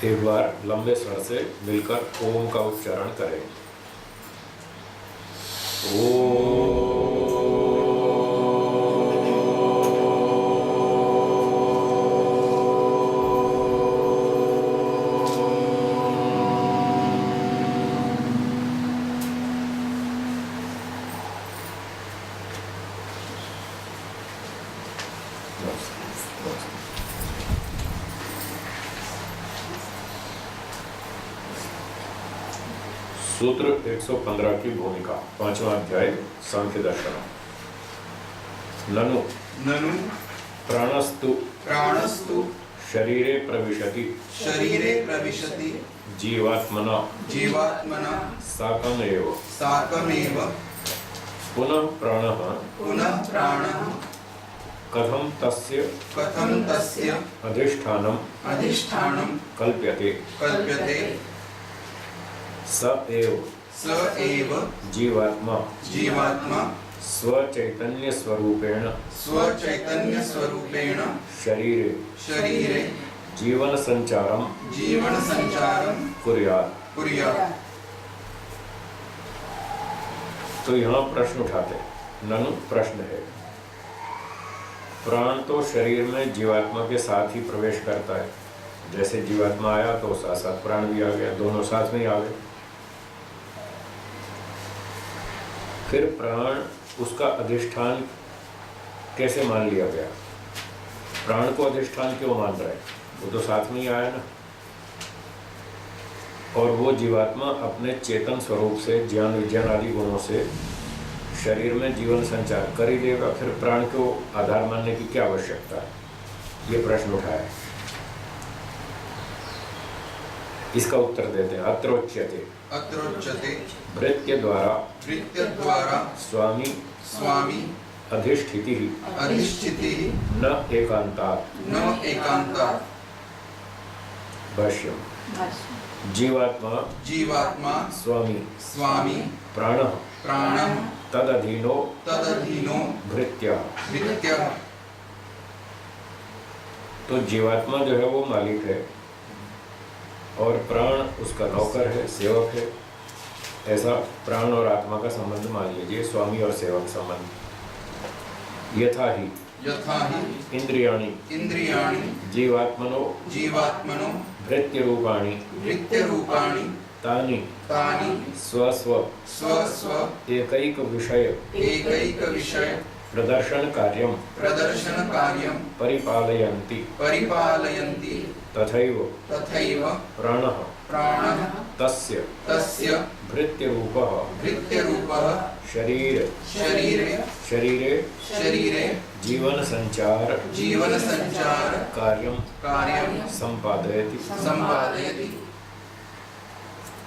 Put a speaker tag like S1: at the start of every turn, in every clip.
S1: एक बार लंबे स्वर से मिलकर ओम का उच्चारण करें। ओम। सूत्र 115 की भूमिका, 5वां अध्याय, सांख्य दर्शन। ननु
S2: ननु
S1: प्राणस्तु शरीरे प्रविशति जीवात्मना साकमेव पुनः प्राणः कथं तस्य अधिष्ठानं कल्प्यते स एव जीवात्मा स्वचैतन्य स्वरूपेण शरीरे जीवन संचारम कुर्यात्। तो यहाँ प्रश्न उठाते, ननु प्रश्न है, प्राण तो शरीर में जीवात्मा के साथ ही प्रवेश करता है। जैसे जीवात्मा आया तो साथ साथ प्राण भी आ गया, दोनों साथ में ही आ गए। फिर प्राण उसका अधिष्ठान कैसे मान लिया गया? प्राण को अधिष्ठान क्यों मान रहे? वो तो साथ में ही आया ना। और वो जीवात्मा अपने चेतन स्वरूप से ज्ञान विज्ञान आदि गुणों से शरीर में जीवन संचार कर ही देगा, फिर प्राण को आधार मानने की क्या आवश्यकता है? ये प्रश्न उठाया। इसका उत्तर देते हैं, अत्रोच्यते भृत्य द्वारा स्वामी अधिष्ठिति न एकांतात्। भाष्यम्। जीवात्मा स्वामी प्राणः तदधीनो भृत्य। तो जीवात्मा जो है वो मालिक है और प्राण उसका नौकर है, सेवक है। ऐसा प्राण और आत्मा का संबंध मान लीजिए, स्वामी और सेवक संबंध। यथा ही इंद्रियाणि जीवात्मनो भृत्य रूपाणि तानि स्वस्व एकैक विषय प्रदर्शन कार्यम परिपालयन्ति तथैव प्राणः तस्य भृत्यरूपः शरीरे जीवन संचार कार्यम संपादयति।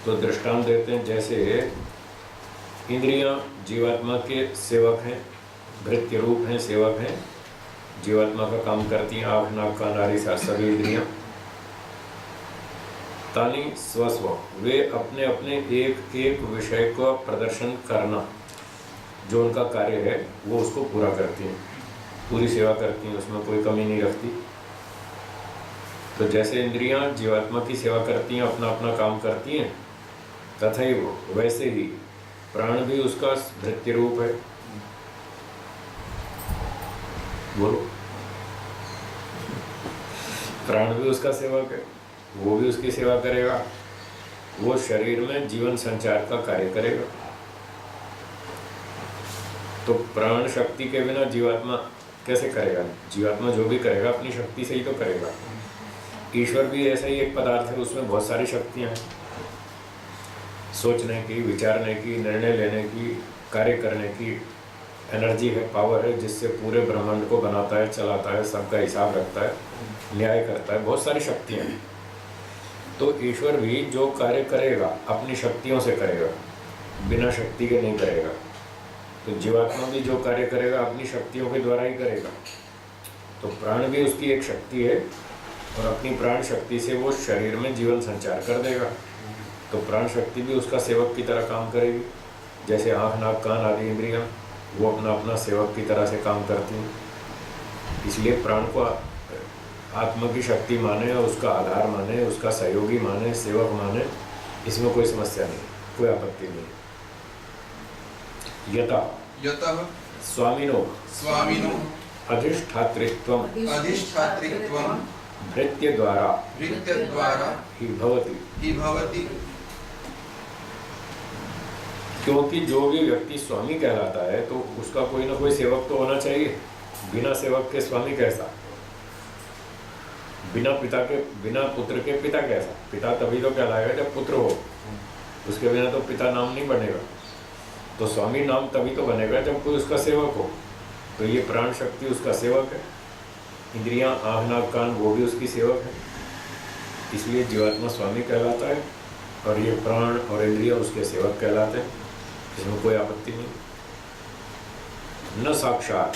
S1: तो दृष्टांत देते हैं, जैसे इंद्रियां जीवात्मा के सेवक हैं, भृत्य रूप हैं, सेवक हैं, जीवात्मा का काम करती हैं। आँख नाक कान नाड़ी सभी इंद्रियां। तानि स्वस्व, वे अपने अपने एक एक विषय का प्रदर्शन करना, जो उनका कार्य है वो उसको पूरा करती हैं, पूरी सेवा करती हैं, उसमें कोई कमी नहीं रखती। तो जैसे इंद्रियां जीवात्मा की सेवा करती हैं, अपना अपना काम करती हैं, तथैव वैसे ही प्राण भी उसका भृत्य रूप है। बोलो, प्राण भी उसका सेवक है, वो भी उसकी सेवा करेगा, वो शरीर में जीवन संचार का कार्य करेगा। तो प्राण शक्ति के बिना जीवात्मा कैसे करेगा? जीवात्मा जो भी करेगा अपनी शक्ति से ही तो करेगा। ईश्वर भी ऐसा ही एक पदार्थ है, उसमें बहुत सारी शक्तियां हैं, सोचने की, विचारने की, निर्णय लेने की, कार्य करने की एनर्जी है, पावर है, जिससे पूरे ब्रह्मांड को बनाता है, चलाता है, सबका हिसाब रखता है, न्याय करता है, बहुत सारी शक्तियां हैं। तो ईश्वर भी जो कार्य करेगा अपनी शक्तियों से करेगा, बिना शक्ति के नहीं करेगा। तो जीवात्मा भी जो कार्य करेगा अपनी शक्तियों के द्वारा ही करेगा। तो प्राण भी उसकी एक शक्ति है और अपनी प्राण शक्ति से वो शरीर में जीवन संचार कर देगा। तो प्राण शक्ति भी उसका सेवक की तरह काम करेगी। जैसे आँख नाक कान आदि इंद्रियां वो अपना अपना सेवक की तरह से काम करती हैं। इसलिए प्राण को आत्मा की शक्ति माने, उसका आधार माने, उसका सहयोगी माने, सेवक माने, इसमें कोई समस्या नहीं, कोई आपत्ति नहीं। यतः स्वामिनो अधिष्ठातृत्वं भृत्य द्वारा ही भवति। क्योंकि जो भी व्यक्ति स्वामी कहलाता है तो उसका कोई ना कोई सेवक तो होना चाहिए। बिना सेवक के स्वामी कैसा? बिना पुत्र के पिता कैसा? पिता तभी तो कहलाएगा जब पुत्र हो, उसके बिना तो पिता नाम नहीं बनेगा। तो स्वामी नाम तभी तो बनेगा जब कोई उसका सेवक हो। तो ये प्राण शक्ति उसका सेवक है, इंद्रियां, आँख, नाक, कान वो भी उसकी सेवक है, इसलिए जीवात्मा स्वामी कहलाता है और ये प्राण और इंद्रिया उसके सेवक कहलाते हैं। इसमें कोई आपत्ति नहीं। न साक्षात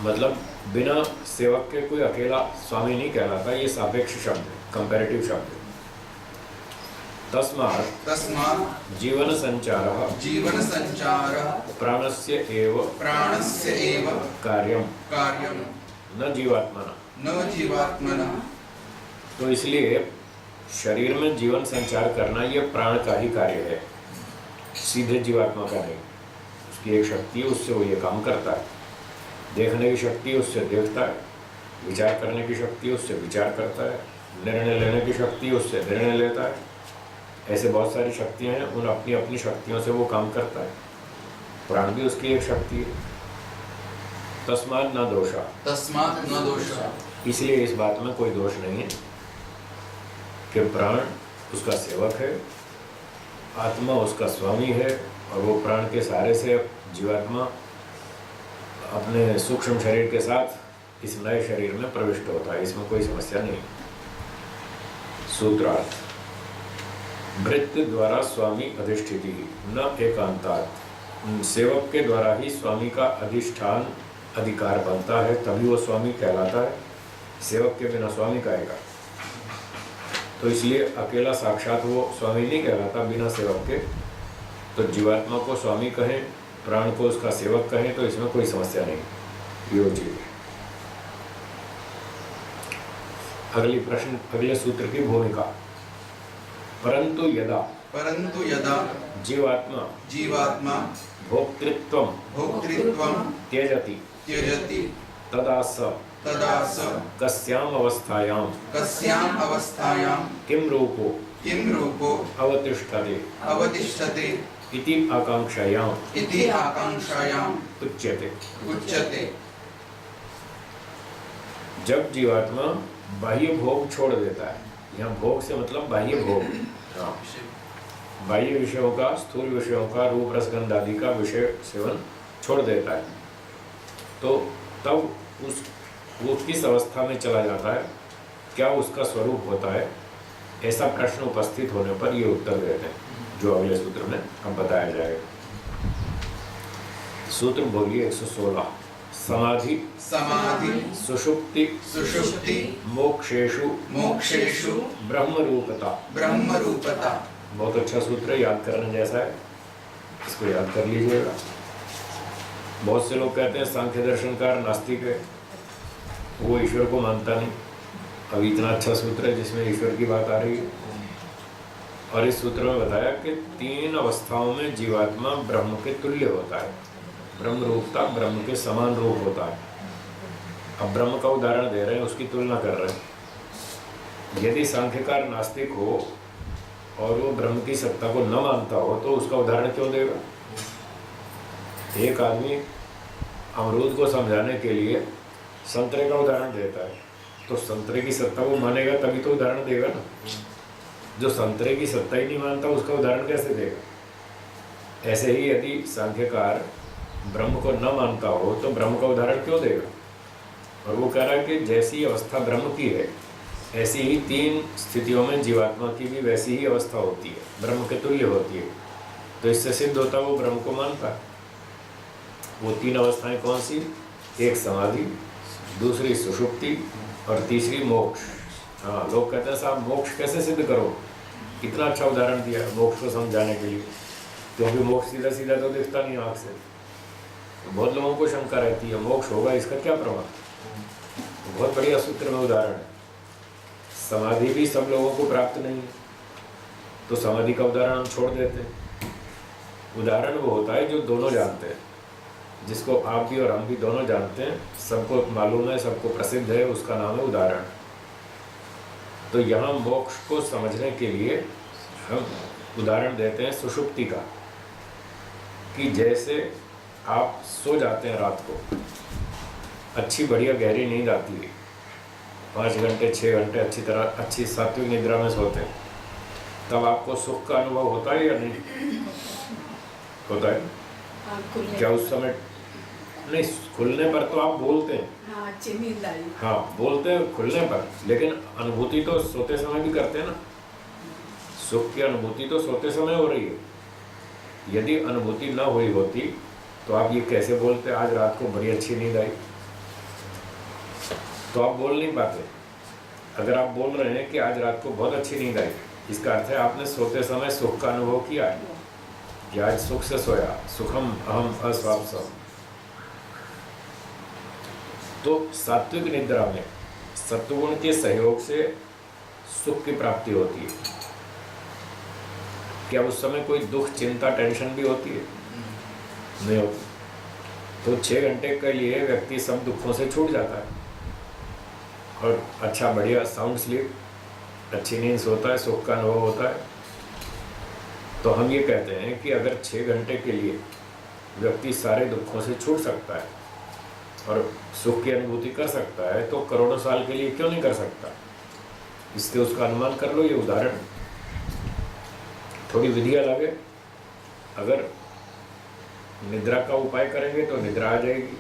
S1: मतलब बिना सेवक के कोई अकेला स्वामी नहीं कहलाता, ये सापेक्ष शब्द है, कंपैरेटिव शब्द है। तस्मात् जीवन संचार प्राणस्य एव कार्यम न जीवात्मना। तो इसलिए शरीर में जीवन संचार करना ये प्राण का ही कार्य है, सीधे जीवात्मा का नहीं। उसकी एक शक्ति है, उससे वो ये काम करता है। देखने की शक्ति उससे देखता है, विचार करने की शक्ति उससे विचार करता है, निर्णय लेने की शक्ति उससे निर्णय लेता है। ऐसे बहुत सारी शक्तियां हैं, उन अपनी अपनी शक्तियों से वो काम करता है। प्राण भी उसकी एक शक्ति है। तस्मात् न दोषा। इसलिए इस बात में कोई दोष नहीं है कि प्राण उसका सेवक है, आत्मा उसका स्वामी है, और वो प्राण के सहारे से जीवात्मा अपने सूक्ष्म शरीर के साथ इस नए शरीर में प्रविष्ट होता है। इसमें कोई समस्या नहीं। सूत्रार्थ भृत्य द्वारा स्वामी अधिष्ठिति न एकांतात्। सेवक के द्वारा ही स्वामी का अधिष्ठान अधिकार बनता है, तभी वो स्वामी कहलाता है। सेवक के बिना स्वामी कहेगा तो इसलिए अकेला साक्षात वो स्वामी नहीं कहलाता बिना सेवक के। तो जीवात्मा को स्वामी कहें, प्राण को उसका सेवक कहें, तो इसमें कोई समस्या नहीं। योजी अगले सूत्र की भूमिका। परंतु यदा जीवात्मा भोक्तृत्वं त्यजति तदा स कस्याम अवस्थायां किम रूपो अवतिष्ठते इति आकांक्षायां उच्यते। जब जीवात्मा बाह्य भोग छोड़ देता है, यहाँ भोग से मतलब बाह्य भोग, बाह्य विषयों का, स्थूल विषयों का, रूप रसगंध आदि का विषय सेवन छोड़ देता है, तो तब वो किस अवस्था में चला जाता है, क्या उसका स्वरूप होता है, ऐसा प्रश्न उपस्थित होने पर ये उत्तर देते हैं, जो अगले सूत्र में अब बताया जाएगा। सूत्र बोलिए 116। समाधि सुषुप्ति मोक्षेषु ब्रह्म रूपता। बहुत अच्छा सूत्र है, याद करने जैसा है, इसको याद कर लीजिएगा। बहुत से लोग कहते हैं सांख्य दर्शनकार नास्तिक है, वो ईश्वर को मानता नहीं। अब इतना अच्छा सूत्र है जिसमें ईश्वर की बात आ रही है, और इस सूत्र में बताया कि 3 अवस्थाओं में जीवात्मा ब्रह्म के तुल्य होता है, ब्रह्म रूपता, ब्रह्म के समान रूप होता है। अब ब्रह्म का उदाहरण दे रहे हैं, उसकी तुलना कर रहे हैं। यदि सांख्यकार नास्तिक हो और वो ब्रह्म की सत्ता को न मानता हो तो उसका उदाहरण क्यों देगा? एक आदमी अमरूद को समझाने के लिए संतरे का उदाहरण देता है, तो संतरे की सत्ता को मानेगा तभी तो उदाहरण देगा ना। जो संतरे की सत्ता ही नहीं मानता उसका उदाहरण कैसे देगा? ऐसे ही यदि सांख्यकार ब्रह्म को न मानता हो तो ब्रह्म का उदाहरण क्यों देगा? और वो कह रहा है कि जैसी अवस्था ब्रह्म की है ऐसी ही 3 स्थितियों में जीवात्मा की भी वैसी ही अवस्था होती है, ब्रह्म के तुल्य होती है। तो इससे सिद्ध होता है वो ब्रह्म को मानता है। वो 3 अवस्थाएं कौन सी? एक समाधि, दूसरी सुषुप्ति और तीसरी मोक्ष। हाँ, लोग कहते हैं साहब मोक्ष कैसे सिद्ध करो? कितना अच्छा उदाहरण दिया मोक्ष को समझाने के लिए, क्योंकि मोक्ष सीधा सीधा तो दिखता नहीं आँख से। तो बहुत लोगों को शंका रहती है मोक्ष होगा, इसका क्या प्रमाण? बहुत बढ़िया सूत्र में उदाहरण है। समाधि भी सब लोगों को प्राप्त नहीं है, तो समाधि का उदाहरण हम छोड़ देते हैं। उदाहरण वो होता है जो दोनों जानते हैं, जिसको आप भी और हम भी दोनों जानते हैं, सबको मालूम है, सबको प्रसिद्ध है, उसका नाम है उदाहरण। तो यहाँ मोक्ष को समझने के लिए हम उदाहरण देते हैं सुषुप्ति का, कि जैसे आप सो जाते हैं रात को, अच्छी बढ़िया गहरी नींद आती है, 5 घंटे 6 घंटे अच्छी तरह अच्छी सात्विक निद्रा में सोते हैं, तब आपको सुख का अनुभव होता है या नहीं होता है? क्या उस समय नहीं, खुलने पर तो आप बोलते हैं,
S2: हाँ, अच्छी नींद आई,
S1: हाँ बोलते हैं खुलने पर, लेकिन अनुभूति तो सोते समय भी करते हैं ना। सुख की अनुभूति तो सोते समय हो रही है। यदि अनुभूति ना हुई होती तो आप ये कैसे बोलते आज रात को बड़ी अच्छी नींद आई? तो आप बोल नहीं पाते। अगर आप बोल रहे हैं कि आज रात को बहुत अच्छी नींद आई, इसका अर्थ है आपने सोते समय सुख का अनुभव किया है कि आज सुख से सोया, सुखम अहम अस्वाप्सम। तो सात्विक निद्रा में सत्वगुण के सहयोग से सुख की प्राप्ति होती है। क्या उस समय कोई दुख चिंता टेंशन भी होती है? नहीं होती। तो 6 घंटे के लिए व्यक्ति सब दुखों से छूट जाता है और अच्छा बढ़िया साउंड स्लीप, अच्छी नींद सोता है, सुख का अनुभव होता है। तो हम ये कहते हैं कि अगर 6 घंटे के लिए व्यक्ति सारे दुखों से छूट सकता है और सुख की अनुभूति कर सकता है, तो करोड़ों साल के लिए क्यों नहीं कर सकता? इससे उसका अनुमान कर लो। ये उदाहरण थोड़ी विधि अलग है। अगर निद्रा का उपाय करेंगे तो निद्रा आ जाएगी,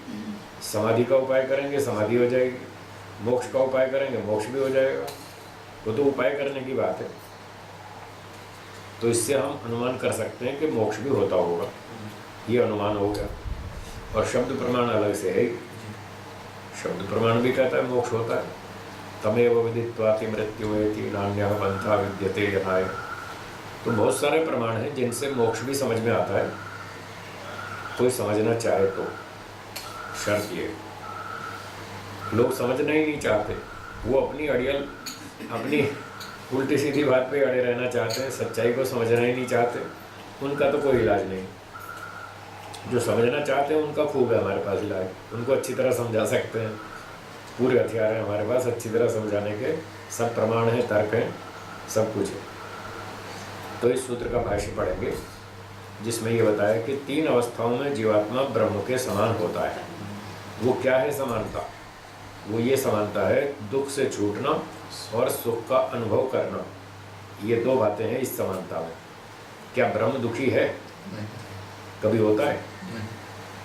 S1: समाधि का उपाय करेंगे समाधि हो जाएगी, मोक्ष का उपाय करेंगे मोक्ष भी हो जाएगा। वो तो उपाय करने की बात है। तो इससे हम अनुमान कर सकते हैं कि मोक्ष भी होता होगा, ये अनुमान हो गया। और शब्द प्रमाण अलग से है। शब्द प्रमाण भी कहता है मोक्ष होता है। तमेव विदित्वाति मृत्युमेति नान्यः पंथा विद्यते यथाय। तो बहुत सारे प्रमाण हैं जिनसे मोक्ष भी समझ में आता है, कोई समझना चाहे तो। शर्त ये, लोग समझना ही नहीं चाहते, वो अपनी अड़ियल, अपनी उल्टी सीधी बात पे अड़े रहना चाहते हैं, सच्चाई को समझना ही नहीं चाहते। उनका तो कोई इलाज नहीं। जो समझना चाहते हैं उनका खूब है हमारे पास इलाज, उनको अच्छी तरह समझा सकते हैं। पूरे हथियार हैं हमारे पास अच्छी तरह समझाने के, सब प्रमाण हैं, तर्क हैं, सब कुछ है। तो इस सूत्र का भाष्य पढ़ेंगे जिसमें ये बताया कि 3 अवस्थाओं में जीवात्मा ब्रह्म के समान होता है। वो क्या है समानता? वो ये समानता है दुख से छूटना और सुख का अनुभव करना। ये 2 बातें हैं इस समानता में। क्या ब्रह्म दुखी है? कभी होता है?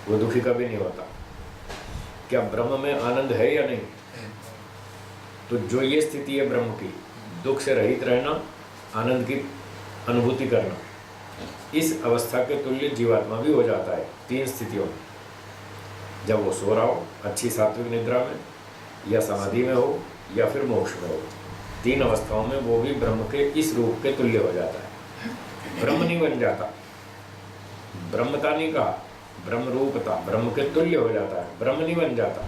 S1: वो दुखी कभी नहीं होता। क्या ब्रह्म में आनंद है या नहीं? तो जो ये स्थिति है ब्रह्म की, दुख से रहित रहना, आनंद की अनुभूति करना, इस अवस्था के तुल्य जीवात्मा भी हो जाता है 3 स्थितियों में। जब वो सो रहा हो अच्छी सात्विक निद्रा में, या समाधि में हो, या फिर मोक्ष में हो, 3 अवस्थाओं में वो भी ब्रह्म के इस रूप के तुल्य हो जाता है। ब्रह्म नहीं बन जाता, ब्रह्मता नहीं कहा, ब्रह्म रूपता, ब्रह्म के तुल्य हो जाता है, ब्रह्म नहीं बन जाता।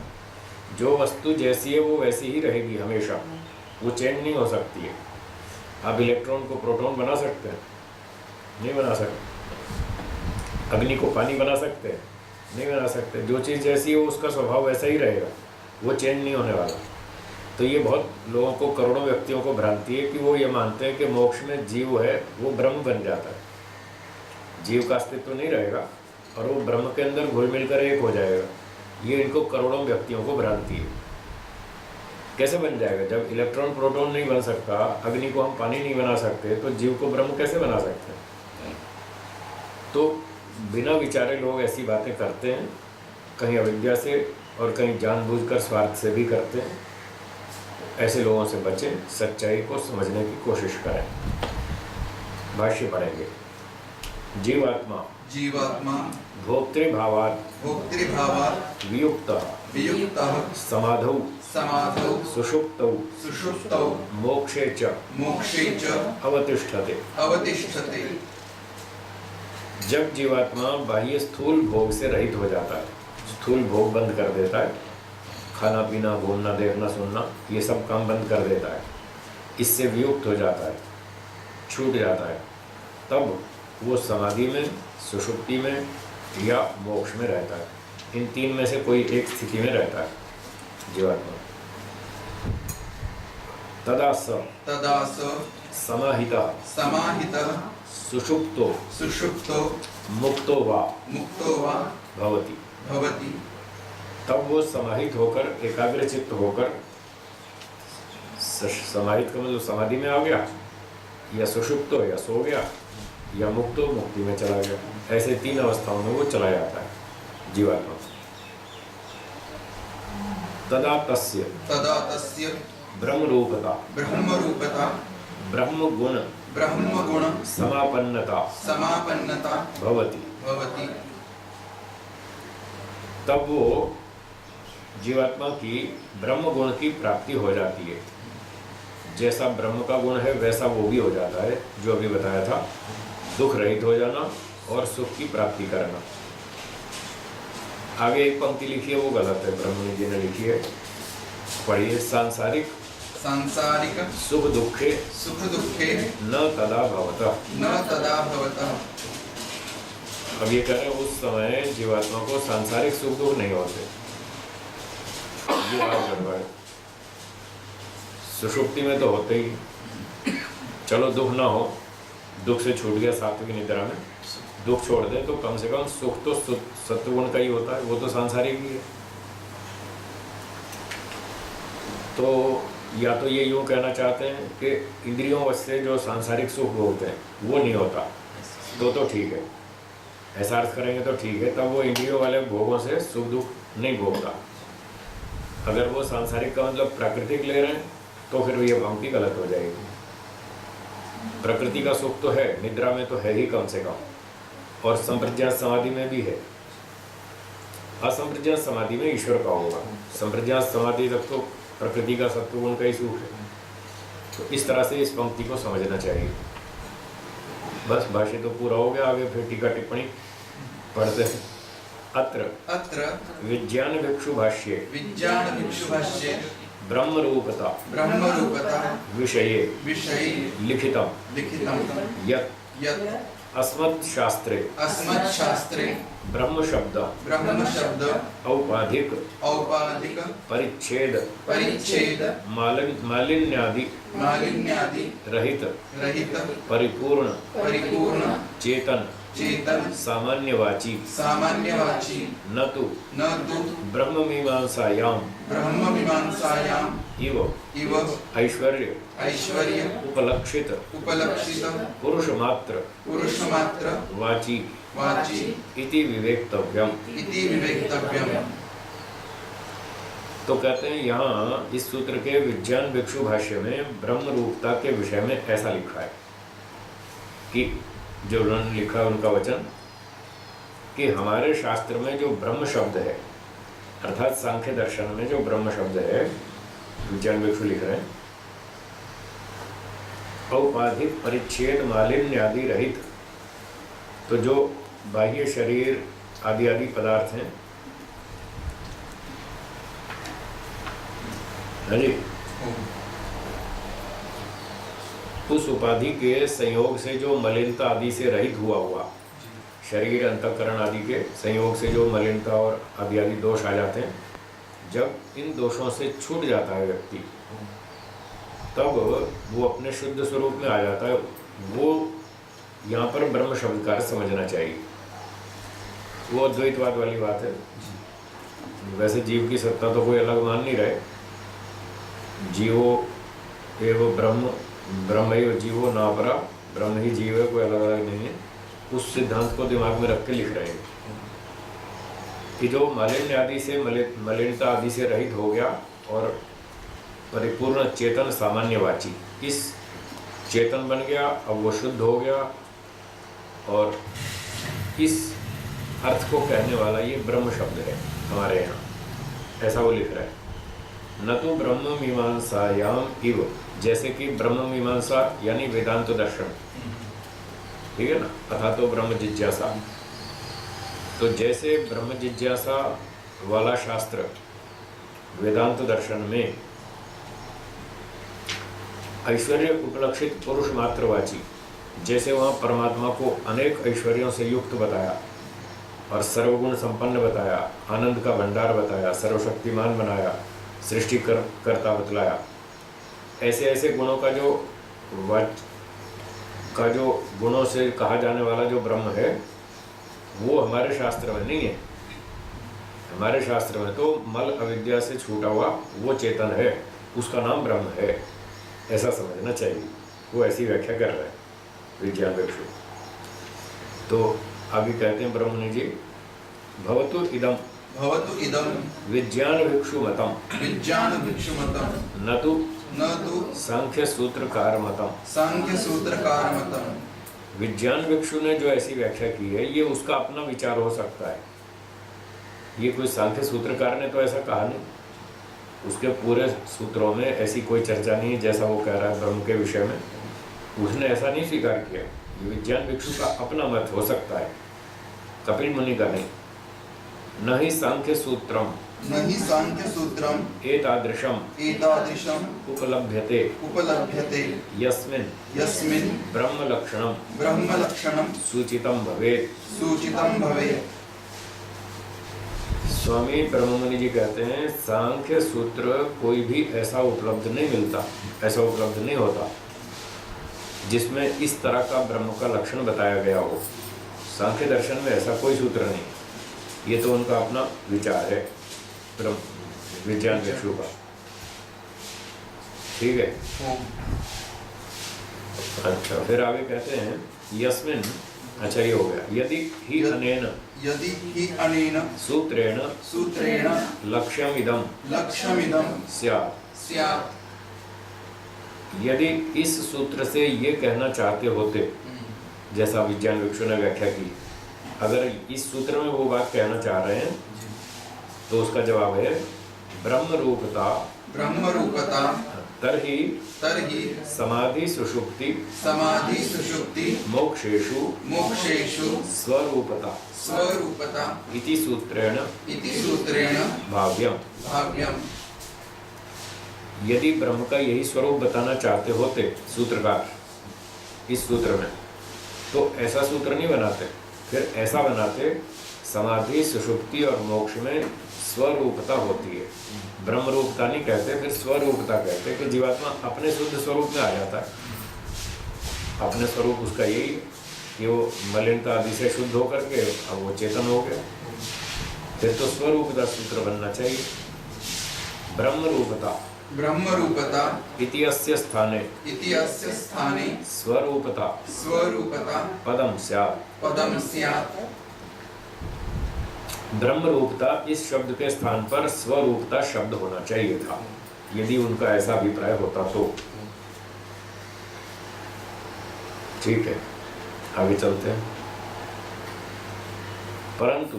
S1: जो वस्तु जैसी है वो वैसी ही रहेगी हमेशा, वो चेंज नहीं हो सकती है। आप इलेक्ट्रॉन को प्रोटॉन बना सकते हैं? नहीं बना सकते। अग्नि को पानी बना सकते हैं? नहीं बना सकते। जो चीज़ जैसी है उसका स्वभाव वैसा ही रहेगा, वो चेंज नहीं होने वाला। तो ये बहुत लोगों को, करोड़ों व्यक्तियों को भ्रांति है कि वो ये मानते हैं कि मोक्ष में जीव है वो ब्रह्म बन जाता है, जीव का अस्तित्व नहीं रहेगा और वो ब्रह्म के अंदर घुल मिलकर एक हो जाएगा। ये इनको करोड़ों व्यक्तियों को भ्रांति है। कैसे बन जाएगा? जब इलेक्ट्रॉन प्रोटॉन नहीं बन सकता, अग्नि को हम पानी नहीं बना सकते, तो जीव को ब्रह्म कैसे बना सकते हैं? तो बिना विचारे लोग ऐसी बातें करते हैं, कहीं अविद्या से और कहीं जानबूझकर स्वार्थ से भी करते हैं। ऐसे लोगों से बचें, सच्चाई को समझने की कोशिश करें। भाष्य पढ़ेंगे। जीवात्मा
S3: भोक्तृभावात् वियुक्तः समाधौ सुषुप्तौ
S1: मोक्षे च अवतिष्ठते। जब जीवात्मा बाह्य स्थूल भोग से रहित हो जाता है, स्थूल भोग बंद कर देता है, खाना पीना, घूमना, देखना, सुनना, ये सब काम बंद कर देता है, इससे वियुक्त हो जाता है, छूट जाता है, तब वो समाधि में, सुषुप्ति में या मोक्ष में रहता है। इन तीन में से कोई एक स्थिति में रहता है जीवात्मा। तदा स समाहितः सुषुप्तो मुक्तो वा भवति। तब वो समाहित होकर, एकाग्रचित्त होकर, समाहित का मतलब समाधि में आ गया, या सुषुप्त हो, या सो गया, या मुक्तो, मुक्ति में चला गया। ऐसे तीन अवस्थाओं में वो चला जाता है जीवात्मा। तदा तस्य ब्रह्मरूपता ब्रह्मगुण समापन्नता भवति। तब वो जीवात्मा की ब्रह्म गुण की प्राप्ति हो जाती है। जैसा ब्रह्म का गुण है वैसा वो भी हो जाता है, जो अभी बताया था, दुख रहित हो जाना और सुख की प्राप्ति करना। आगे एक पंक्ति लिखी है, वो गलत है, ब्रह्मनि जी ने लिखी है, पढ़िए। सांसारिक सुख दुखे न तदा भवतः। अब ये कह रहे हैं उस समय जीवात्मा को सांसारिक सुख दुख नहीं होते, ये बात गड़बड़। सुषुप्ति में तो होते ही, चलो दुख ना हो, दुख से छूट गया सात्विक निद्रा में, दुख छोड़ दे तो कम से कम सुख तो सत्वगुण का ही होता है, वो तो सांसारिक ही है। तो या तो ये यूँ कहना चाहते हैं कि इंद्रियों से जो सांसारिक सुख भोगते हैं वो नहीं होता, तो ठीक है, ऐसा अर्थ करेंगे तो ठीक है, तब वो इंद्रियों वाले भोगों से सुख दुख नहीं भोगता। अगर वो सांसारिक का मतलब प्राकृतिक ले रहे हैं तो फिर ये पंक्ति गलत हो जाएगी। प्रकृति का सुख तो है, निद्रा में तो है ही कम से कम, और संप्रज्ञात समाधि में भी है। असंप्रज्ञात समाधि में ईश्वर का होगा, संप्रज्ञात समाधि तक तो प्रकृति का सत्वगुण का ही सुख है। तो इस तरह से इस पंक्ति को समझना चाहिए। बस भाष्य तो पूरा हो गया, आगे फिर टीका टिप्पणी पढ़ते हैं। अत्र विज्ञान भिक्षु भाष्ये ब्रह्मरूपता विषये लिखितम यत् अस्मत् शास्त्रे ब्रह्म शब्द औपाधिक परिच्छेद मालिन्यादि रहित परिपूर्ण चेतन सामान्यवाची न तो ब्रह्ममीमांसायाम इव ऐश्वर्य उपलक्षित पुरुषमात्र वाची इति विवेक्तव्यम। तो कहते हैं यहाँ इस सूत्र के विज्ञान भिक्षु भाष्य में ब्रह्म रूपता के विषय में ऐसा लिखा है कि जो उन्होंने लिखा उनका वचन कि हमारे शास्त्र में जो ब्रह्म शब्द है, अर्थात सांख्य दर्शन में जो ब्रह्म शब्द है, विज्ञान भिक्षु लिख रहे हैं, औपाधिक परिच्छेद मालिन्य आदि रहित, तो जो बाह्य शरीर आदि आदि पदार्थ हैं, है जी, उस उपाधि के संयोग से जो मलिनता आदि से रहित हुआ शरीर अंतःकरण आदि के संयोग से जो मलिनता और आदि आदि दोष आ जाते हैं, जब इन दोषों से छूट जाता है व्यक्ति, तब वो अपने शुद्ध स्वरूप में आ जाता है। वो यहाँ पर ब्रह्म शब्द का समझना चाहिए। वो अद्वैतवाद वाली बात है। वैसे जीव की सत्ता तो कोई अलग मान नहीं रहे, जीवो एवं ब्रह्म एवं जीवो ना परा, ब्रह्म ही जीव है, कोई अलग अलग नहीं है। उस सिद्धांत को दिमाग में रख के लिख रहे हैं कि जो मालिन्य आदि से मलिनता आदि से रहित हो गया और परिपूर्ण चेतन सामान्यवाची, इस चेतन बन गया, अब वो शुद्ध हो गया, और इस अर्थ को कहने वाला ये ब्रह्म शब्द है हमारे यहाँ, ऐसा वो लिख रहा है। न तो ब्रह्म मीमांसायाम इव, जैसे कि ब्रह्म मीमांसा यानी वेदांत दर्शन, ठीक है ना, अथा तो ब्रह्म जिज्ञासा, तो जैसे ब्रह्म जिज्ञासा वाला शास्त्र वेदांत दर्शन में ऐश्वर्य उपलक्षित पुरुष मात्रवाची, जैसे वहाँ परमात्मा को अनेक ऐश्वर्यों से युक्त बताया और सर्वगुण संपन्न बताया, आनंद का भंडार बताया, सर्वशक्तिमान बनाया, सृष्टि करता बतलाया, ऐसे ऐसे गुणों का जो गुणों से कहा जाने वाला जो ब्रह्म है वो हमारे शास्त्र में नहीं है। हमारे शास्त्र में तो मल अविद्या से छूटा हुआ वो चेतन है, उसका नाम ब्रह्म है, ऐसा समझना चाहिए। वो ऐसी व्याख्या कर रहे हैं विज्ञान भिक्षु। तो अभी कहते हैं ब्रह्मनि जी, भवतु इदम विज्ञान भिक्षु मतम न तो सांख्य सूत्रकार मतम। विज्ञान भिक्षु ने जो ऐसी व्याख्या की है ये उसका अपना विचार हो सकता है, ये कोई सांख्य सूत्रकार ने तो ऐसा कहा नहीं, उसके पूरे सूत्रों में ऐसी कोई चर्चा नहीं है जैसा वो कह रहा है ब्रह्म के विषय में, उसने ऐसा नहीं स्वीकार किया। ये विज्ञान भिक्षु का अपना मत हो सकता है, कपिल मुनि का नहीं। न ही सांख्य सूत्रम एतादृशम उपलभ्यते यस्मिन् ब्रह्म लक्षणम सूचितम भवेत्। स्वामी ब्रह्ममुनि जी कहते हैं सांख्य सूत्र कोई भी ऐसा उपलब्ध नहीं होता जिसमें इस तरह का ब्रह्म का लक्षण बताया गया हो। सांख्य दर्शन में ऐसा कोई सूत्र नहीं, ये तो उनका अपना विचार है विज्ञान भिक्षु का। ठीक है, अच्छा फिर आगे कहते हैं यस्मिन्, अच्छा ये हो गया, यदि ही अनेन सूत्रेण लक्ष्यमिदं स्यात्। यदि इस सूत्र से ये कहना चाहते होते, जैसा विज्ञान भिक्षु ने व्याख्या की, अगर इस सूत्र में वो बात कहना चाह रहे हैं तो उसका जवाब है ब्रह्म रूपता तरहि समाधि सुषुप्ति मोक्षेषु स्वरूपता इति सूत्रेण भाव्यम। यदि ब्रह्म का यही स्वरूप बताना चाहते होते सूत्रकार इस सूत्र में, तो ऐसा सूत्र नहीं बनाते, फिर ऐसा बनाते समाधि सुषुप्ति और मोक्ष में स्वरूपता होती है। ब्रह्म रूपता नहीं कहते, फिर स्वरूपता कहते कि जीवात्मा अपने शुद्ध स्वरूप में आ जाता है। अपने स्वरूप उसका यही कि वो मलिनता आदि से शुद्ध होकर के अब वो चेतन हो गया, फिर तो स्वरूपता सूत्र बनना चाहिए। ब्रह्म रूपता इति अस्य स्थाने स्वरूपता पदम स्यात्। ब्रह्म रूपता इस शब्द के स्थान पर स्वरूपता शब्द होना चाहिए था, यदि उनका ऐसा अभिप्राय होता तो। ठीक है, आगे चलते हैं। परंतु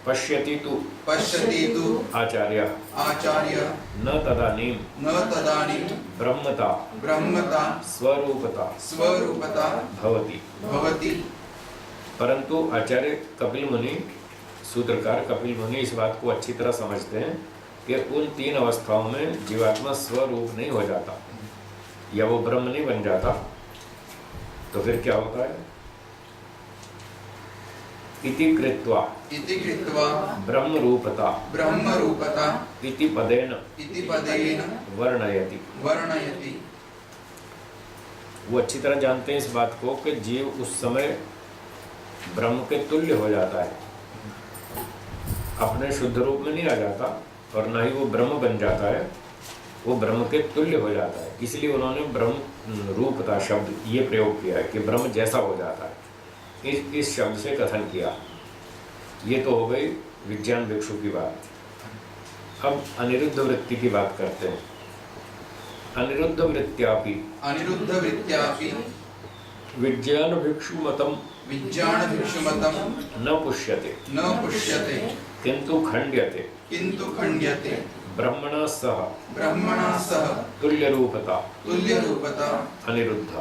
S1: पश्यति तु आचार्य न तदानीं ब्रह्मता स्वरूपता भवति। परंतु आचार्य कपिल मुनि, सूत्रकार कपिल मुनि इस बात को अच्छी तरह समझते हैं कि उन तीन अवस्थाओं में जीवात्मा स्वरूप नहीं हो जाता या वो ब्रह्म नहीं बन जाता, तो फिर क्या होता है? इति कृत्वा ब्रह्म रूपता इति पदेन वर्णयति। वो अच्छी तरह जानते हैं इस बात को कि जीव उस समय ब्रह्म के तुल्य हो जाता है, अपने शुद्ध रूप में नहीं आ जाता और ना ही वो ब्रह्म बन जाता है, वो ब्रह्म के तुल्य हो जाता है। इसलिए उन्होंने ब्रह्म रूपता शब्द ये प्रयोग किया है कि ब्रह्म जैसा हो जाता है, इस शब्द से कथन किया। ये तो हो गई विज्ञान भिक्षु की बात। अब अनिरुद्ध वृत्ति की बात करते हैं। अनिरुद्ध वृत्त्यापि विज्ञान भिक्षु मतम न पुष्यते किंतु खंड्यते ब्रह्मणा सह तुल्य रूपता अनिरुद्ध।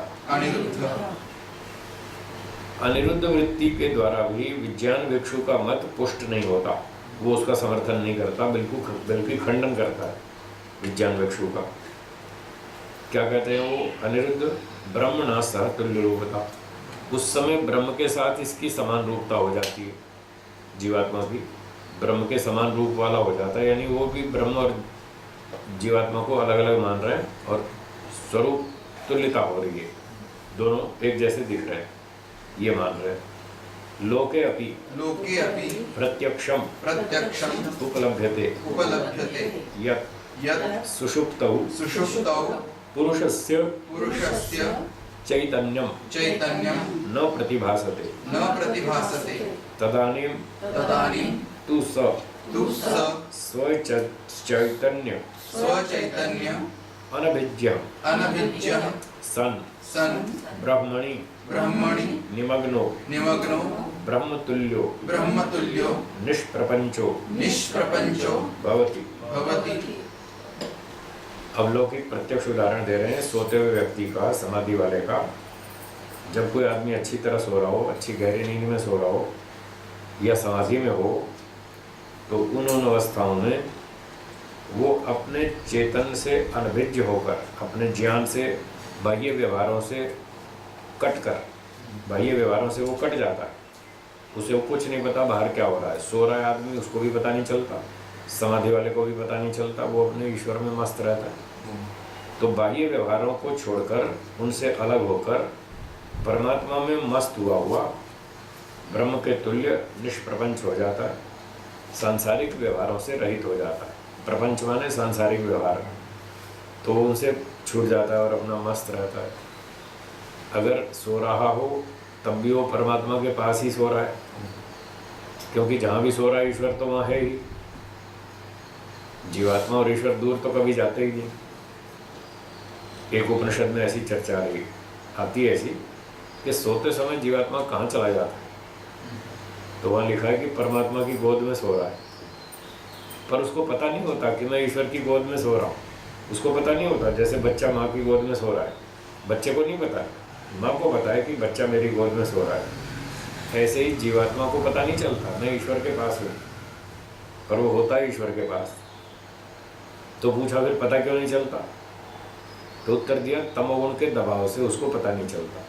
S1: अनिरुद्ध वृत्ति के द्वारा भी विज्ञान भिक्षु का मत पुष्ट नहीं होता। वो उसका समर्थन नहीं करता, बल्कि खंडन करता है विज्ञान भिक्षु का। क्या कहते हैं वो? अनिरुद्ध ब्रह्म ना सह तुल्य रूपता। उस समय ब्रह्म के साथ इसकी समान रूपता हो जाती है, जीवात्मा की ब्रह्म के समान रूप वाला हो जाता है, यानी वो भी ब्रह्म और जीवात्मा को अलग अलग मान रहे हैं और स्वरूप तुल्यता हो रही है, दोनों एक जैसे दिख रहे हैं, ये मान रहे हैं। लोके अपि प्रत्यक्षम उपलभ्यते यत् सुषुप्तौ पुरुषस्य चैतन्यम न प्रतिभासते तदानीं तु स्वचैतन्य अनभिज्य सन् ब्रह्मणि निमग्नो ब्रह्मतुल्यो निष्प्रपंचो भवति। अवलौकिक प्रत्यक्ष उदाहरण दे रहे हैं सोते हुए व्यक्ति का, समाधि वाले का। जब कोई आदमी अच्छी तरह सो रहा हो, अच्छी गहरी नींद में सो रहा हो या समाधि में हो, तो उन अवस्थाओं में वो अपने चेतन से अनभिज्ञ होकर, अपने ज्ञान से, बाह्य व्यवहारों से वो कट जाता है। उसे वो कुछ नहीं पता बाहर क्या हो रहा है। सो रहा है आदमी, उसको भी पता नहीं चलता, समाधि वाले को भी पता नहीं चलता, वो अपने ईश्वर में मस्त रहता है। तो बाह्य व्यवहारों को छोड़कर, उनसे अलग होकर परमात्मा में मस्त हुआ ब्रह्म के तुल्य निष्प्रपंच हो जाता है, सांसारिक व्यवहारों से रहित हो जाता है। प्रपंच माने सांसारिक व्यवहार, तो उनसे छूट जाता है और अपना मस्त रहता है। अगर सो रहा हो तब भी वो परमात्मा के पास ही सो रहा है, क्योंकि जहाँ भी सो रहा है ईश्वर तो वहाँ है ही। जीवात्मा और ईश्वर दूर तो कभी जाते ही नहीं। एक उपनिषद में ऐसी चर्चा आती है ऐसी कि सोते समय जीवात्मा कहाँ चला जाता है, तो वहाँ लिखा है कि परमात्मा की गोद में सो रहा है, पर उसको पता नहीं होता कि मैं ईश्वर की गोद में सो रहा हूँ। उसको पता नहीं होता, जैसे बच्चा माँ की गोद में सो रहा है, बच्चे को नहीं पता है, माँ को पता है कि बच्चा मेरी गोद में सो रहा है। ऐसे ही जीवात्मा को पता नहीं चलता मैं ईश्वर के पास हूँ, पर वो होता है ईश्वर के पास। तो पूछा फिर पता क्यों नहीं चलता? तो उत्तर दिया तमोगुण के दबाव से उसको पता नहीं चलता।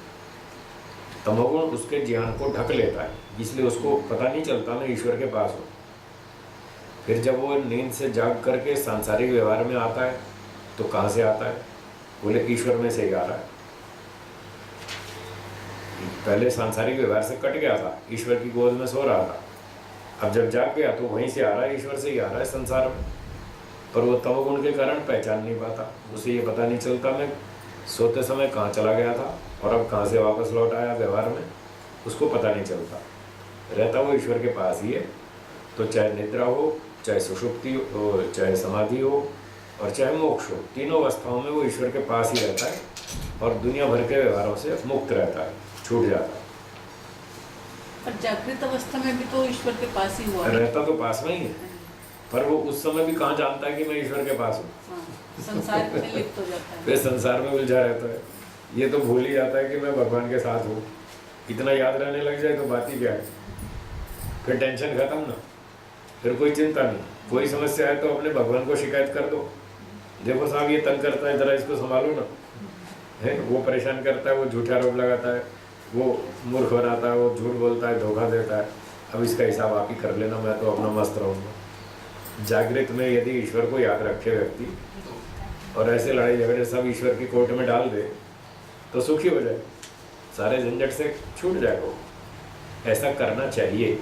S1: तमोगुण उसके ज्ञान को ढक लेता है, इसलिए उसको पता नहीं चलता मैं ईश्वर के पास हूँ। फिर जब वो नींद से जाग करके सांसारिक व्यवहार में आता है तो कहाँ से आता है? बोले ईश्वर में से ही आ रहा है। पहले सांसारिक व्यवहार से कट गया था, ईश्वर की गोद में सो रहा था, अब जब जाग गया तो वहीं से आ रहा है, ईश्वर से ही आ रहा है संसार में। पर वो तमोगुण के कारण पहचान नहीं पाता, उसे ये पता नहीं चलता मैं सोते समय कहाँ चला गया था और अब कहाँ से वापस लौट आया व्यवहार में, उसको पता नहीं चलता। रहता वो ईश्वर के पास ही है। तो चाहे निद्रा हो, चाहे सुषुप्ति हो, चाहे समाधि हो और चाहे मोक्ष हो, तीनों अवस्थाओं में वो ईश्वर के पास ही रहता है और दुनिया भर के व्यवहारों से मुक्त रहता है, छूट जाता है।
S2: पर जागृत अवस्था में भी तो ईश्वर के पास ही हुआ
S1: रहता तो पास में ही है, पर वो उस समय भी कहाँ जानता है कि मैं ईश्वर के पास हूँ।
S2: संसार में लिप्त हो जाता है,
S1: फिर संसार में उलझा रहता है। ये तो भूल ही जाता है कि मैं भगवान के साथ हूँ। इतना याद रहने लग जाए तो बात ही क्या है, फिर टेंशन खत्म ना, फिर कोई चिंता नहीं। कोई समस्या है तो अपने भगवान को शिकायत कर दो, देखो साहब ये तंग करता है, जरा इसको संभालो ना, है वो परेशान करता है, वो झूठा आरोप लगाता है, वो मूर्ख बनाता है, वो झूठ बोलता है, धोखा देता है, अब इसका हिसाब आप ही कर लेना, मैं तो अपना मस्त रहूँगा। जागृत में यदि ईश्वर को याद रखे व्यक्ति और ऐसे लड़ाई झगड़े सब ईश्वर की कोर्ट में डाल दे तो सुखी हो जाए, सारे झंझट से छूट जाए। वो ऐसा करना चाहिए।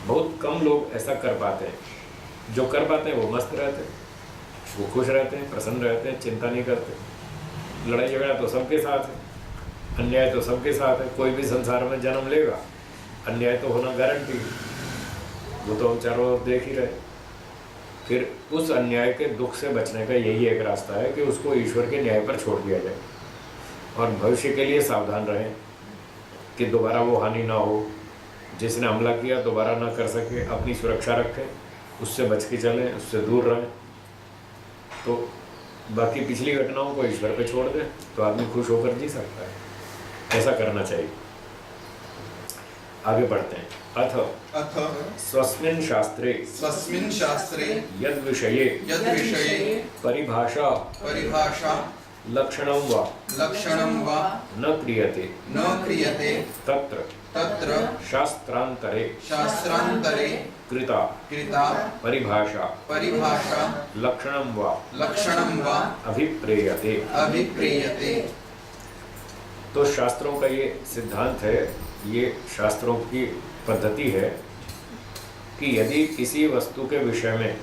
S1: बहुत कम लोग ऐसा कर पाते हैं, जो कर पाते हैं वो मस्त रहते हैं, वो खुश रहते हैं, प्रसन्न रहते हैं, चिंता नहीं करते। लड़ाई झगड़ा तो सबके साथ है, अन्याय तो सबके साथ है। कोई भी संसार में जन्म लेगा, अन्याय तो होना गारंटी, वो तो हम चारों ओर देख ही रहे। फिर उस अन्याय के दुख से बचने का यही एक रास्ता है कि उसको ईश्वर के न्याय पर छोड़ दिया जाए और भविष्य के लिए सावधान रहें कि दोबारा वो हानि ना हो, जिसने हमला किया दोबारा ना कर सके, अपनी सुरक्षा रखें, उससे बच के चलें, उससे दूर रहें। तो बाकी पिछली घटनाओं को ईश्वर पे छोड़ दें तो आदमी खुश होकर जी सकता है। ऐसा करना चाहिए। आगे बढ़ते हैं। अथ
S3: अथ
S1: स्वस्मिन् शास्त्रे
S3: स्वस्मिन् शास्त्रे
S1: यद्विषये
S3: यद्विषये
S1: परिभाषा
S3: परिभाषा
S1: लक्षणं वा
S3: लक्षणं वा
S1: न क्रियते
S3: न क्रियते
S1: तत्र
S3: तत्र
S1: शास्त्रांतरे
S3: शास्त्रांतरे
S1: कृता
S3: कृता
S1: परिभाषा
S3: परिभाषा
S1: लक्षणं वा
S3: लक्षणं वा
S1: अभिप्रेयते।
S3: अभिप्रेयते।
S1: तो शास्त्रों का ये सिद्धांत है, ये शास्त्रों की पद्धति है कि यदि किसी वस्तु के विषय में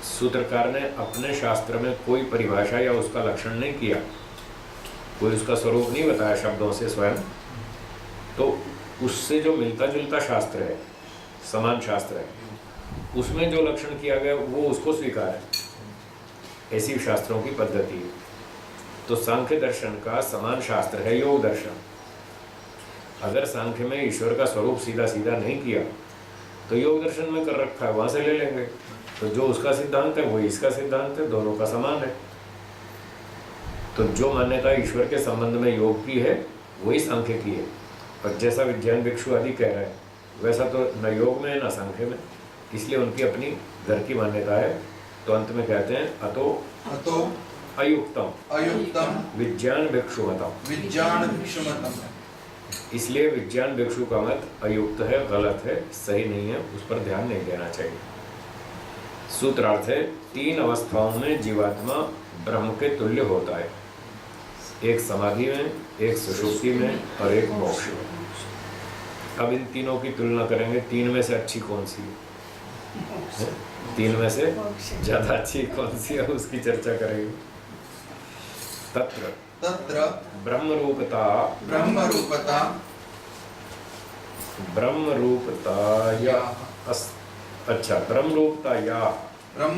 S1: सूत्रकार ने अपने शास्त्र में कोई परिभाषा या उसका लक्षण नहीं किया, कोई उसका स्वरूप नहीं बताया शब्दों से स्वयं, तो उससे जो मिलता जुलता शास्त्र है, समान शास्त्र है, उसमें जो लक्षण किया गया वो उसको स्वीकार है। ऐसी शास्त्रों की पद्धति है। तो सांख्य दर्शन का समान शास्त्र है योग दर्शन। अगर सांख्य में ईश्वर का स्वरूप सीधा सीधा नहीं किया तो योग दर्शन में कर रखा है, वहां से ले लेंगे। तो जो उसका सिद्धांत है वही इसका सिद्धांत है, दोनों का समान है। तो जो मान्यता ईश्वर के संबंध में योग की है वही सांख्य की है। और जैसा विज्ञान भिक्षु आदि कह रहे हैं वैसा तो न योग में है न सांख्य में, इसलिए उनकी अपनी घर की मान्यता है। तो अंत में कहते हैं अतो
S3: अतो
S1: अयुक्तम
S3: अयुक्तम
S1: विज्ञान भिक्षुमतम।
S3: विज्ञान भिक्षुमतम।
S1: इसलिए विज्ञान भिक्षु का मत अयुक्त है, गलत है, सही नहीं है, उस पर ध्यान नहीं देना चाहिए। सूत्रार्थ है, 3 अवस्थाओं में जीवात्मा ब्रह्म के तुल्य होता है, एक समाधि में, एक सुषुप्ति में और एक मोक्ष में। अब इन तीनों की तुलना करेंगे, 3 में से अच्छी कौन सी है, 3 में से ज्यादा अच्छी कौन सी है उसकी चर्चा करेंगे। तत्र
S3: तत्र
S1: ब्रह्म रूपता या अच्छा ब्रह्म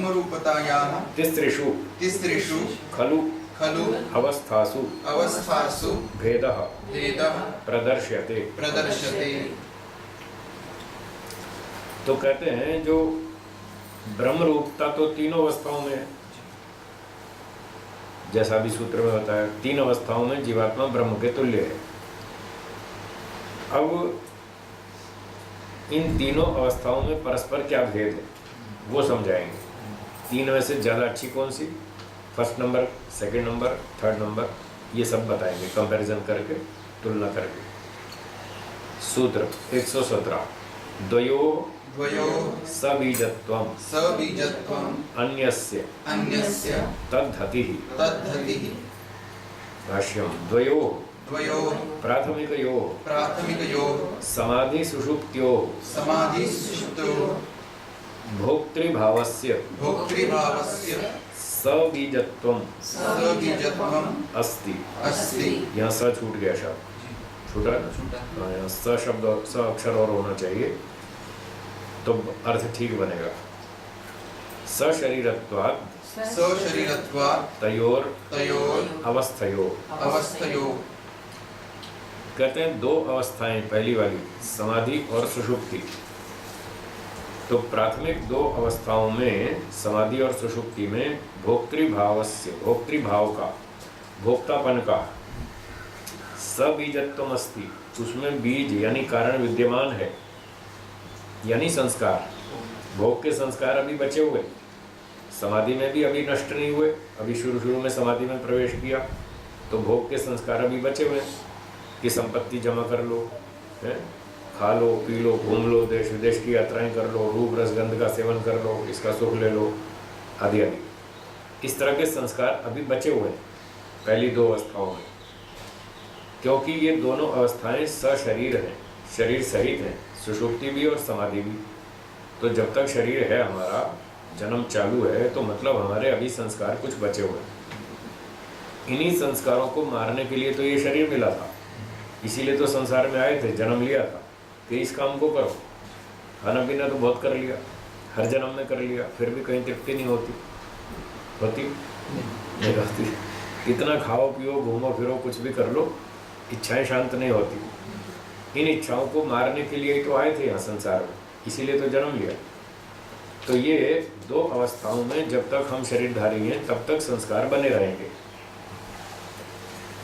S1: रूपतायाः तिस्त्रिषु खलु अवस्थासु भेदः प्रदर्श्यते। तो कहते हैं जो ब्रह्म रूपता तो तीनों अवस्थाओं में है, जैसा भी सूत्र में बताया, 3 अवस्थाओं में जीवात्मा ब्रह्म के तुल्य है। अब इन तीनों अवस्थाओं में परस्पर क्या भेद है वो समझाएंगे। 3 में से ज़्यादा अच्छी कौन सी, first number, second number, third number, ये सब बताएंगे कंपैरिजन करके, तुलना करके। सूत्र 117 द्वयो सबीजत्वम अन्यस्य तद्धतिः। भाष्यम द्वयो प्राथमिकयोः समाधि सुषुप्त्योः भोक्तृभावस्य सबीजत्वम अस्ति। यहाँ स छूट गया शब्द, छूटा ना, यहाँ स शब्द, स अक्षर और होना चाहिए तो अर्थ ठीक बनेगा। सशरीरत्वात् तयोर अवस्थयो। कहते हैं 2 अवस्थाएं, पहली वाली समाधि और सुषुप्ति। तो प्राथमिक 2 अवस्थाओं में समाधि और सुषुप्ति में भोक्तृभाव का, भोक्तापन का सबीजत्वम अस्ति, उसमें बीज यानी कारण विद्यमान है, यानी संस्कार, भोग के संस्कार अभी बचे हुए, समाधि में भी अभी नष्ट नहीं हुए, अभी शुरू में समाधि में प्रवेश किया तो भोग के संस्कार अभी बचे हुए कि संपत्ति जमा कर लो, है, खा लो, पी लो, घूम लो, देश विदेश की यात्राएं कर लो, रूप रसगंध का सेवन कर लो, इसका सुख ले लो, आदि आदि। इस तरह के संस्कार अभी बचे हुए हैं पहली 2 अवस्थाओं में, क्योंकि ये दोनों अवस्थाएं सशरीर हैं, शरीर सहित हैं, सुषुप्ति भी और समाधि भी। तो जब तक शरीर है हमारा, जन्म चालू है, तो मतलब हमारे अभी संस्कार कुछ बचे हुए हैं। इन्हीं संस्कारों को मारने के लिए तो ये शरीर मिला था, इसीलिए तो संसार में आए थे, जन्म लिया था कि इस काम को करो। खाना पीना तो बहुत कर लिया, हर जन्म में कर लिया, फिर भी कहीं तृप्ति नहीं होती नहीं होती। कितना खाओ पियो, घूमो फिरो, कुछ भी कर लो, इच्छाएं शांत नहीं होती। इन इच्छाओं को मारने के लिए ही तो आए थे यहाँ संसार में, इसीलिए तो जन्म लिया। तो ये 2 अवस्थाओं में जब तक हम शरीरधारी हैं तब तक संस्कार बने रहेंगे।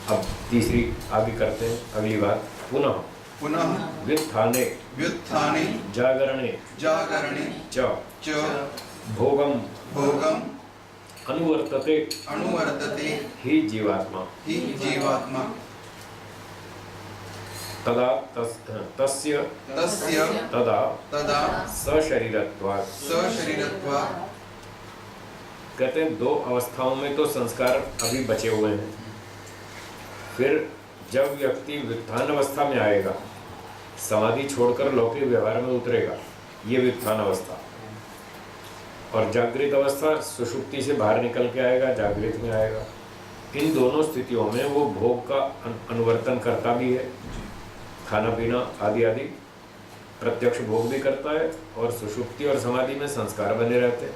S1: अब तीसरी आगे करते हैं, अगली बात। पुनः
S3: पुनः
S1: व्युत्थाने
S3: व्युत्थाने
S1: जागरणे
S3: जागरणे
S1: च
S3: च
S1: भोगम
S3: भोगम
S1: अनुवर्तते
S3: अनुवर्तते
S1: ही जीवात्मा।
S3: हि जीवात्मा।
S1: तदा तस्य
S3: तस्य
S1: तदा
S3: तदा
S1: सशरीरत्वात्।
S3: सशरीरत्वात्।
S1: कहते हैं दो अवस्थाओं में तो संस्कार अभी बचे हुए हैं। फिर जब व्यक्ति व्युत्थान अवस्था में आएगा, समाधि छोड़कर लौकिक व्यवहार में उतरेगा, ये व्युत्थान अवस्था। और जागृत अवस्था सुषुप्ति से बाहर निकल के आएगा, जागृत में आएगा। इन दोनों स्थितियों में वो भोग का अनुवर्तन करता भी है, खाना पीना आदि आदि प्रत्यक्ष भोग भी करता है, और सुषुप्ति और समाधि में संस्कार बने रहते हैं।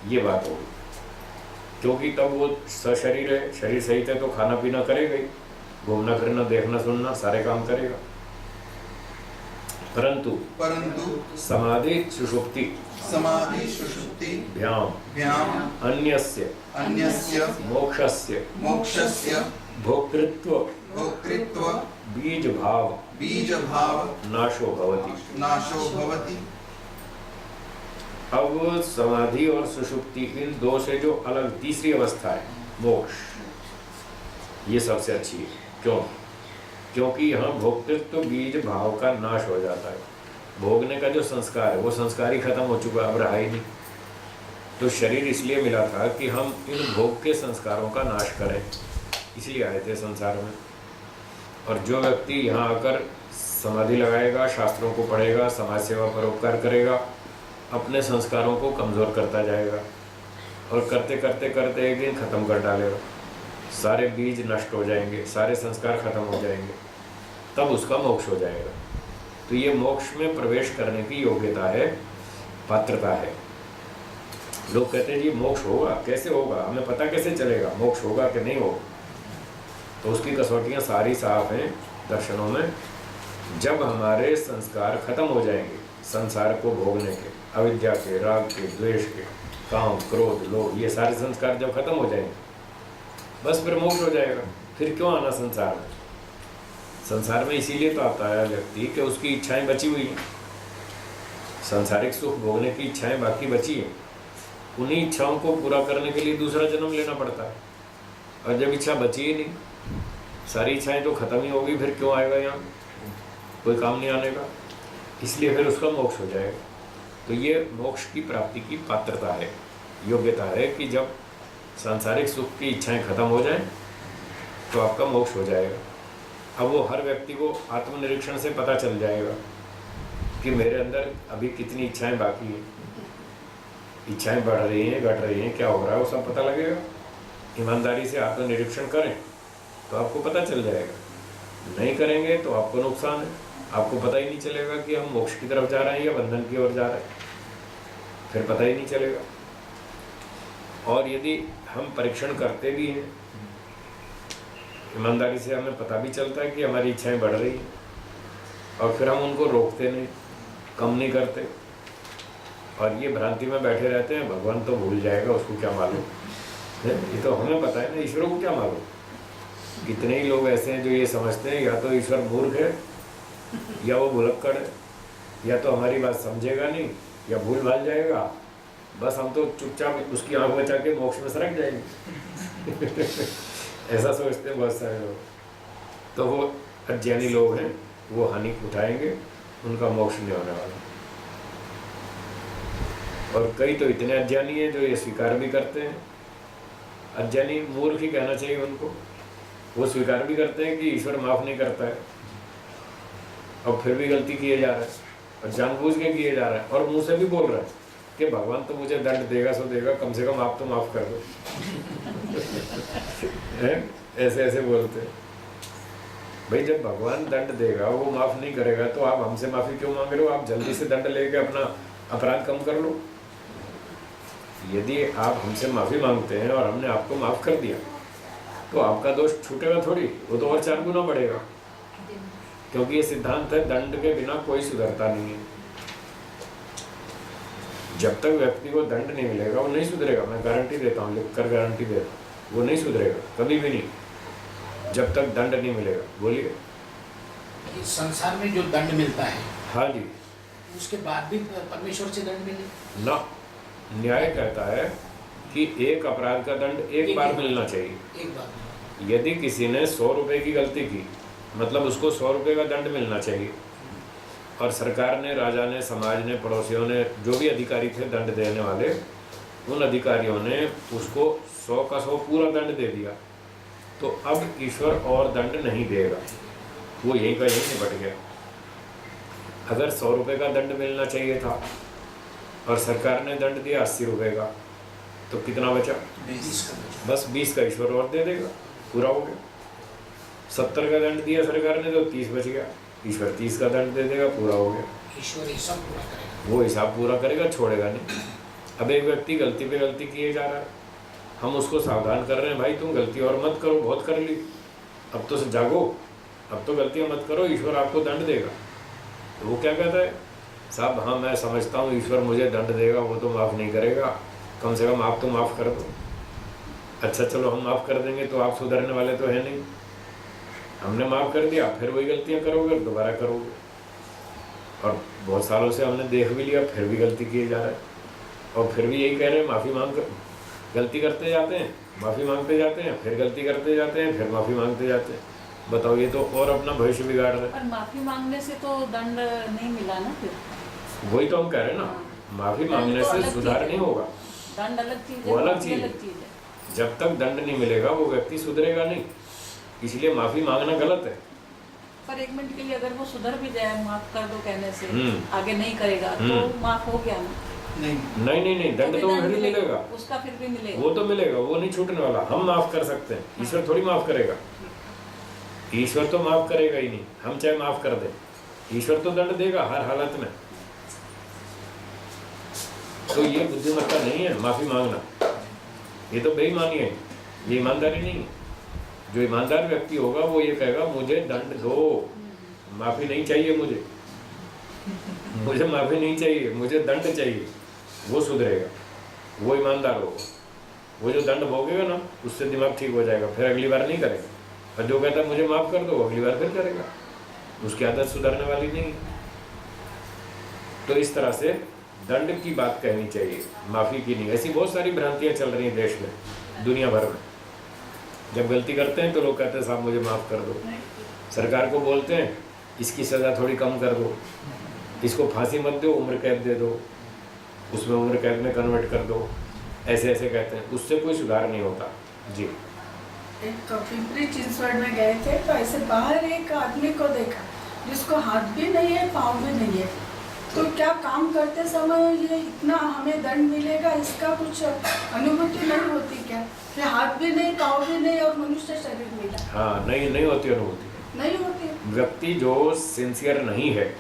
S1: ये बात होगी, क्योंकि तब वो सशरीर है, शरीर सहित है, तो खाना पीना करेगा ही, घूमना फिरना देखना सुनना सारे काम करेगा। परंतु
S3: समाधि
S1: सुषुप्ति भ्याम
S3: अन्यस्य मोक्षस्य
S1: भोक्तृत्व बीज भाव नाशो भवति। अब समाधि और सुषुप्ति इन दो से जो अलग तीसरी अवस्था है मोक्ष, ये सबसे अच्छी है। क्योंकि यहाँ भोक्तृत्व बीज भाव का नाश हो जाता है। भोगने का जो संस्कार है वो संस्कार ही खत्म हो चुका, अब रहा ही नहीं। तो शरीर इसलिए मिला था कि हम इन भोग के संस्कारों का नाश करें, इसलिए आए थे संसार में। और जो व्यक्ति यहाँ आकर समाधि लगाएगा, शास्त्रों को पढ़ेगा, समाज सेवा परोपकार करेगा, अपने संस्कारों को कमज़ोर करता जाएगा, और करते करते करते एक दिन ख़त्म कर डालेगा। सारे बीज नष्ट हो जाएंगे, सारे संस्कार खत्म हो जाएंगे, तब उसका मोक्ष हो जाएगा। तो ये मोक्ष में प्रवेश करने की योग्यता है, पात्रता है। लोग कहते हैं जी मोक्ष होगा, कैसे होगा, हमें पता कैसे चलेगा मोक्ष होगा कि नहीं होगा? तो उसकी कसौटियाँ सारी साफ हैं दर्शनों में। जब हमारे संस्कार खत्म हो जाएंगे संसार को भोगने के, अविद्या के, राग के, द्वेष के, काम, क्रोध, लोभ, ये सारे संस्कार जब खत्म हो जाएंगे, बस फिर मोक्ष हो जाएगा। फिर क्यों आना संसार में? संसार में इसीलिए तो आता है व्यक्ति कि उसकी इच्छाएं बची हुई हैं, सांसारिक सुख भोगने की इच्छाएं बाकी बची हैं। उन्हीं इच्छाओं को पूरा करने के लिए दूसरा जन्म लेना पड़ता है। और जब इच्छा बची ही नहीं, सारी इच्छाएं तो खत्म ही होगी, फिर क्यों आएगा यहाँ? कोई काम नहीं आने का, इसलिए फिर उसका मोक्ष हो जाएगा। तो ये मोक्ष की प्राप्ति की पात्रता है, योग्यता है कि जब सांसारिक सुख की इच्छाएं खत्म हो जाएं तो आपका मोक्ष हो जाएगा। अब वो हर व्यक्ति को आत्मनिरीक्षण से पता चल जाएगा कि मेरे अंदर अभी कितनी इच्छाएं बाकी हैं, इच्छाएं बढ़ रही हैं, घट रही हैं, क्या हो रहा है, वो सब पता लगेगा। ईमानदारी से आत्मनिरीक्षण करें तो आपको पता चल जाएगा। नहीं करेंगे तो आपको नुकसान है, आपको पता ही नहीं चलेगा कि हम मोक्ष की तरफ जा रहे हैं या बंधन की ओर जा रहे हैं, फिर पता ही नहीं चलेगा। और यदि हम परीक्षण करते भी हैं ईमानदारी से, हमें पता भी चलता है कि हमारी इच्छाएं बढ़ रही हैं, और फिर हम उनको रोकते नहीं, कम नहीं करते, और ये भ्रांति में बैठे रहते हैं भगवान तो भूल जाएगा, उसको क्या मालूम है, ये तो हमें पता है ना, ईश्वर को क्या मालूम। कितने ही लोग ऐसे हैं जो ये समझते हैं या तो ईश्वर मूर्ख है, या वो भुलक्कड़ है, या तो हमारी बात समझेगा नहीं, या भूल भाल जाएगा, बस हम तो चुपचाप उसकी आंख बचा के मोक्ष में सरक जाएंगे। ऐसा सोचते हैं बहुत सारे लोग। तो वो अज्ञानी लोग हैं, वो हानि उठाएंगे, उनका मोक्ष नहीं होने वाला। और कई तो इतने अज्ञानी हैं जो ये स्वीकार भी करते हैं, अज्ञानी मूर्ख ही कहना चाहिए उनको, वो स्वीकार भी करते हैं कि ईश्वर माफ़ नहीं करता है, और फिर भी गलती किए जा रहा है, और जानबूझ के किए जा रहा है, और मुंह से भी बोल रहा है कि भगवान तो मुझे दंड देगा सो देगा, कम से कम आप तो माफ़ कर दो। ऐसे ऐसे बोलते हैं। भाई जब भगवान दंड देगा, वो माफ़ नहीं करेगा, तो आप हमसे माफ़ी क्यों मांग रहे हो? आप जल्दी से दंड लेके अपना अपराध कम कर लो। यदि आप हमसे माफ़ी मांगते हैं और हमने आपको माफ़ कर दिया, तो आपका दोष छूटेगा थोड़ी, वो तो और 4 गुना बढ़ेगा। क्योंकि ये सिद्धांत है, दंड के बिना कोई सुधरता नहीं है। जब तक व्यक्ति को दंड नहीं मिलेगा वो नहीं सुधरेगा। मैं गारंटी देता हूँ, लिख कर गारंटी देता हूँ, वो नहीं सुधरेगा कभी भी नहीं, जब तक दंड नहीं मिलेगा। बोलिए।
S4: इस संसार में जो दंड मिलता है
S1: हाँ जी,
S4: उसके बाद भी परमेश्वर से दंड मिले?
S1: ना, न्याय कहता है कि एक अपराध का दंड एक बार मिलना चाहिए।
S4: एक बार
S1: यदि किसी ने 100 रुपये की गलती की, मतलब उसको 100 रुपये का दंड मिलना चाहिए। और सरकार ने, राजा ने, समाज ने, पड़ोसियों ने, जो भी अधिकारी थे दंड देने वाले, उन अधिकारियों ने उसको 100 का 100 पूरा दंड दे दिया, तो अब ईश्वर और दंड नहीं देगा, वो यहीं का यहीं निपट गया। अगर 100 रुपये का दंड मिलना चाहिए था और सरकार ने दंड दिया 80 रुपये का, तो कितना बचा?
S4: 20 का बचा।
S1: बस 20 का ईश्वर और दे देगा, पूरा हो गया। 70 का दंड दिया सरकार ने तो 30 बच गया, ईश्वर 30 का दंड दे देगा, पूरा हो गया।
S4: ईश्वर ये सब पूरा करेगा,
S1: वो हिसाब पूरा करेगा, छोड़ेगा नहीं। अब एक व्यक्ति गलती पे गलती किए जा रहा है, हम उसको सावधान कर रहे हैं, भाई तुम गलती और मत करो, बहुत कर ली, अब तो जागो, अब तो गलतियाँ मत करो, ईश्वर आपको दंड देगा। तो वो क्या कहता है, साहब हाँ मैं समझता हूँ ईश्वर मुझे दंड देगा, वो तो माफ़ नहीं करेगा, कम से कम आप तो माफ़ कर दो। अच्छा चलो हम माफ़ कर देंगे, तो आप सुधरने वाले तो है नहीं, हमने माफ़ कर दिया, फिर वही गलतियाँ करोगे, दोबारा करोगे। और बहुत सालों से हमने देख भी लिया, फिर भी गलती किए जा रहा है, और फिर भी यही कह रहे हैं माफ़ी मांग कर, गलती करते जाते हैं, माफ़ी मांगते जाते हैं, फिर गलती करते जाते हैं, फिर माफ़ी मांगते जाते हैं। बताओ, ये तो और अपना भविष्य बिगाड़ रहे हैं।
S2: पर माफी मांगने से तो दंड नहीं मिला ना फिर।
S1: वही तो हम कह रहे हैं ना, माफ़ी मांगने
S2: दंड तो
S1: से
S2: अलग
S1: सुधार
S2: चीज़ है।
S1: नहीं होगा।
S2: दंड अलग चीज है,
S1: वो अलग
S2: माफी
S1: चीज़ है।
S2: अलग चीज है।
S1: जब तक दंड नहीं मिलेगा वो व्यक्ति सुधरेगा नहीं, इसलिए माफ़ी मांगना गलत है।
S2: पर एक मिनट के लिए अगर वो सुधर भी जाए माफ कर दो कहने से,
S1: हम्म।
S2: आगे नहीं करेगा तो
S1: हम्म।
S2: माफ हो गया ना।
S4: नहीं
S1: नहीं नहीं नहीं, दंड तो फिर भी मिलेगा,
S2: उसका फिर भी मिलेगा।
S1: वो तो मिलेगा, वो नहीं छूटने वाला। हम माफ़ कर सकते हैं, ईश्वर थोड़ी माफ़ करेगा। ईश्वर तो माफ़ करेगा ही नहीं, हम चाहे माफ़ कर दें, ईश्वर तो दंड देगा हर हालत में। तो ये बुद्धिमत्ता नहीं है माफ़ी मांगना, ये तो बेईमानी है, ये ईमानदारी नहीं है। जो ईमानदार व्यक्ति होगा वो ये कहेगा मुझे दंड दो, माफ़ी नहीं चाहिए मुझे, मुझे माफ़ी नहीं चाहिए, मुझे दंड चाहिए, वो सुधरेगा, वो ईमानदार होगा। वो जो दंड भोगेगा ना, उससे दिमाग ठीक हो जाएगा, फिर अगली बार नहीं करेगा। और जो कहता है मुझे माफ़ कर दो, अगली बार फिर करेगा, उसकी आदत सुधरने वाली नहीं है। तो इस तरह से दंड की बात कहनी चाहिए, माफ़ी की नहीं। ऐसी बहुत सारी भ्रांतियाँ चल रही हैं देश में, दुनिया भर में। जब गलती करते हैं तो लोग कहते हैं साहब मुझे माफ़ कर दो, सरकार को बोलते हैं इसकी सज़ा थोड़ी कम कर दो, इसको फांसी मत दो, उम्र कैद दे दो, उसमें उम्र कैद में कन्वर्ट कर दो, ऐसे ऐसे कहते हैं, उससे कोई सुधार नहीं होता। जी।
S5: एक पिंपरी चिंचवड में गए थे तो ऐसे बाहर एक आदमी को देखा जिसको हाथ भी नहीं है, पाँव भी नहीं है। तो क्या काम करते समय ये इतना हमें दंड मिलेगा, इसका कुछ अनुभूति नहीं होती क्या? कि हाथ भी नहीं, पाँव भी नहीं और मनुष्य शरीर मिला?
S1: हाँ, नहीं होती अनुभूति,
S5: नहीं होती।
S1: व्यक्ति जो सिंसियर नहीं है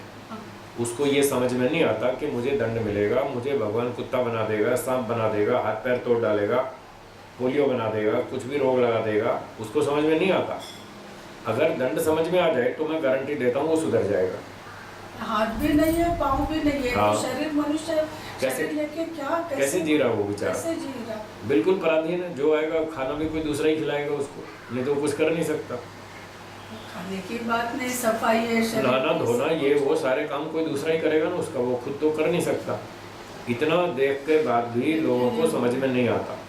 S1: उसको ये समझ में नहीं आता कि मुझे दंड मिलेगा, मुझे भगवान कुत्ता बना देगा, सांप बना देगा, हाथ पैर तोड़ डालेगा, पोलियो बना देगा, कुछ भी रोग लगा देगा, उसको समझ में नहीं आता। अगर दंड समझ में आ जाए तो मैं गारंटी देता हूँ वो सुधर जाएगा।
S5: हाथ भी नहीं है, पाँव भी नहीं है,
S1: हाँ।
S5: तो शरीर मनुष्य
S1: कैसे-
S5: शरीर लेके क्या
S1: कैसे जी रहा वो बेचारा?
S5: कैसे जी रहा?
S1: बिल्कुल पराधीन है, जो आएगा खाना भी कोई दूसरा ही खिलाएगा उसको, नहीं तो वो कुछ कर नहीं सकता।
S5: खाने की बात नहीं, सफाई है, शरीर
S1: नहाना
S5: की
S1: धोना
S5: सब
S1: ये
S5: कुछ।
S1: वो सारे काम कोई दूसरा ही करेगा ना उसका, वो खुद तो कर नहीं सकता। इतना देख के बाद भी लोगों को समझ में नहीं आता,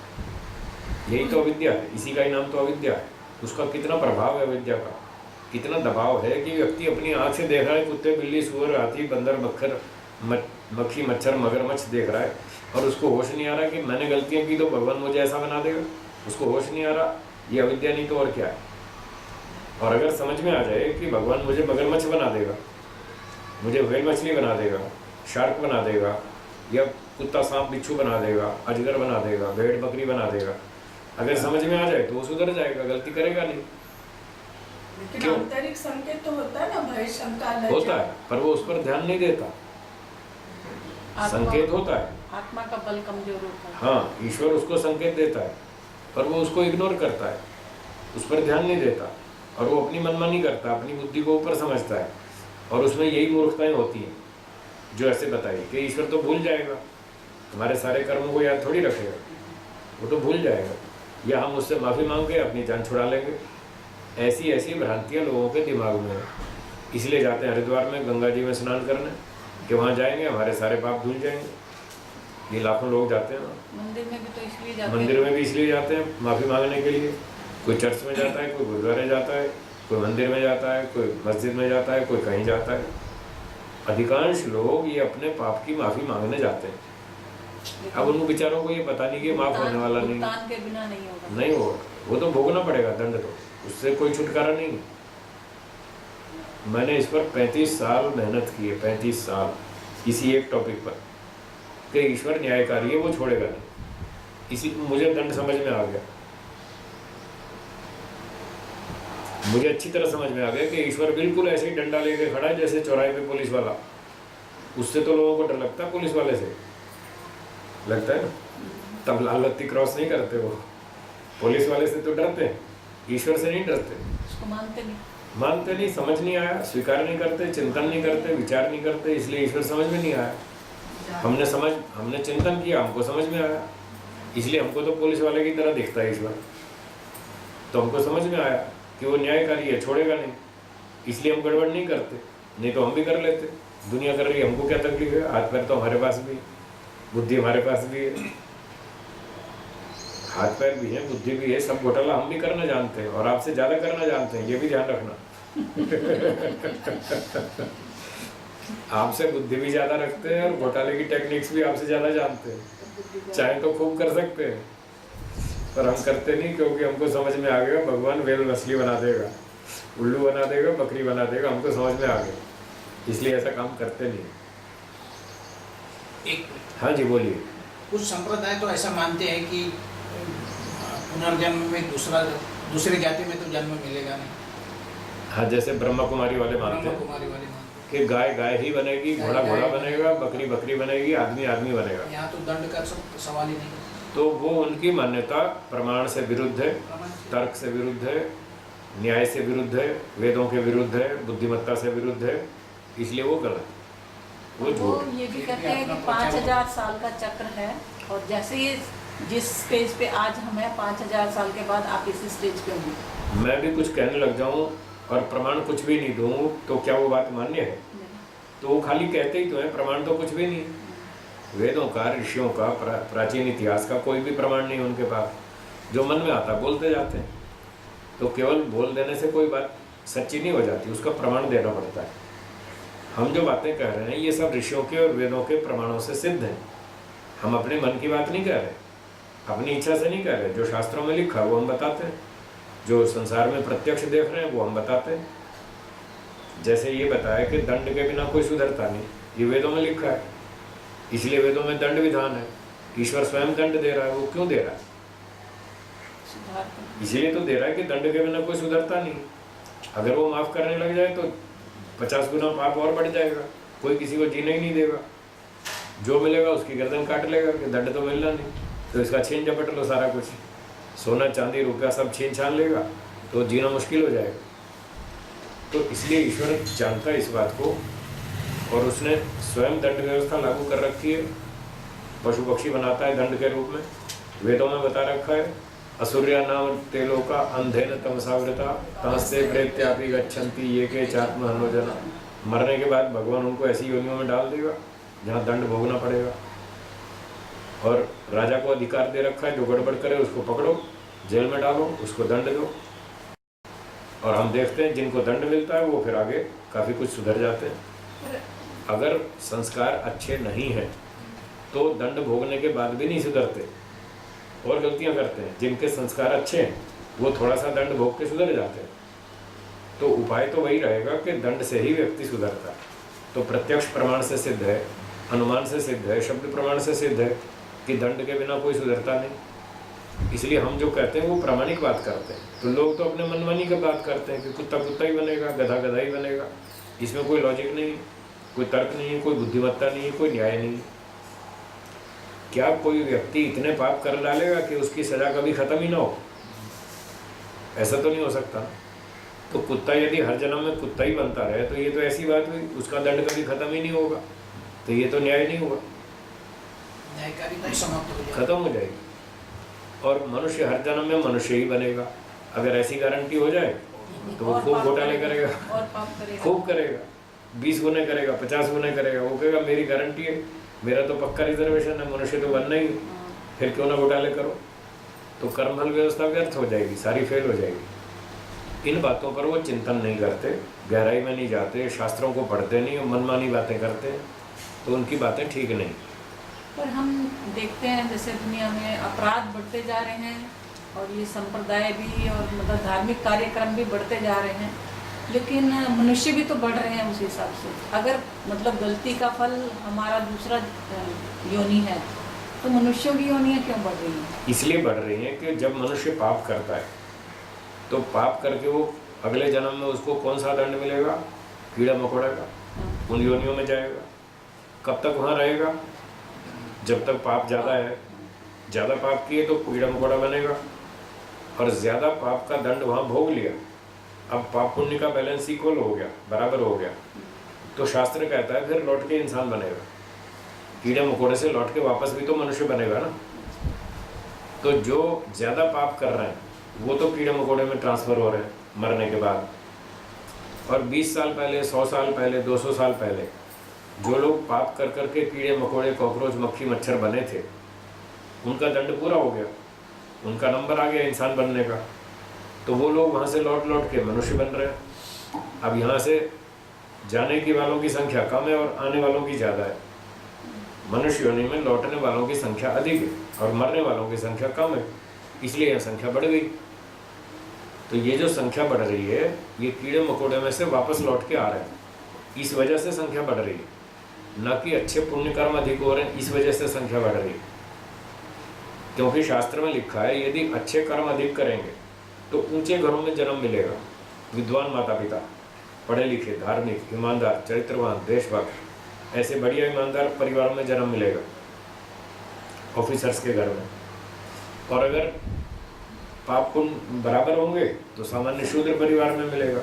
S1: यही तो अविद्या है, इसी का ही नाम तो अविद्या है। उसका कितना प्रभाव है अविद्या का, कितना दबाव है कि व्यक्ति अपनी आँख से देख रहा है कुत्ते, बिल्ली, सुअर, हाथी, बंदर, मक्खी, मच्छर, मगरमच्छ देख रहा है, और उसको होश नहीं आ रहा कि मैंने गलतियाँ की तो भगवान मुझे ऐसा बना देगा, उसको होश नहीं आ रहा। ये अविद्या नहीं तो और क्या है। और अगर समझ में आ जाए कि भगवान मुझे मगरमच्छ बना देगा, मुझे व्हेल मछली बना देगा, शार्क बना देगा, या कुत्ता सांप बिच्छू बना देगा, अजगर बना देगा, भेड़ बकरी बना देगा, अगर समझ में आ जाए तो वो सुधर जाएगा, गलती करेगा नहीं।
S5: लेकिन
S1: क्यों?
S5: आंतरिक संकेत तो होता है ना, भय, शंका, लज्जा।
S1: होता है, पर वो उस पर ध्यान नहीं देता। संकेत होता है,
S2: आत्मा का बल कमजोर होता है।
S1: हाँ, ईश्वर उसको संकेत देता है, पर वो उसको इग्नोर करता है, उस पर ध्यान नहीं देता, और वो अपनी मनमानी करता है, अपनी बुद्धि को ऊपर समझता है। और उसमें यही मूर्खताएं होती हैं जो ऐसे बताई कि ईश्वर तो भूल जाएगा, हमारे सारे कर्मों को याद थोड़ी रखेगा, वो तो भूल जाएगा, या हम उससे माफ़ी मांग के अपनी जान छुड़ा लेंगे। ऐसी ऐसी भ्रांतियाँ लोगों के दिमाग में है, इसलिए जाते हैं हरिद्वार में गंगा जी में स्नान करने, कि वहाँ जाएंगे हमारे सारे पाप धुल जाएंगे। ये लाखों लोग जाते हैं वहाँ।
S2: मंदिर में भी तो इसलिए जाते
S1: मंदिर
S2: हैं।
S1: में भी इसलिए जाते हैं माफ़ी मांगने के लिए। कोई चर्च में जाता है, कोई गुरुद्वारे जाता है, कोई मंदिर में जाता है, कोई मस्जिद में जाता है, कोई कहीं जाता है। अधिकांश लोग ये अपने पाप की माफ़ी मांगने जाते हैं। अब उन बेचारों को ये पता नहीं कि माफ़ होने वाला नहीं,
S2: भुगतान के बिना नहीं होगा।
S1: नहीं होगा, वो तो भोगना पड़ेगा दंड, तो उससे कोई छुटकारा नहीं। मैंने इस पर 35 साल मेहनत की है, 35 साल इसी एक टॉपिक पर, कि ईश्वर न्यायकारी है, वो छोड़ेगा नहीं। इसी मुझे दंड समझ में आ गया, मुझे अच्छी तरह समझ में आ गया कि ईश्वर बिल्कुल ऐसे ही डंडा लेके खड़ा है जैसे चौराहे पे पुलिस वाला। उससे तो लोगों को डर लगता है, पुलिस वाले से लगता है ना, तब लाल बत्ती क्रॉस नहीं करते वो। पुलिस वाले से तो डरते हैं, ईश्वर से नहीं डरते।
S2: उसको मानते नहीं।
S1: मानते नहीं, समझ नहीं आया, स्वीकार नहीं करते, चिंतन नहीं करते, विचार नहीं करते, इसलिए ईश्वर समझ में नहीं आया। हमने चिंतन किया, हमको समझ में आया, इसलिए हमको तो पुलिस वाले की तरह दिखता है ईश्वर। तो हमको समझ में आया कि वो न्यायकारी है, छोड़ेगा नहीं, इसलिए हम गड़बड़ नहीं करते। नहीं तो हम भी कर लेते, दुनिया कर रही है, हमको क्या तकलीफ है? हाथ पैर तो हमारे पास भी है, बुद्धि हमारे पास भी है, हाथ पैर भी है, बुद्धि भी है, सब घोटाला हम भी करना जानते हैं और आपसे ज़्यादा करना जानते हैं, ये भी ध्यान रखना। आपसे बुद्धि भी ज़्यादा रखते हैं और घोटाले की टेक्निक्स भी आपसे ज़्यादा जानते हैं। चाहे तो खूब कर सकते हैं, पर हम करते नहीं, क्योंकि हमको समझ में आ गया भगवान वेल मछली बना देगा, उल्लू बना देगा, बकरी बना देगा, हमको समझ में आ गया, इसलिए ऐसा काम करते नहीं।
S4: एक
S1: हाँ जी बोलिए।
S4: कुछ संप्रदाय तो ऐसा मानते हैं कि पुनर्जन्म में दूसरे जाति में तो जन्म मिलेगा नहीं।
S1: हाँ, जैसे ब्रह्मा कुमारी वाले मानते
S4: ब्रह्मा
S1: हैं
S4: कुमारी वाले मानते
S1: कि गाय गाय ही बनेगी, घोड़ा घोड़ा बनेगा, बकरी बकरी बनेगी, आदमी आदमी बनेगा।
S4: हैं। यहाँ तो दंड का सवाल ही नहीं।
S1: तो वो उनकी मान्यता प्रमाण से विरुद्ध है, तर्क से विरुद्ध है, न्याय से विरुद्ध है, वेदों के विरुद्ध है, बुद्धिमत्ता से विरुद्ध है, इसलिए वो गलत, वो
S2: वो
S1: झूठ।
S2: ये भी कहते हैं कि 5000 साल का चक्र है, और जैसे ये जिस स्टेज पे आज हम हैं, 5000 साल के बाद आप इसी स्टेज पे होंगे।
S1: मैं भी कुछ कहने लग जाऊं और प्रमाण कुछ भी नहीं दूं तो क्या वो बात मान्य है? तो वो खाली कहते ही तो है, प्रमाण तो कुछ भी नहीं है। वेदों का, ऋषियों का, प्राचीन इतिहास का कोई भी प्रमाण नहीं उनके पास, जो मन में आता बोलते जाते हैं। तो केवल बोल देने से कोई बात सच्ची नहीं हो जाती, उसका प्रमाण देना पड़ता है। हम जो बातें कह रहे हैं ये सब ऋषियों के और वेदों के प्रमाणों से सिद्ध है। हम अपने मन की बात नहीं कह रहे, अपनी इच्छा से नहीं कह रहे। जो शास्त्रों में लिखा है वो हम बताते हैं, जो संसार में प्रत्यक्ष देख रहे हैं वो हम बताते हैं। जैसे ये बताया कि दंड के बिना कोई सुधरता नहीं, ये वेदों में लिखा है, इसलिए वेदों में दंड विधान है। ईश्वर स्वयं दंड दे रहा है, वो क्यों दे रहा है? इसलिए तो दे रहा है कि दंड के बिना कोई सुधरता नहीं। अगर वो माफ़ करने लग जाए तो 50 गुना पाप और बढ़ जाएगा, कोई किसी को जीने ही नहीं देगा। जो मिलेगा उसकी गर्दन काट लेगा कि दंड तो मिलना नहीं, तो इसका छीन झपट लो सारा कुछ, सोना चांदी रुपया सब छीन छान लेगा, तो जीना मुश्किल हो जाएगा। तो इसलिए ईश्वर जानता है इस बात को, और उसने स्वयं दंड व्यवस्था लागू कर रखी है। पशु पक्षी बनाता है दंड के रूप में, वेदों में बता रखा है। असुर्या नाम तेलो का अंधेन तमसावृता तमस्ते प्रेत्यापि गच्छन्ति ये के चात्म हनोजना। मरने के बाद भगवान उनको ऐसी योनियों में डाल देगा जहाँ दंड भोगना पड़ेगा। और राजा को अधिकार दे रखा है, जो गड़बड़ करे उसको पकड़ो, जेल में डालो, उसको दंड दो। और हम देखते हैं जिनको दंड मिलता है वो फिर आगे काफ़ी कुछ सुधर जाते हैं। अगर संस्कार अच्छे नहीं हैं तो दंड भोगने के बाद भी नहीं सुधरते और गलतियां करते हैं। जिनके संस्कार अच्छे हैं वो थोड़ा सा दंड भोग के सुधर जाते हैं। तो उपाय तो वही रहेगा कि दंड से ही व्यक्ति सुधरता है। तो प्रत्यक्ष प्रमाण से सिद्ध है, अनुमान से सिद्ध है, शब्द प्रमाण से सिद्ध है कि दंड के बिना कोई सुधरता नहीं। इसलिए हम जो कहते हैं वो प्रामाणिक बात करते हैं। तो लोग तो अपने मनमानी की बात करते हैं कि कुत्ता कुत्ता ही बनेगा, गधा गधा ही बनेगा। इसमें कोई लॉजिक नहीं है, कोई तर्क नहीं है, कोई बुद्धिमत्ता नहीं है, कोई न्याय नहीं है। क्या कोई व्यक्ति इतने पाप कर डालेगा कि उसकी सजा कभी खत्म ही ना हो? ऐसा तो नहीं हो सकता। तो कुत्ता यदि हर जन्म में कुत्ता ही बनता रहे तो ये तो ऐसी बात हुई, उसका दंड कभी खत्म ही नहीं होगा। तो ये तो न्याय नहीं हुआ,
S4: न्यायकारिता समाप्त हो जाएगी,
S1: खत्म हो जाएगी। और मनुष्य हर जन्म में मनुष्य ही बनेगा। अगर ऐसी गारंटी हो जाए तो वो
S2: और
S1: खूब
S2: पाप
S1: घोटाले करेगा,
S2: और पाप करेगा।
S1: खूब करेगा, 20 गुने करेगा, 50 गुने करेगा। वो कहेगा मेरी गारंटी है, मेरा तो पक्का रिजर्वेशन है, मनुष्य तो बनना ही है,
S2: हाँ।
S1: फिर क्यों ना घोटाले करो। तो कर्मफल व्यवस्था व्यर्थ हो जाएगी, सारी फेल हो जाएगी। इन बातों पर वो चिंतन नहीं करते, गहराई में नहीं जाते, शास्त्रों को पढ़ते नहीं, मनमानी बातें करते हैं, तो उनकी बातें ठीक नहीं।
S2: पर हम देखते हैं जैसे दुनिया में अपराध बढ़ते जा रहे हैं और ये संप्रदाय भी और मतलब धार्मिक कार्यक्रम भी बढ़ते जा रहे हैं, लेकिन मनुष्य भी तो बढ़ रहे हैं उस हिसाब से। अगर मतलब गलती का फल हमारा दूसरा योनि है तो मनुष्यों की योनियाँ क्यों बढ़ रही हैं?
S1: इसलिए बढ़ रही हैं कि जब मनुष्य पाप करता है तो पाप करके वो अगले जन्म में उसको कौन सा दंड मिलेगा? कीड़ा मकोड़ा का। उन योनियों में जाएगा। कब तक वहाँ रहेगा? जब तक पाप ज़्यादा है। ज़्यादा पाप किए तो कीड़ा मकोड़ा बनेगा, और ज़्यादा पाप का दंड वहाँ भोग लिया, अब पाप पुण्य का बैलेंस इक्वल हो गया, बराबर हो गया, तो शास्त्र कहता है फिर लौट के इंसान बनेगा। कीड़े मकोड़े से लौट के वापस भी तो मनुष्य बनेगा ना। तो जो ज़्यादा पाप कर रहे हैं वो तो कीड़े मकोड़े में ट्रांसफ़र हो रहे हैं मरने के बाद। और 20 साल पहले, 100 साल पहले, 200 साल पहले जो लोग पाप कर करके कीड़े मकोड़े, कॉकरोच, मक्खी, मच्छर बने थे, उनका दंड पूरा हो गया, उनका नंबर आ गया इंसान बनने का, तो वो लोग वहाँ से लौट लौट के मनुष्य बन रहे हैं। अब यहाँ से जाने की वालों की संख्या कम है और आने वालों की ज़्यादा है। मनुष्य योनि में लौटने वालों की संख्या अधिक है और मरने वालों की संख्या कम है, इसलिए यह संख्या बढ़ गई। तो ये जो संख्या बढ़ रही है, ये कीड़े मकोड़े में से वापस लौट के आ रहे हैं, इस वजह से संख्या बढ़ रही है। न कि अच्छे पुण्य कर्म अधिक हो रहे हैं, इस वजह से संख्या बढ़ रही है। क्योंकि शास्त्र में लिखा है यदि अच्छे कर्म अधिक करेंगे तो ऊंचे घरों में जन्म मिलेगा। विद्वान माता पिता, पढ़े लिखे, धार्मिक, ईमानदार, चरित्रवान, देशभक्त, ऐसे बढ़िया ईमानदार परिवारों में जन्म मिलेगा, ऑफिसर्स के घर में। और अगर पाप पुण्य बराबर होंगे तो सामान्य शूद्र परिवार में मिलेगा।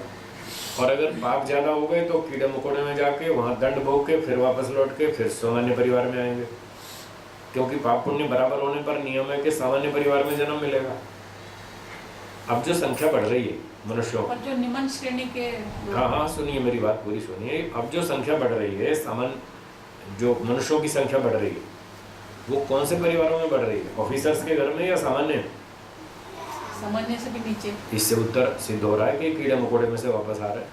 S1: और अगर पाप ज़्यादा हो गए तो कीड़े मकोड़े में जाके वहाँ दंड भोग के फिर वापस लौट के फिर सामान्य परिवार में आएंगे। क्योंकि पाप पुण्य बराबर होने पर नियम है कि सामान्य परिवार में जन्म मिलेगा। अब जो संख्या बढ़ रही है मनुष्यों
S2: और जो निम्न श्रेणी के
S1: हाँ, सुनिए मेरी बात पूरी सुनिए। अब जो संख्या बढ़ रही है, सामान्य जो मनुष्यों की संख्या बढ़ रही है, वो कौन से परिवारों में बढ़ रही है? ऑफिसर्स के घर में या सामान्य?
S2: सामान्य से भी नीचे।
S1: इससे उत्तर सिद्ध हो रहा है कि कीड़े मकोड़े में से वापस आ रहे हैं।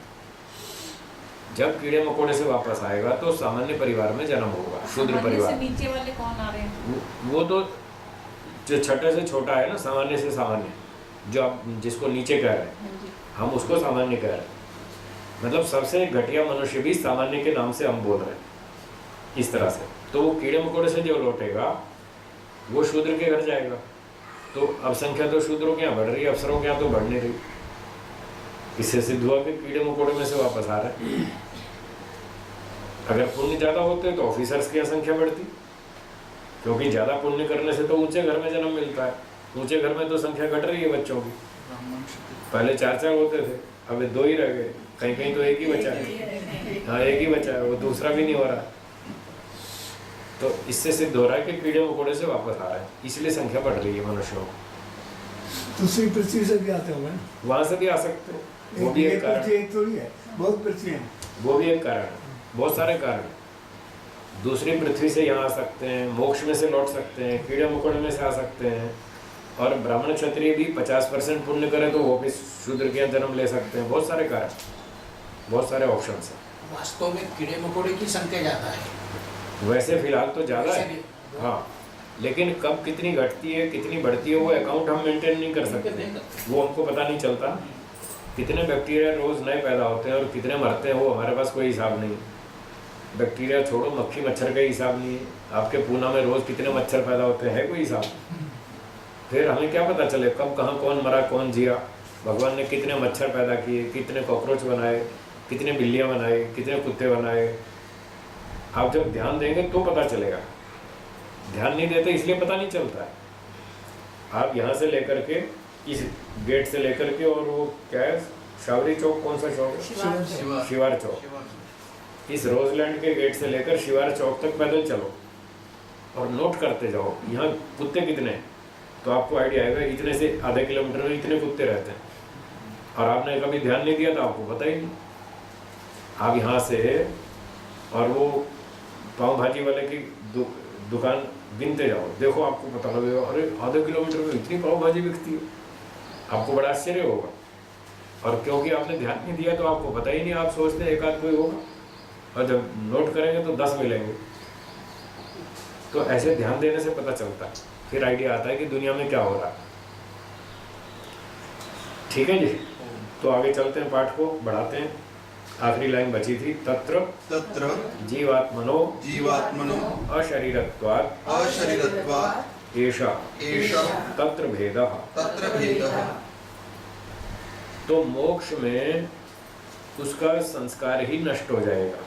S1: जब कीड़े मकोड़े से वापस आएगा तो सामान्य परिवार में जन्म होगा, शूद्र परिवार।
S2: से नीचे वाले कौन आ रहे हैं?
S1: वो तो जो छोटे से छोटा है ना, सामान्य से सामान्य, जो आप जिसको नीचे कह रहे हैं, हम उसको सामान्य कह रहे हैं। मतलब सबसे घटिया मनुष्य भी सामान्य के नाम से हम बोल रहे हैं, इस तरह से। तो वो कीड़े मकोड़े से जो लौटेगा वो शूद्र के घर जाएगा। तो अब संख्या तो शूद्रों के यहाँ बढ़ रही है, अफसरों के यहाँ तो बढ़ नहीं रही। इससे सिद्ध हुआ कि कीड़े मकोड़े में से वापस आ रहे हैं। अगर पुण्य ज़्यादा होते तो ऑफिसर्स की यहाँ संख्या बढ़ती, क्योंकि ज़्यादा पुण्य करने से तो ऊंचे घर में जन्म मिलता है। ऊंचे घर में तो संख्या घट रही है बच्चों की। पहले 4 होते थे, अब 2 ही रह गए, कहीं कहीं तो एक ही बचा है। हाँ, एक ही बचा है, वो दूसरा भी नहीं हो रहा। तो इससे सिद्ध हो रहा है कि कीड़े मकोड़े से वापस आ रहा है, इसलिए संख्या बढ़ रही है मनुष्यों की।
S6: दूसरी पृथ्वी से भी आते होंगे,
S1: वहाँ से भी आ सकते हैं, वो भी एक कारण।
S6: एक थोड़ी है, बहुत पृथ्वी है,
S1: वो भी एक कारण है, बहुत सारे कारण। दूसरी पृथ्वी से यहाँ आ सकते हैं, मोक्ष में से लौट सकते हैं, कीड़े मकोड़े में से आ सकते हैं। और ब्राह्मण क्षत्रिय भी 50% पुण्य करे तो वो भी शूद्र के यहाँ जन्म ले सकते हैं। बहुत सारे कारण, बहुत सारे ऑप्शंस हैं।
S4: वास्तव में कीड़े मकोड़े की संख्या ज़्यादा है
S1: वैसे फिलहाल तो ज़्यादा
S4: वैसे
S1: है,
S4: भी।
S1: हाँ, लेकिन कब कितनी घटती है, कितनी बढ़ती है, वो अकाउंट हम मेंटेन नहीं कर सकते, वो हमको पता नहीं चलता। कितने बैक्टीरिया रोज़ नए पैदा होते हैं और कितने मरते हैं, वो हमारे पास कोई हिसाब नहीं। बैक्टीरिया छोड़ो, मक्खी मच्छर का हिसाब नहीं है। आपके पूना में रोज़ कितने मच्छर पैदा होते हैं, कोई हिसाब। फिर हमें क्या पता चले कब कहाँ कौन मरा, कौन जिया। भगवान ने कितने मच्छर पैदा किए, कितने कॉकरोच बनाए, कितने बिल्लियाँ बनाए, कितने कुत्ते बनाए। आप जब ध्यान देंगे तो पता चलेगा, ध्यान नहीं देते इसलिए पता नहीं चलता है। आप यहाँ से लेकर के, इस गेट से लेकर के, और वो क्या है, शावरी चौक, कौन सा चौक है? शिवार चौक। इस रोजलैंड के गेट से लेकर शिवार चौक तक पैदल चलो और नोट करते जाओ यहाँ कुत्ते कितने हैं, तो आपको आइडिया आएगा इतने से आधे किलोमीटर में इतने कुत्ते रहते हैं। और आपने कभी ध्यान नहीं दिया तो आपको पता ही नहीं। आप यहाँ से और वो पाव भाजी वाले की दुकान गिनते जाओ, देखो आपको पता लगेगा अरे आधे किलोमीटर में इतनी पाव भाजी बिकती है, आपको बड़ा आश्चर्य होगा। और क्योंकि आपने ध्यान नहीं दिया तो आपको पता ही नहीं, आप सोचते हैं एक आध कोई होगा, और जब नोट करेंगे तो 10 मिलेंगे। तो ऐसे ध्यान देने से पता चलता है, फिर आइडिया आता है कि दुनिया में क्या हो रहा है। ठीक है जी, तो आगे चलते हैं, पाठ को बढ़ाते हैं। आखिरी लाइन बची थी, तत्र
S3: तत्र
S1: जीवात्मनो
S3: जीवात्मनो
S1: अशरीरत्वात्
S3: अशरीरत्वात्
S1: एष
S3: एष
S1: तत्र भेदः।
S3: तत्र भेदः।
S1: तो मोक्ष में उसका संस्कार ही नष्ट हो जाएगा,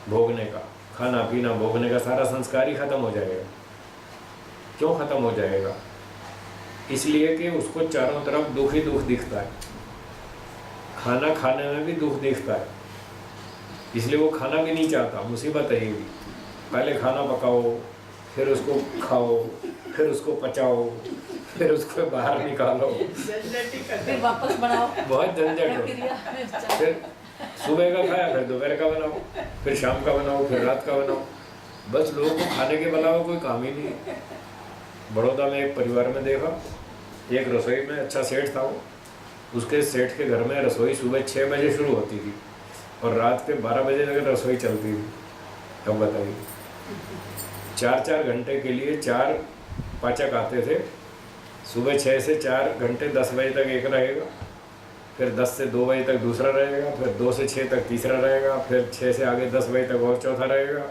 S1: भोगने का, खाना पीना भोगने का सारा संस्कार ही खत्म हो जाएगा। क्यों खत्म हो जाएगा? इसलिए कि उसको चारों तरफ दुख ही दुख दिखता है, खाना खाने में भी दुख दिखता है, इसलिए वो खाना भी नहीं चाहता। मुसीबत है ये भी, पहले खाना पकाओ, फिर उसको खाओ, फिर उसको पचाओ, फिर उसको बाहर निकालो,
S2: फिर वापस बनाओ,
S1: बहुत झंझट हो।
S2: प्रक्रिया।
S1: फिर सुबह का खाया, फिर दोपहर का बनाओ, फिर शाम का बनाओ, फिर रात का बनाओ। बस लोगों को खाने के अलावा कोई काम ही नहीं है। बड़ौदा में एक परिवार में देखा, एक रसोई में अच्छा सेठ था वो, उसके सेठ के घर में रसोई सुबह 6 बजे शुरू होती थी और रात के 12 बजे तक रसोई चलती थी। अब बताइए, 4-4 घंटे के लिए 4 पाचक आते थे। सुबह 6 से 4 घंटे 10 बजे तक एक रहेगा, फिर 10 से 2 बजे तक दूसरा रहेगा, फिर 2 से 6 तक तीसरा रहेगा, फिर 6 से आगे 10 बजे तक और चौथा रहेगा।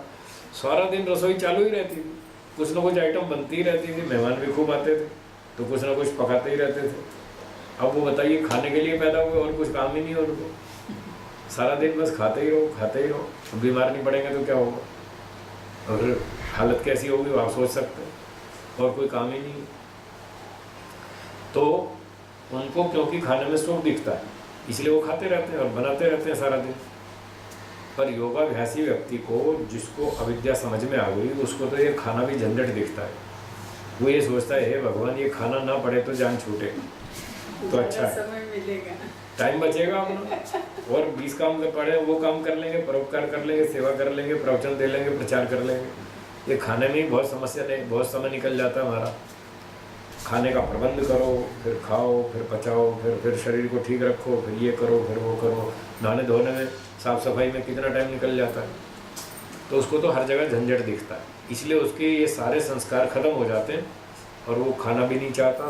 S1: सारा दिन रसोई चालू ही रहती थी, कुछ ना कुछ आइटम बनती ही रहती थी। मेहमान भी खूब आते थे तो कुछ ना कुछ पकाते ही रहते थे। अब वो बताइए, खाने के लिए पैदा हुए और कुछ काम ही नहीं है उनको, सारा दिन बस खाते ही रहो, खाते ही रहो। बीमार नहीं पड़ेंगे तो क्या होगा, और हालत कैसी होगी वो आप सोच सकते हैं। और कोई काम ही नहीं। तो उनको क्योंकि खाने में सुख दिखता है, इसलिए वो खाते रहते हैं और बनाते रहते हैं सारा दिन। पर योगाभ्यासी व्यक्ति को, जिसको अविद्या समझ में आ गई, उसको तो ये खाना भी झंझट दिखता है। वो ये सोचता है, हे भगवान, ये खाना ना पड़े तो जान छूटे तो अच्छा है,
S5: समय मिलेगा,
S1: टाइम बचेगा अपना, और 20 काम कर पड़े वो काम कर लेंगे, परोपकार कर लेंगे, सेवा कर लेंगे, प्रवचन दे लेंगे, प्रचार कर लेंगे। ये खाने में ही बहुत समस्या नहीं, बहुत समय निकल जाता है हमारा। खाने का प्रबंध करो, फिर खाओ, फिर पचाओ, फिर शरीर को ठीक रखो, फिर ये करो, फिर वो करो। नहाने धोने में, साफ सफाई में कितना टाइम निकल जाता है। तो उसको तो हर जगह झंझट दिखता है, इसलिए उसके ये सारे संस्कार खत्म हो जाते हैं और वो खाना भी नहीं चाहता,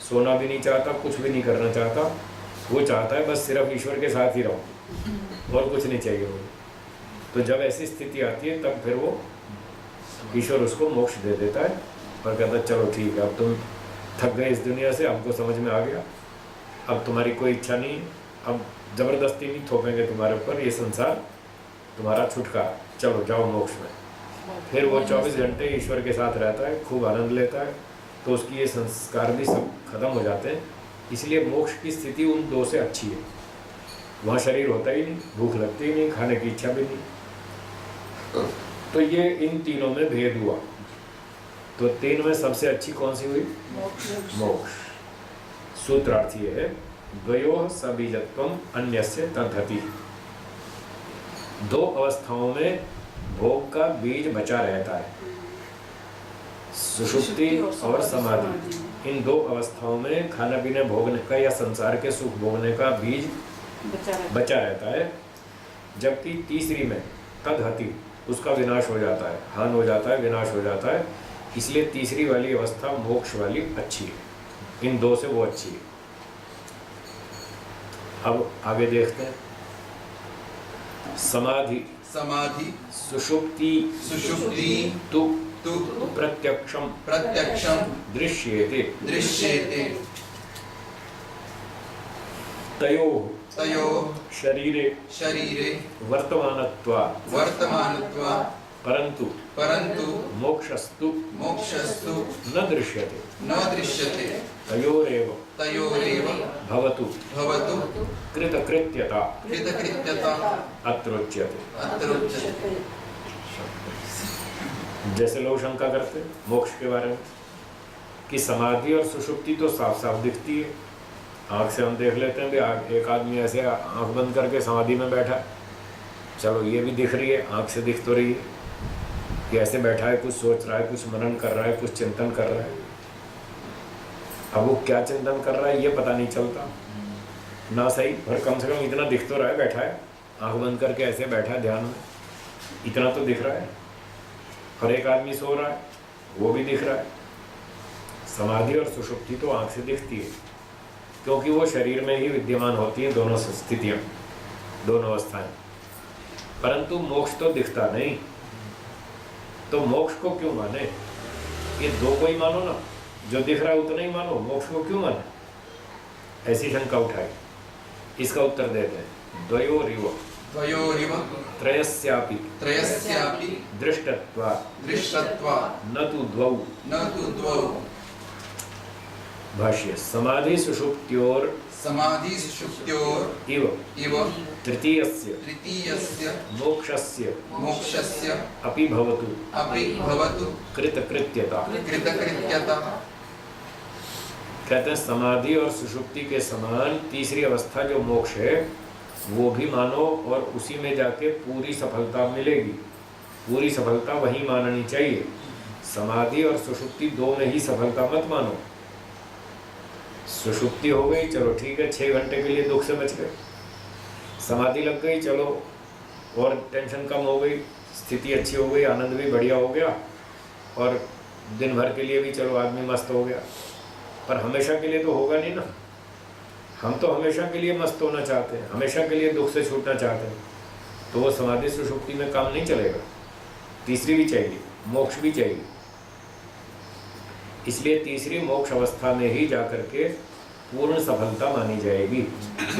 S1: सोना भी नहीं चाहता, कुछ भी नहीं करना चाहता। वो चाहता है बस सिर्फ ईश्वर के साथ ही रहो और कुछ नहीं चाहिए वो। तो जब ऐसी स्थिति आती है तब फिर वो ईश्वर उसको मोक्ष दे देता है और कहता है चलो ठीक है, अब तुम थक गए इस दुनिया से, हमको समझ में आ गया, अब तुम्हारी कोई इच्छा नहीं, अब ज़बरदस्ती नहीं थोपेंगे तुम्हारे ऊपर, ये संसार तुम्हारा छुटकारा, चलो जाओ मोक्ष में। फिर वो 24 घंटे ईश्वर के साथ रहता है, खूब आनंद लेता है। तो उसकी ये संस्कार भी सब खत्म हो जाते हैं। इसलिए मोक्ष की स्थिति उन 2 से अच्छी है। वहाँ शरीर होता ही नहीं, भूख लगती ही नहीं, खाने की इच्छा भी नहीं। तो ये इन तीनों में भेद हुआ। तो 3 में सबसे अच्छी कौन सी हुई? मोक्ष। सूत्रार्थ ये है, द्वयोः सबीजत्वम् अन्यस्य तद्धति। 2 अवस्थाओं में भोग का बीज बचा रहता है, सुषुप्ति और समाधि। इन 2 अवस्थाओं में खाना पीने भोगने का या संसार के सुख भोगने का बीज बचा रहता है। जबकि तीसरी में तद्धति, उसका विनाश हो जाता है, हान हो जाता है, विनाश हो जाता है। इसलिए तीसरी वाली अवस्था मोक्ष वाली अच्छी है, इन 2 से वो अच्छी है। अब आगे देखते हैं। समाधि
S3: समाधि
S1: सुषुप्ति
S3: सुषुप्ति
S1: तु
S3: तु
S1: प्रत्यक्षम
S3: प्रत्यक्षम
S1: दृश्येते
S3: दृश्येते
S1: तयोः
S3: तयोः
S1: शरीरे
S3: शरीरे
S1: वर्तमानत्वात्
S3: वर्तमानत्वात्
S1: परंतु
S3: परंतु
S1: मोक्षस्तु
S3: मोक्षस्तु
S1: न दृश्यते
S3: न दृश्यते
S1: तयोरेव
S3: तयोरेव
S1: भवतु
S3: भवतु
S1: कृतकृत्यता
S3: कृतकृत्यता
S1: अत्रोच्यते।
S3: अत्रोच्यते।
S1: जैसे लोग शंका करते हैं मोक्ष के बारे में कि समाधि और सुषुप्ति तो साफ साफ दिखती है, आँख से हम देख लेते हैं भी एक आदमी ऐसे आँख बंद करके समाधि में बैठा है, चलो ये भी दिख रही है, आँख से दिख तो रही है कि ऐसे बैठा है, कुछ सोच रहा है, कुछ मनन कर रहा है, कुछ चिंतन कर रहा है। अब वो क्या चिंतन कर रहा है ये पता नहीं चलता ना, सही, पर कम से कम इतना दिख तो रहा है, बैठा है आँख बंद करके ऐसे बैठा है ध्यान में, इतना तो दिख रहा है। और एक आदमी सो रहा है, वो भी दिख रहा है। समाधि और सुषुप्ति तो आँख से दिखती है, क्योंकि वो शरीर में ही विद्यमान होती हैं दोनों स्थितियाँ, दोनों अवस्थाएं। परंतु मोक्ष तो दिखता नहीं, तो मोक्ष को क्यों माने? ये दो को ही मानो ना, जो दिख रहा है उतना ही मानो, मोक्ष को क्यों माने? ऐसी शंका उठाई। इसका उत्तर देते हैं, द्वयोरिव
S3: द्वयोरिव
S1: त्रयस्यापि
S3: त्रयस्यापि
S1: दृष्टत्वात्
S3: दृष्टत्वात्
S1: न तु द्वौ।
S3: न तु द्वौ।
S1: भाष्य, समाधि सुषुप्त्योर
S3: समाधि सुषुप्त्योर
S1: इव
S3: इव
S1: तृतीयस्य
S3: तृतीयस्य
S1: मोक्षस्य
S3: मोक्षस्य
S1: अपि भवतु
S3: अपि भवतु
S1: कृतकृत्यता।
S3: कृतकृत्यता।
S1: कहते हैं समाधि और सुषुप्ति के समान तीसरी अवस्था जो मोक्ष है वो भी मानो, और उसी में जाके पूरी सफलता मिलेगी। पूरी सफलता वही माननी चाहिए। समाधि और सुषुप्ति दो में ही सफलता मत मानो। सुषुप्ति हो गई, चलो ठीक है, 6 घंटे के लिए दुख से बच गए। समाधि लग गई, चलो और टेंशन कम हो गई, स्थिति अच्छी हो गई, आनंद भी बढ़िया हो गया, और दिन भर के लिए भी चलो आदमी मस्त हो गया। पर हमेशा के लिए तो होगा नहीं ना। हम तो हमेशा के लिए मस्त होना चाहते हैं, हमेशा के लिए दुख से छूटना चाहते हैं, तो वो समाधि सुषुप्ति में काम नहीं चलेगा। तीसरी भी चाहिए, मोक्ष भी चाहिए। इसलिए तीसरी मोक्ष अवस्था में ही जाकर के पूर्ण सफलता मानी जाएगी,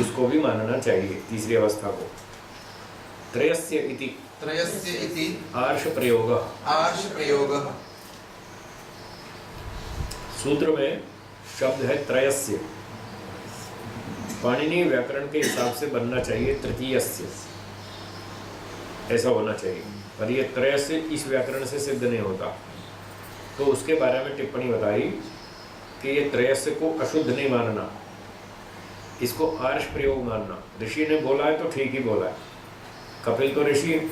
S1: उसको भी मानना चाहिए तीसरी अवस्था को। त्रयस्य इति
S3: त्रयस्य इति
S1: आर्ष प्रयोग।
S3: आर्ष प्रयोग।
S1: सूत्र में शब्द है त्रयस्य, पाणिनि व्याकरण के हिसाब से बनना चाहिए तृतीयस्य, ऐसा होना चाहिए। पर ये त्रयस्य इस व्याकरण से सिद्ध नहीं होता, तो उसके बारे में टिप्पणी बताई कि ये त्रयस्य को अशुद्ध नहीं मानना, इसको आर्ष प्रयोग मानना। ऋषि ने बोला है तो ठीक ही बोला है। कपिल तो ऋषि है,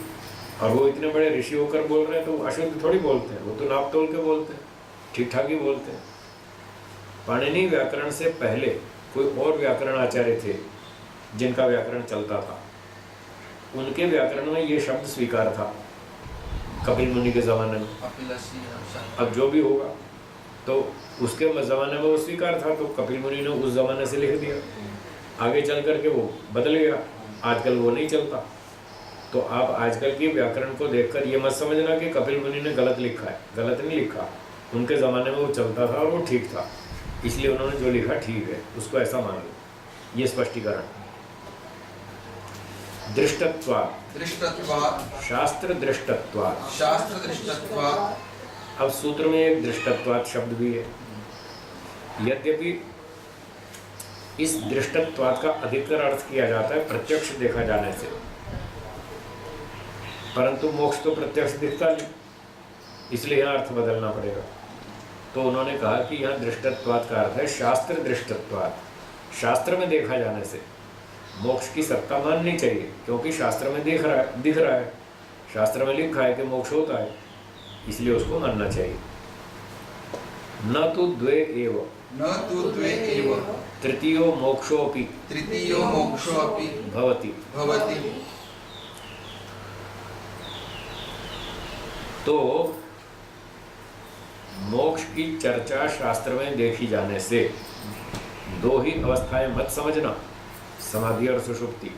S1: और वो इतने बड़े ऋषि होकर बोल रहे हैं, तो अशुद्ध थोड़ी बोलते हैं, वो तो नाप तोल के बोलते हैं, ठीक ठाक ही बोलते हैं। पाणिनि व्याकरण से पहले कोई और व्याकरण आचार्य थे जिनका व्याकरण चलता था, उनके व्याकरण में ये शब्द स्वीकार था कपिल मुनि के ज़माने में। अब जो भी होगा तो उसके ज़माने में वो स्वीकार था, तो कपिल मुनि ने उस ज़माने से लिख दिया। आगे चल करके वो बदल गया, आजकल वो नहीं चलता। तो आप आजकल की व्याकरण को देखकर ये मत समझना कि कपिल मुनि ने गलत लिखा है, गलत नहीं लिखा। उनके ज़माने में वो चलता था और वो ठीक था, इसलिए उन्होंने जो लिखा ठीक है, उसको ऐसा मान लो। ये स्पष्टीकरण। दृष्टत्वात्
S3: दृष्टत्वात्
S1: शास्त्र दृष्टत्वात्।
S3: शास्त्र दृष्टत्वात्।
S1: अब सूत्र में एक दृष्टत्वात् शब्द भी है। यद्यपि इस दृष्टत्वात् का अधिकतर अर्थ किया जाता है प्रत्यक्ष देखा जाने से, परंतु मोक्ष तो प्रत्यक्ष दिखता नहीं, इसलिए यहाँ अर्थ बदलना पड़ेगा। तो उन्होंने कहा कि यहाँ दृष्टत्वात् का अर्थ है शास्त्र दृष्टत्वात्। शास्त्र में देखा जाने से मोक्ष की सत्ता माननी चाहिए, क्योंकि शास्त्र में दिख रहा है, शास्त्र में लिखा है कि मोक्ष होता है, इसलिए उसको मानना चाहिए। न तो द्वे एव
S3: न तु द्वे एव
S1: तृतीयो मोक्षोऽपि
S3: तृतीयो मोक्षोऽपि
S1: भवति।
S3: भवति।
S1: तो मोक्ष की चर्चा शास्त्र में देखी जाने से दो ही अवस्थाएं मत समझना, समाधि और सुषुप्ति,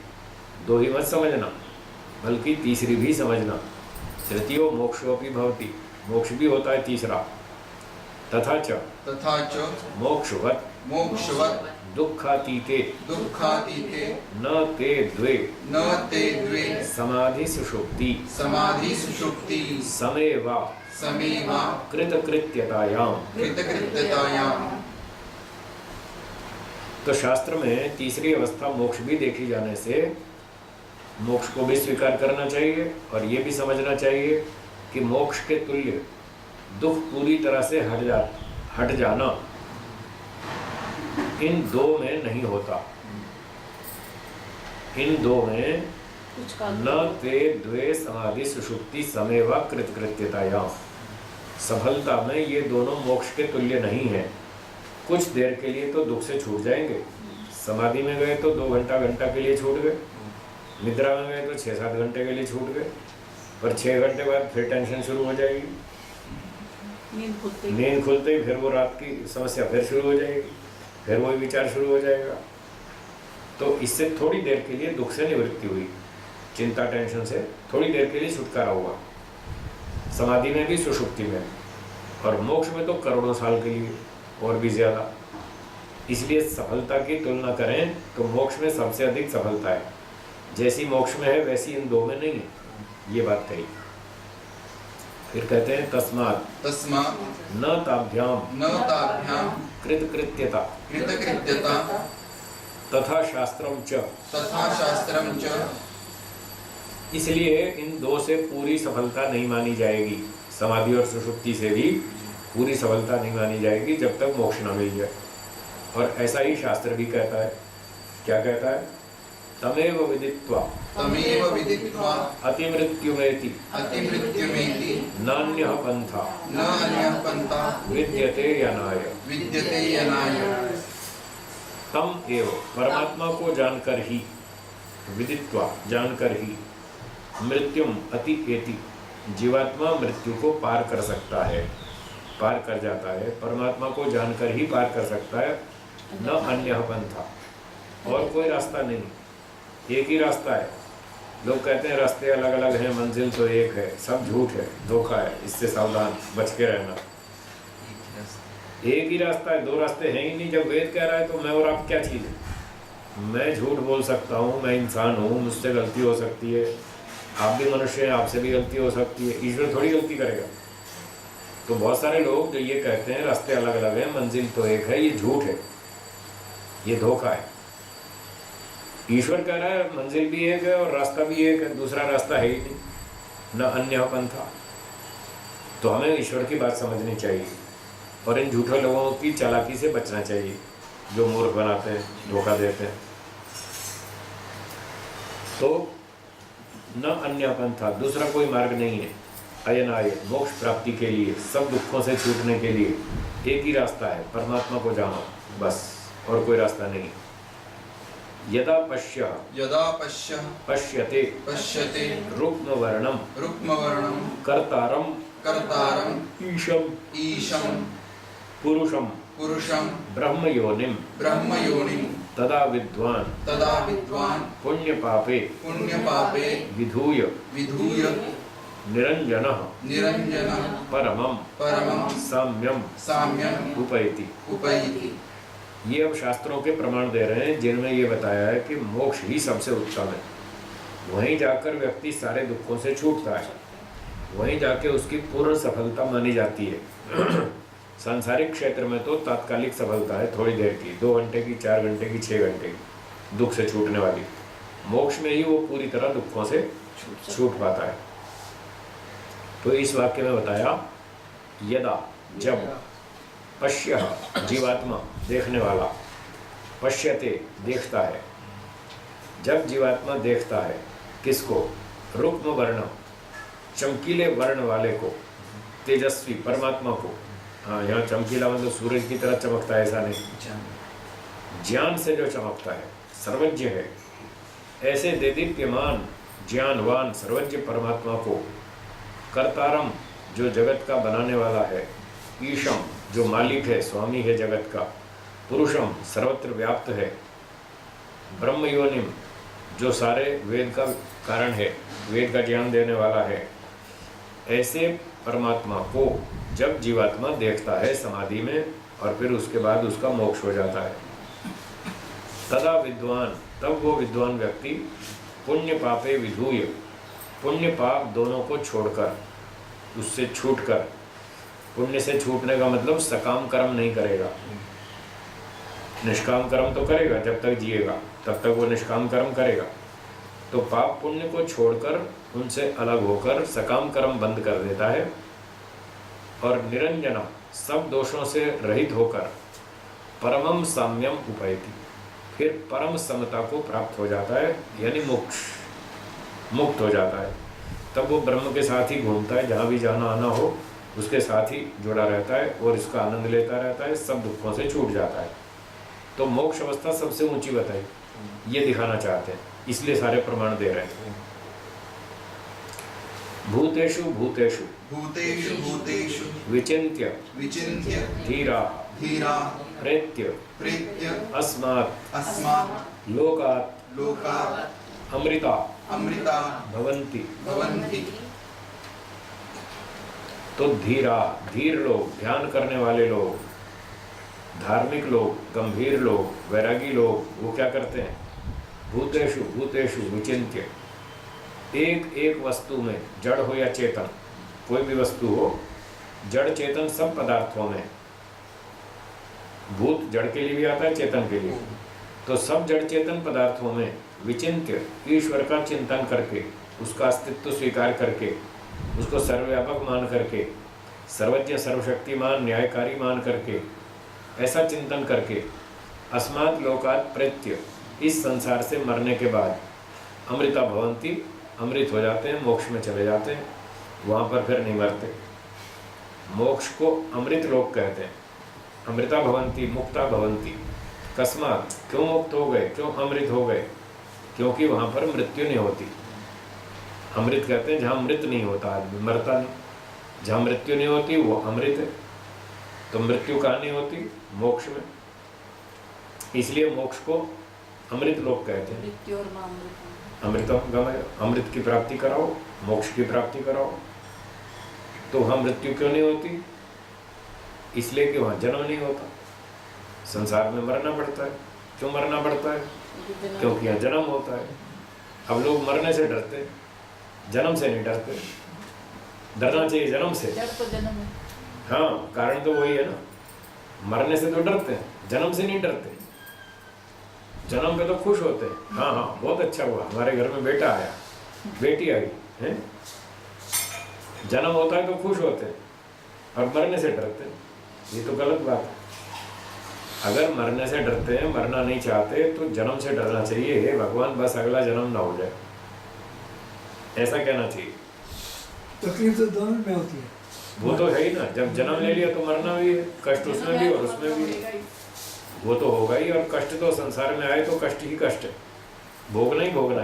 S1: दो ही मत समझना, बल्कि तीसरी भी समझना। तृतीयो मोक्षोऽपि भवति, मोक्ष भी होता है तीसरा। तथा च मोक्षवत्
S3: मोक्षवत्
S1: दुःखातीते
S3: दुःखातीते
S1: न ते द्वे समाधि सुषुप्ति
S3: समाधि सुषुप्ति
S1: समेवा
S3: समेवा
S1: कृतकृत्यतायाम।
S3: कृतकृत्यतायाम्।
S1: तो शास्त्र में तीसरी अवस्था मोक्ष भी देखी जाने से मोक्ष को भी स्वीकार करना चाहिए, और ये भी समझना चाहिए कि मोक्ष के तुल्य दुख पूरी तरह से हट जाना इन दो में नहीं होता। इन दो में
S2: कुछ काल
S1: न ते द्वे समाधि सुषुप्ति समेवा कृतकृत्यतायाम, सफलता में ये दोनों मोक्ष के तुल्य नहीं है। कुछ देर के लिए तो दुख से छूट जाएंगे, समाधि में गए तो 2 घंटा के लिए छूट गए, निद्रा में गए तो 6-7 घंटे के लिए छूट गए, पर 6 घंटे बाद फिर टेंशन शुरू हो जाएगी, नींद खुलते ही फिर वो रात की समस्या फिर शुरू हो जाएगी, फिर वही विचार शुरू हो जाएगा। तो इससे थोड़ी देर के लिए दुख से निवृत्ति हुई, चिंता टेंशन से थोड़ी देर के लिए छुटकारा हुआ, समाधि में भी सुषुप्ति में, और मोक्ष में तो करोड़ों साल के लिए और भी ज़्यादा। इसलिए सफलता की तुलना करें तो मोक्ष में सबसे अधिक सफलता है, जैसी मोक्ष में है वैसी इन दो में नहीं है, ये बात कही। फिर कहते हैं तस्मात् न ताभ्याम कृतकृत्यता तथा शास्त्रम च, इसलिए इन दो से पूरी सफलता नहीं मानी जाएगी, समाधि और सुषुप्ति से भी पूरी सफलता नहीं मानी जाएगी जब तक मोक्ष न मिल जाए। और ऐसा ही शास्त्र भी कहता है, क्या कहता है? तमेव विदित्वा अतिमृत्युमेति नान्यः पंथा विद्यते यनाय। तम एव, परमात्मा को जानकर ही, विदित्वा जानकर ही, मृत्युम अति एति, जीवात्मा मृत्यु को पार कर सकता है, पार कर जाता है, परमात्मा को जानकर ही पार कर सकता है। न अन्य पंथा, और कोई रास्ता नहीं, एक ही रास्ता है। लोग कहते हैं रास्ते अलग अलग हैं, मंजिल तो एक है, सब झूठ है, धोखा है, इससे सावधान, बच के रहना। एक ही रास्ता है, दो रास्ते हैं ही नहीं। जब वेद कह रहा है तो मैं और आप क्या चीज़ है? मैं झूठ बोल सकता हूँ, मैं इंसान हूँ, मुझसे गलती हो सकती है, आप भी मनुष्य हैं, आपसे भी गलती हो सकती है, ईश्वर थोड़ी गलती करेगा। तो बहुत सारे लोग जो ये कहते हैं रास्ते अलग अलग हैं, मंजिल तो एक है, ये झूठ है, ये धोखा है। ईश्वर कह रहा है मंजिल भी एक है और रास्ता भी एक है, दूसरा रास्ता है ही नहीं, न अन्य पंथा। तो हमें ईश्वर की बात समझनी चाहिए और इन झूठे लोगों की चालाकी से बचना चाहिए, जो मूर्ख बनाते हैं, धोखा देते हैं। तो न अन्य पंथा, दूसरा कोई मार्ग नहीं है। अयनाय, मोक्ष प्राप्ति के लिए, सब दुखों से छूटने के लिए एक ही रास्ता है, परमात्मा को जानो, बस, और कोई रास्ता नहीं। यदा पश्यते रुक्म वर्णम कर्तारम ईशम पुरुषम ब्रह्म योनिम तदा विद्वान पुण्य पापे विधूय निरंजन परमं साम्यम उपैति। ये अब शास्त्रों के प्रमाण दे रहे हैं जिनमें ये बताया है कि मोक्ष ही सबसे उत्तम है। वहीं जाकर व्यक्ति सारे दुखों से छूटता है, वहीं जाके उसकी पूर्ण सफलता मानी जाती है। सांसारिक क्षेत्र में तो तात्कालिक सफलता है, थोड़ी देर की, 2 घंटे की, 4 घंटे की, 6 घंटे की, दुख से छूटने वाली। मोक्ष में ही वो पूरी तरह दुखों से छूट पाता है। तो इस वाक्य में बताया, यदा, जब, पश्य, जीवात्मा, देखने वाला, पश्यते, देखता है, जब जीवात्मा देखता है, किसको? रुक्म वर्ण, चमकीले वर्ण वाले को, तेजस्वी परमात्मा को। हाँ, यहाँ चमकीला मतलब सूरज की तरह चमकता है ऐसा नहीं, ज्ञान से जो चमकता है, सर्वज्ञ है, ऐसे देदीप्यमान ज्ञानवान सर्वज्ञ परमात्मा को, कर्तारम, जो जगत का बनाने वाला है, ईशम, जो मालिक है, स्वामी है जगत का, पुरुषम, सर्वत्र व्याप्त है, ब्रह्म योनिम, जो सारे वेद का कारण है, वेद का ज्ञान देने वाला है, ऐसे परमात्मा को जब जीवात्मा देखता है समाधि में, और फिर उसके बाद उसका मोक्ष हो जाता है, तदा विद्वान, तब वो विद्वान व्यक्ति, पुण्य पापे विधूय, पुण्य पाप दोनों को छोड़कर, उससे छूटकर, पुण्य से छूटने का मतलब सकाम कर्म नहीं करेगा, निष्काम कर्म तो करेगा, जब तक जिएगा तब तक वो निष्काम कर्म करेगा। तो पाप पुण्य को छोड़कर, उनसे अलग होकर सकाम कर्म बंद कर देता है, और निरंजना, सब दोषों से रहित होकर, परमम साम्यम उपैति, फिर परम समता को प्राप्त हो जाता है, यानी मोक्ष, मुक्त हो जाता है। तब वो ब्रह्म के साथ ही घूमता है, जहाँ भी जाना आना हो उसके साथ ही जुड़ा रहता है और इसका आनंद लेता रहता है, सब दुखों से छूट जाता है। तो मोक्ष अवस्था सबसे ऊंची बताई, ये दिखाना चाहते हैं, इसलिए सारे प्रमाण दे रहे हैं। भूतेषु भूतेषु
S3: भूतेषु भूतेषु
S1: विचिन्त्य
S3: विचिन्त्य
S1: धीरा
S3: धीरा
S1: प्रेत्य
S3: प्रेत्य
S1: अस्मात्
S3: अस्मात्
S1: लोकात्
S3: लोकात्
S1: अमृता
S3: अमृता
S1: भवन्ति।
S3: भवन्ति।
S1: तो धीरा, धीर लोग, ध्यान करने वाले लोग, धार्मिक लोग, गंभीर लोग, वैरागी लोग, वो क्या करते हैं? भूतेषु भूतेषु विचिन्त्य, एक एक वस्तु में, जड़ हो या चेतन, कोई भी वस्तु हो, जड़ चेतन सब पदार्थों में, भूत जड़ के लिए भी आता है, चेतन के लिए, तो सब जड़ चेतन पदार्थों में विचिन्त्य, ईश्वर का चिंतन करके, उसका अस्तित्व स्वीकार करके, उसको सर्वव्यापक मान करके, सर्वज्ञ सर्वशक्तिमान न्यायकारी मान करके, ऐसा चिंतन करके, अस्मात् लोकात् प्रेत्य, इस संसार से मरने के बाद अमृता भवन्ति, अमृत हो जाते हैं, मोक्ष में चले जाते हैं, वहाँ पर फिर नहीं मरते। मोक्ष को अमृत लोक कहते हैं। अमृता भवन्ति, मुक्ता भवन्ति। कस्मात्, क्यों मुक्त हो गए, क्यों अमृत हो गए? क्योंकि वहाँ पर मृत्यु नहीं होती। अमृत कहते हैं जहाँ मृत नहीं होता, आदमी मरता नहीं, जहाँ मृत्यु नहीं होती वो अमृत है। तो मृत्यु कहाँ नहीं होती? मोक्ष में। इसलिए मोक्ष को अमृत लोक कहते हैं।
S2: मृत्यु और अमृत,
S1: अमृतम गमय, अमृत की प्राप्ति कराओ, मोक्ष की प्राप्ति कराओ। तो वहाँ मृत्यु क्यों नहीं होती? इसलिए कि वहाँ जन्म नहीं होता, संसार में मरना पड़ता है। क्यों मरना पड़ता है? क्योंकि यहाँ जन्म होता है। अब लोग मरने से डरते हैं, जन्म से नहीं डरते। डरना चाहिए जन्म से।
S2: जड़ तो जन्म है।
S1: हाँ, कारण तो वही है ना, मरने से तो डरते हैं, जन्म से नहीं डरते। जन्म पे तो खुश होते हैं, हाँ हाँ बहुत अच्छा हुआ, हमारे घर में बेटा आया, बेटी आई है। जन्म होता है तो खुश होते हैं, और मरने से डरते हैं, ये तो गलत बात है। अगर मरने से डरते हैं, मरना नहीं चाहते, तो जन्म से डरना चाहिए। हे भगवान, बस अगला जन्म ना हो जाए, ऐसा कहना चाहिए।
S6: तकलीफ तो दोनों में होती है।
S1: वो तो है ही ना, जब जन्म ले लिया तो मरना भी है, कष्ट उसमें भी और उसमें भी, वो तो होगा ही। और कष्ट तो संसार में आए तो कष्ट ही कष्ट है, भोगना ही भोगना।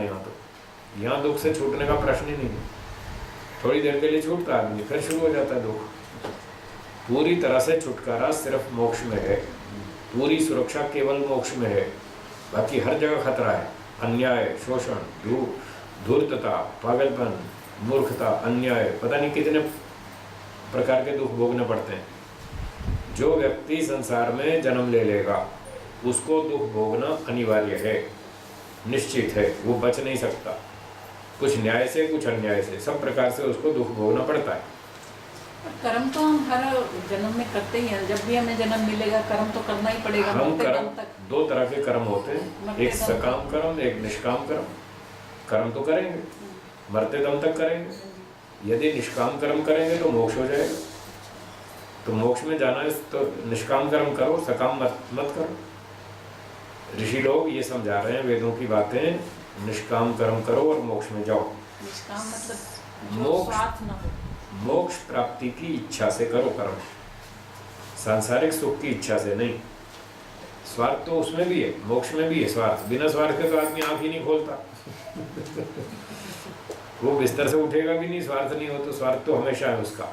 S1: यहाँ दुख से छूटने का प्रश्न ही नहीं है। थोड़ी देर के लिए छूटता आदमी, फिर शुरू हो जाता है दुख। पूरी तरह से छुटकारा सिर्फ मोक्ष में है, पूरी सुरक्षा केवल मोक्ष में है। बाकी हर जगह खतरा है, अन्याय, शोषण, धूर्तता, पागलपन, मूर्खता, अन्याय, पता नहीं कितने प्रकार के दुख भोगने पड़ते हैं। जो व्यक्ति संसार में जन्म ले लेगा उसको दुख भोगना अनिवार्य है, निश्चित है, वो बच नहीं सकता। कुछ न्याय से, कुछ अन्याय से, सब प्रकार से उसको दुख भोगना पड़ता है।
S2: कर्म तो हम हर जन्म में करते ही हैं। जब भी हमें जन्म मिलेगा कर्म तो करना ही पड़ेगा।
S1: हम
S2: मरते
S1: कर्म,
S2: दम तक।
S1: दो तरह के कर्म होते हैं, एक सकाम कर्म, एक निष्काम कर्म। कर्म तो करेंगे, मरते दम तक करेंगे। यदि निष्काम कर्म करेंगे तो मोक्ष हो जाएगा। तो मोक्ष में जाना है तो निष्काम कर्म करो, सकाम मत करो। ऋषि लोग ये समझा रहे हैं वेदों की बातें, निष्काम कर्म करो और मोक्ष में जाओ।
S2: निष्काम मतलब जो
S1: मोक्ष,
S2: स्वार्थ न हो।
S1: मोक्ष प्राप्ति की इच्छा से करो कर्म, सांसारिक सुख की इच्छा से नहीं। स्वार्थ तो उसमें भी है, मोक्ष में भी है स्वार्थ। बिना स्वार्थ के तो आदमी आंख ही नहीं खोलता। वो बिस्तर से उठेगा भी नहीं, स्वार्थ नहीं हो तो। स्वार्थ तो हमेशा है उसका।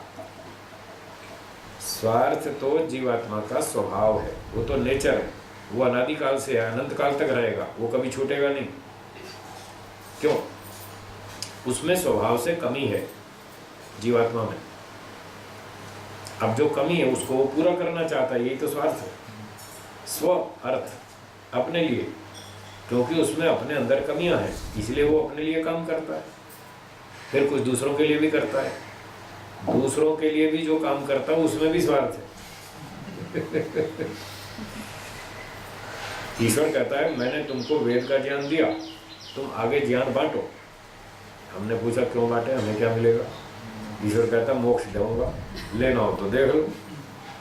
S1: स्वार्थ तो जीवात्मा का स्वभाव है, वो तो नेचर है, वो अनादिकाल से है, अनंत काल तक रहेगा, वो कभी छूटेगा नहीं। क्यों? उसमें स्वभाव से कमी है जीवात्मा में। अब जो कमी है उसको वो पूरा करना चाहता है, यही तो स्वार्थ है। स्व अर्थ अपने लिए, क्योंकि उसमें अपने अंदर कमियां हैं, इसलिए वो अपने लिए काम करता है। फिर कुछ दूसरों के लिए भी करता है, दूसरों के लिए भी जो काम करता है उसमें भी स्वार्थ है। ईश्वर कहता है मैंने तुमको वेद का ज्ञान दिया, तुम आगे ज्ञान बांटो। हमने पूछा क्यों बांटे, हमें क्या मिलेगा? ईश्वर कहता मोक्ष दूंगा, लेना हो तो देख लो,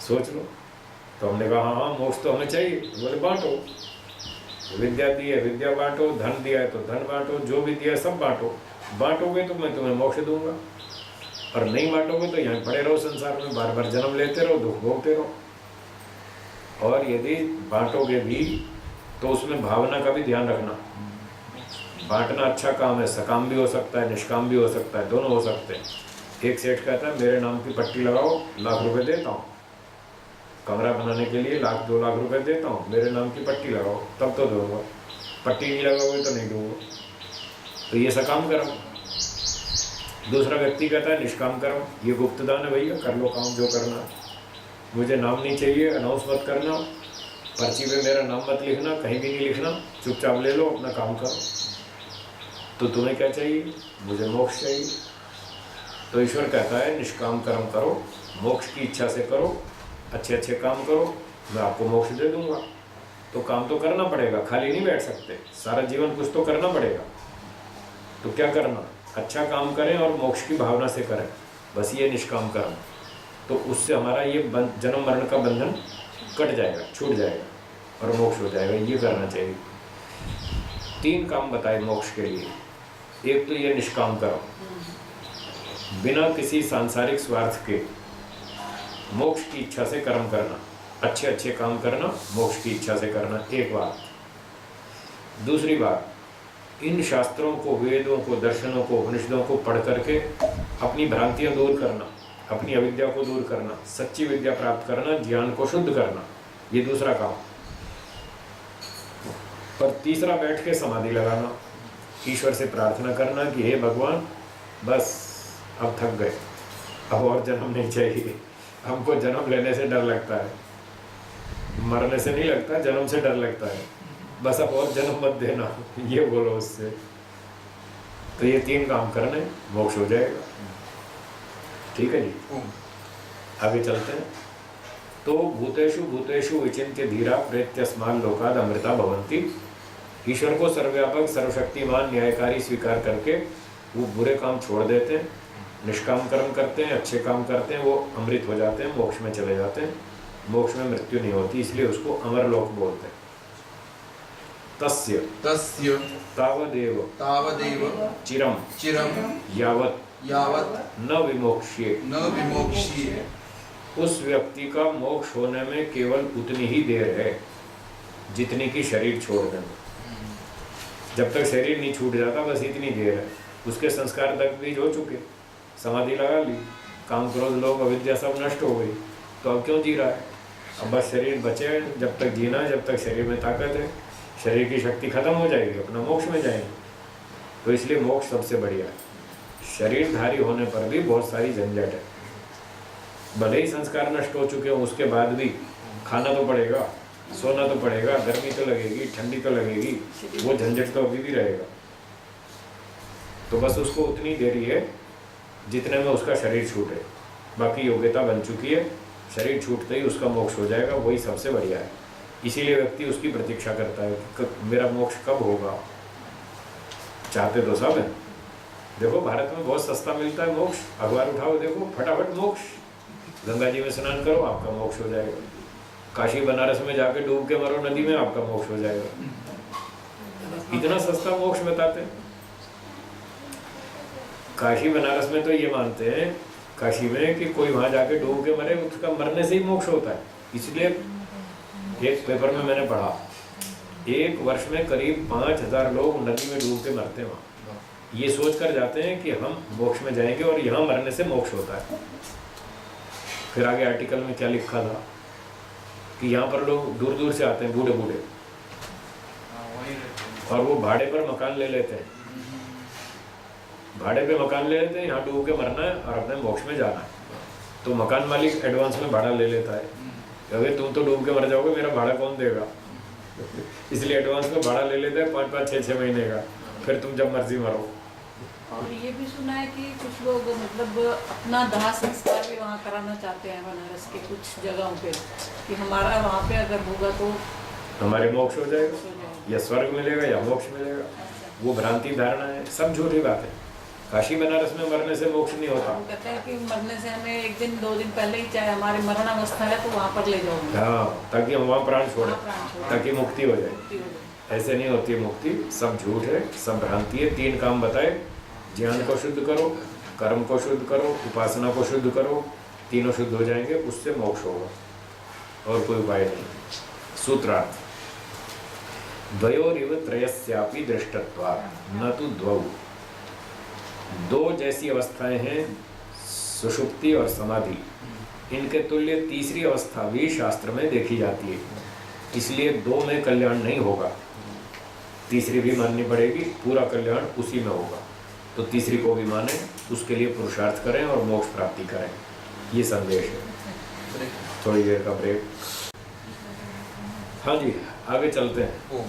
S1: सोच लो। तो हमने कहा हाँ मोक्ष तो हमें चाहिए। बोले बांटो, विद्या दी है विद्या बांटो, धन दिया है तो धन बांटो, जो भी दिया है सब बांटो। बांटोगे तो मैं तुम्हें मोक्ष दूंगा, और नहीं बांटोगे तो यहाँ पड़े रहो संसार में, बार बार जन्म लेते रहो, दुख भोगते रहो। और यदि बांटोगे भी तो उसमें भावना का भी ध्यान रखना। बांटना अच्छा काम है, सकाम भी हो सकता है, निष्काम भी हो सकता है, दोनों हो सकते हैं। एक सेठ कहता है मेरे नाम की पट्टी लगाओ, लाख रुपए देता हूँ, कमरा बनाने के लिए 1-2 लाख रुपए देता हूँ, मेरे नाम की पट्टी लगाओ तब तो दूंगा, पट्टी नहीं लगाओगे तो नहीं दूंगा। तो ये सकाम कर्म। दूसरा व्यक्ति कहता है निष्काम कर्म, ये गुप्तदान है भैया, कर लो काम जो करना है, मुझे नाम नहीं चाहिए, अनाउंस मत करना, पर्ची पे मेरा नाम मत लिखना, कहीं भी नहीं लिखना, चुपचाप ले लो, अपना काम करो। तो तुम्हें क्या चाहिए? मुझे मोक्ष चाहिए। तो ईश्वर कहता है निष्काम कर्म करो, मोक्ष की इच्छा से करो, अच्छे अच्छे काम करो, मैं आपको मोक्ष दे दूंगा। तो काम तो करना पड़ेगा, खाली नहीं बैठ सकते, सारा जीवन कुछ तो करना पड़ेगा। तो क्या करना? अच्छा काम करें और मोक्ष की भावना से करें, बस ये निष्काम कर्म। तो उससे हमारा ये जन्म मरण का बंधन कट जाएगा, छूट जाएगा और मोक्ष हो जाएगा। ये करना चाहिए। 3 काम बताए मोक्ष के लिए। एक तो ये निष्काम कर्म, बिना किसी सांसारिक स्वार्थ के मोक्ष की इच्छा से कर्म करना, अच्छे अच्छे काम करना, मोक्ष की इच्छा से करना, एक बात। दूसरी बात, इन शास्त्रों को, वेदों को, दर्शनों को, उपनिषदों को पढ़ करके अपनी भ्रांतियां दूर करना, अपनी अविद्या को दूर करना, सच्ची विद्या प्राप्त करना, ज्ञान को शुद्ध करना, ये दूसरा काम। और तीसरा बैठ के समाधि लगाना, ईश्वर से प्रार्थना करना कि हे भगवान बस अब थक गए, अब और जन्म नहीं चाहिए, हमको जन्म लेने से डर लगता है, मरने से नहीं लगता, जन्म से डर लगता है, बस अब और जन्म मत देना, ये बोलो उससे। तो ये 3 काम करने, मोक्ष हो जाएगा। ठीक है जी, आगे चलते हैं। तो भूतेषु भूतेषु विचिन्त्य धीरा प्रेत्यस्मान् लोकाद् अमृता भवन्ति। ईश्वर को सर्वव्यापक, सर्वशक्तिमान, न्यायकारी स्वीकार करके वो बुरे काम छोड़ देते हैं, निष्काम कर्म करते हैं, अच्छे काम करते हैं, वो अमृत हो जाते हैं, मोक्ष में चले जाते हैं। मोक्ष में मृत्यु नहीं होती, इसलिए उसको अमरलोक बोलते हैं। तस्य
S3: तस्य
S1: तावदेव
S3: तावदेव
S1: चिरम यावत् न विमोक्ष्ये
S3: न विमोक्ष्ये।
S1: उस व्यक्ति का मोक्ष होने में केवल उतनी ही देर है जितनी की शरीर छोड़ने में। जब तक शरीर नहीं छूट जाता बस इतनी देर है। उसके संस्कार तक बीज हो चुके, समाधि लगा ली, काम क्रोध लोभ अविद्या सब नष्ट हो गई, तो अब क्यों जी रहा है? अब बस शरीर बचे, जब तक जीना है, जब तक शरीर में ताकत है, शरीर की शक्ति खत्म हो जाएगी, अपना मोक्ष में जाएंगे। तो इसलिए मोक्ष सबसे बढ़िया है। शरीरधारी होने पर भी बहुत सारी झंझट है, भले ही संस्कार नष्ट हो चुके हों उसके बाद भी खाना तो पड़ेगा, सोना तो पड़ेगा, गर्मी तो लगेगी, ठंडी तो लगेगी, वो झंझट तो अभी भी रहेगा। तो बस उसको उतनी देरी है जितने में उसका शरीर छूटे, बाकी योग्यता बन चुकी है, शरीर छूटते ही उसका मोक्ष हो जाएगा, वही सबसे बढ़िया है। इसीलिए व्यक्ति उसकी प्रतीक्षा करता है कि मेरा मोक्ष कब होगा। चाहते तो सब है। देखो भारत में बहुत सस्ता मिलता है मोक्ष, अखबार उठाओ देखो, फटाफट मोक्ष, गंगा जी में स्नान करो आपका मोक्ष हो जाएगा, काशी बनारस में जाके डूब के मरो नदी में आपका मोक्ष हो जाएगा। इतना सस्ता मोक्ष बताते हैं। काशी बनारस में तो ये मानते हैं काशी में कि कोई वहां जाके डूब के मरे उसका मरने से ही मोक्ष होता है। इसलिए एक पेपर में मैंने पढ़ा, 1 वर्ष में करीब 5000 लोग नदी में डूब के मरते हैं वहाँ। ये सोच कर जाते हैं कि हम मोक्ष में जाएंगे और यहाँ मरने से मोक्ष होता है। फिर आगे आर्टिकल में क्या लिखा था कि यहाँ पर लोग दूर दूर से आते हैं, बूढ़े बूढ़े, और वो भाड़े पर मकान ले लेते हैं, भाड़े पे मकान ले लेते हैं, यहाँ डूब के मरना है और अपने मोक्ष में जाना है। तो मकान मालिक एडवांस में भाड़ा ले लेता है, अगर तुम तो डूब के मर जाओगे, मेरा भाड़ा कौन देगा? इसलिए एडवांस में भाड़ा ले लेते हैं 5-5, 6-6 महीने का, फिर तुम जब मर्जी मरो।
S2: और ये भी सुना है कि कुछ लोग मतलब अपना दाह संस्कार भी वहाँ कराना चाहते हैं बनारस के कुछ जगहों पे, कि हमारा वहाँ पे अगर होगा तो
S1: हमारे मोक्ष हो जाएगा, या स्वर्ग मिलेगा या मोक्ष मिलेगा। वो भ्रांति धारणा है, सब झूठी बात है। काशी बनारस में मरने से मोक्ष नहीं होता।
S2: हम कहते हैं कि मरने से हमें 1 दिन 2 दिन पहले ही, चाहे हमारी मरणावस्था है तो वहाँ पर ले जाओ,
S1: हाँ, ताकि हम वहाँ प्राण छोड़ें,
S2: वहाँ प्राण छोड़ें।
S1: ताकि मुक्ति हो जाए।
S2: मुक्ति हो जाए।
S1: ऐसे नहीं होती मुक्ति, सब झूठ है, सब भ्रांति है। 3 काम बताए, ज्ञान को शुद्ध करो, कर्म को शुद्ध करो, उपासना को शुद्ध करो, तीनों शुद्ध हो जाएंगे, उससे मोक्ष होगा, और कोई उपाय नहीं। सूत्रार्थ, द्वयोरिव त्रयस्यापि दृष्टत्वात् न तु द्वौ। 2 जैसी अवस्थाएं हैं सुषुप्ति और समाधि, इनके तुल्य तीसरी अवस्था भी शास्त्र में देखी जाती है, इसलिए 2 में कल्याण नहीं होगा, तीसरी भी माननी पड़ेगी, पूरा कल्याण उसी में होगा। तो तीसरी को भी माने, उसके लिए पुरुषार्थ करें और मोक्ष प्राप्ति करें, ये संदेश है। थोड़ी देर का ब्रेक। हाँ जी, आगे चलते हैं।
S3: ओम।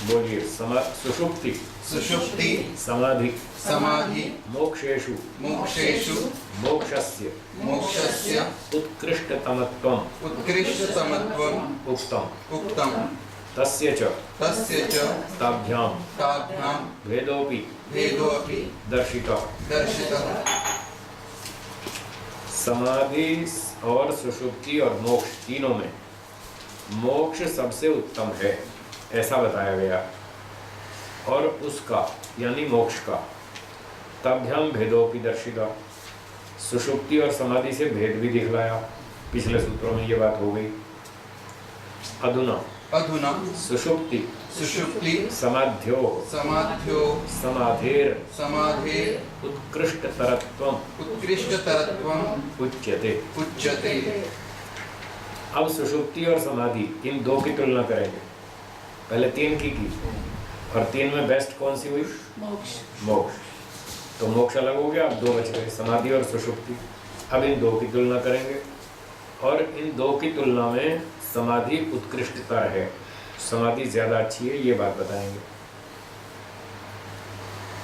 S1: बोलिए। सुषुप्ति,
S3: सुषुप्ति,
S1: समाधि,
S3: समाधि,
S1: मोक्षेषु,
S3: मोक्षेषु,
S1: मोक्षस्य,
S3: मोक्षस्य,
S1: उत्कृष्टतमत्वम्,
S3: उत्कृष्टतमत्वम्,
S1: उक्तम्,
S3: उक्तम्,
S1: तस्य च,
S3: तस्य च,
S1: ताभ्यां
S3: ताभ्यां,
S1: भेदोऽपि
S3: भेदोऽपि
S1: दर्शितः।
S3: दर्शितः।
S1: समाधि और सुषुप्ति और मोक्ष तीनों में मोक्ष सबसे उत्तम है, ऐसा बताया गया, और उसका यानी मोक्ष का ताभ्याम भेदोऽपि दर्शिता, सुषुप्ति और समाधि से भेद भी दिखलाया, पिछले सूत्रों में ये बात हो गई। अधुना
S3: अधुना
S1: सुषुप्ति,
S3: सुषुप्ति,
S1: समाध्यो,
S3: समाध्यो,
S1: समाधेर,
S3: समाधेर,
S1: उत्कृष्टतरत्वम्,
S3: उत्कृष्टतरत्वम्,
S1: उच्यते।
S3: उच्यते।
S1: अब सुषुप्ति और समाधि, इन 2 की तुलना करेंगे। पहले 3 की, और 3 में बेस्ट कौन सी हुई?
S2: मोक्ष।
S1: मोक्ष। तो मोक्ष अलग हो गया, अब 2 बच गए, समाधि और सुषुप्ति। अब इन 2 की तुलना करेंगे, और इन 2 की तुलना में समाधि उत्कृष्टतर है, समाधि ज्यादा अच्छी है, ये बात बताएंगे।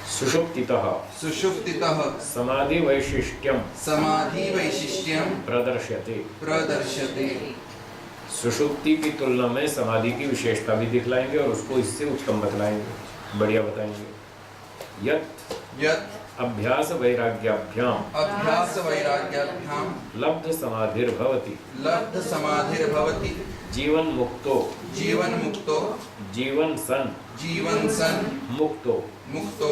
S1: सुषुप्तितः,
S3: सुषुप्तितः,
S1: समाधि वैशिष्ट्यम,
S3: समाधि वैशिष्ट्यं,
S1: प्रदर्श्यते।
S3: प्रदर्श्यते।
S1: सुषुप्ति की तुलना में समाधि की विशेषता भी दिखलाएंगे, और उसको इससे उत्तम बतलाएंगे, बढ़िया बताएंगे। यत्
S3: यत्
S1: अभ्यास वैराग्याभ्याम,
S3: अभ्यास वैराग्याभ्यां,
S1: लब्ध समाधिर्भवति,
S3: लब्ध समाधिर्भवति,
S1: जीवन मुक्तो,
S3: जीवन मुक्तो,
S1: जीवन सन,
S3: जीवन सन्,
S1: मुक्तो,
S3: मुक्तो,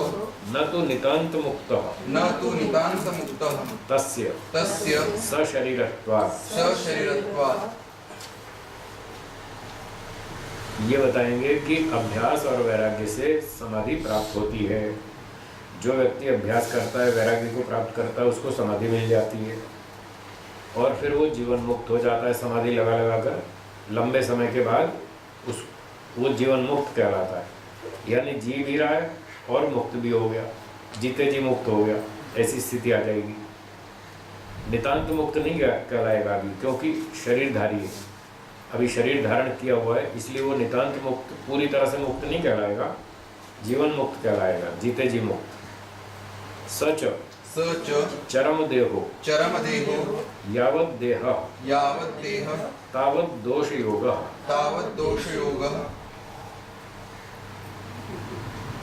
S1: न तो नितांत मुक्तः,
S3: न तु नितान्त मुक्तः,
S1: तस्य
S3: तस्य
S1: सशरीरत्वात्।
S3: सशरीरत्वात्।
S1: ये बताएंगे कि अभ्यास और वैराग्य से समाधि प्राप्त होती है। जो व्यक्ति अभ्यास करता है, वैराग्य को प्राप्त करता है, उसको समाधि मिल जाती है, और फिर वो जीवन मुक्त हो जाता है। समाधि लगा लगा कर लंबे समय के बाद वो जीवन मुक्त कहलाता है, यानी जी भी रहा है और मुक्त भी हो गया, जीते जी मुक्त हो गया, ऐसी स्थिति आ जाएगी। नितांत मुक्त नहीं कहलाएगा अभी, क्योंकि शरीरधारी है, अभी शरीर धारण किया हुआ है, इसलिए वो नितांत मुक्त, पूरी तरह से मुक्त नहीं कहलाएगा, जीवन मुक्त कहलाएगा, जीते जी मुक्त। सच
S3: स च
S1: चरम देहो,
S3: चरम देहो,
S1: यावत् देह
S3: यावत् देह,
S1: तावत् दोष योगः,
S3: तावत् दोष योगः,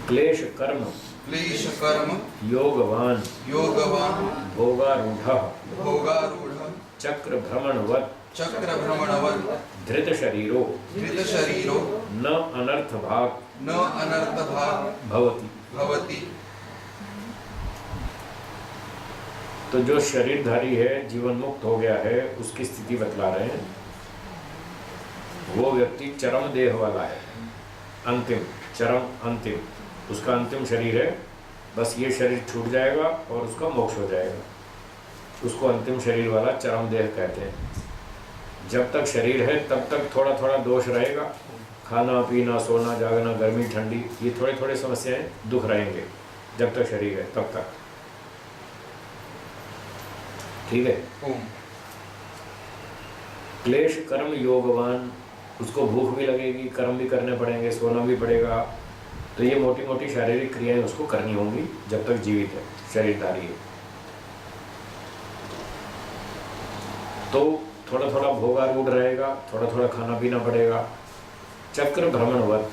S1: क्लेश कर्म
S3: क्लेश कर्म,
S1: योगवान,
S3: योगवान,
S1: भोगारूढ़ः,
S3: भोगारूढ़ः,
S1: चक्र भ्रमणवत्,
S3: चक्र भ्रमणवत्,
S1: धृत शरीरो,
S3: धृत शरीरो,
S1: न अनर्थ भाग
S3: न अनर्थ भाग
S1: भवति।
S3: भवति।
S1: तो जो शरीरधारी है, जीवन मुक्त हो गया है, उसकी स्थिति बतला रहे हैं। वो व्यक्ति चरम देह वाला है, अंतिम, चरम अंतिम, उसका अंतिम शरीर है, बस ये शरीर छूट जाएगा और उसका मोक्ष हो जाएगा, उसको अंतिम शरीर वाला चरम देह कहते हैं। जब तक शरीर है तब तक थोड़ा थोड़ा दोष रहेगा, खाना पीना, सोना जागना, गर्मी ठंडी, ये थोड़े थोड़े समस्याएं, दुख रहेंगे जब तक शरीर है तब तक, ठीक है।
S3: ओम।
S1: क्लेश कर्म योगवान, उसको भूख भी लगेगी, कर्म भी करने पड़ेंगे, सोना भी पड़ेगा, तो ये मोटी मोटी शारीरिक क्रियाएं उसको करनी होंगी जब तक जीवित है, शरीरधारी है। तो थोड़ा थोड़ा भोगारूढ़ रहेगा, थोड़ा थोड़ा खाना पीना पड़ेगा। चक्र भ्रमणवत,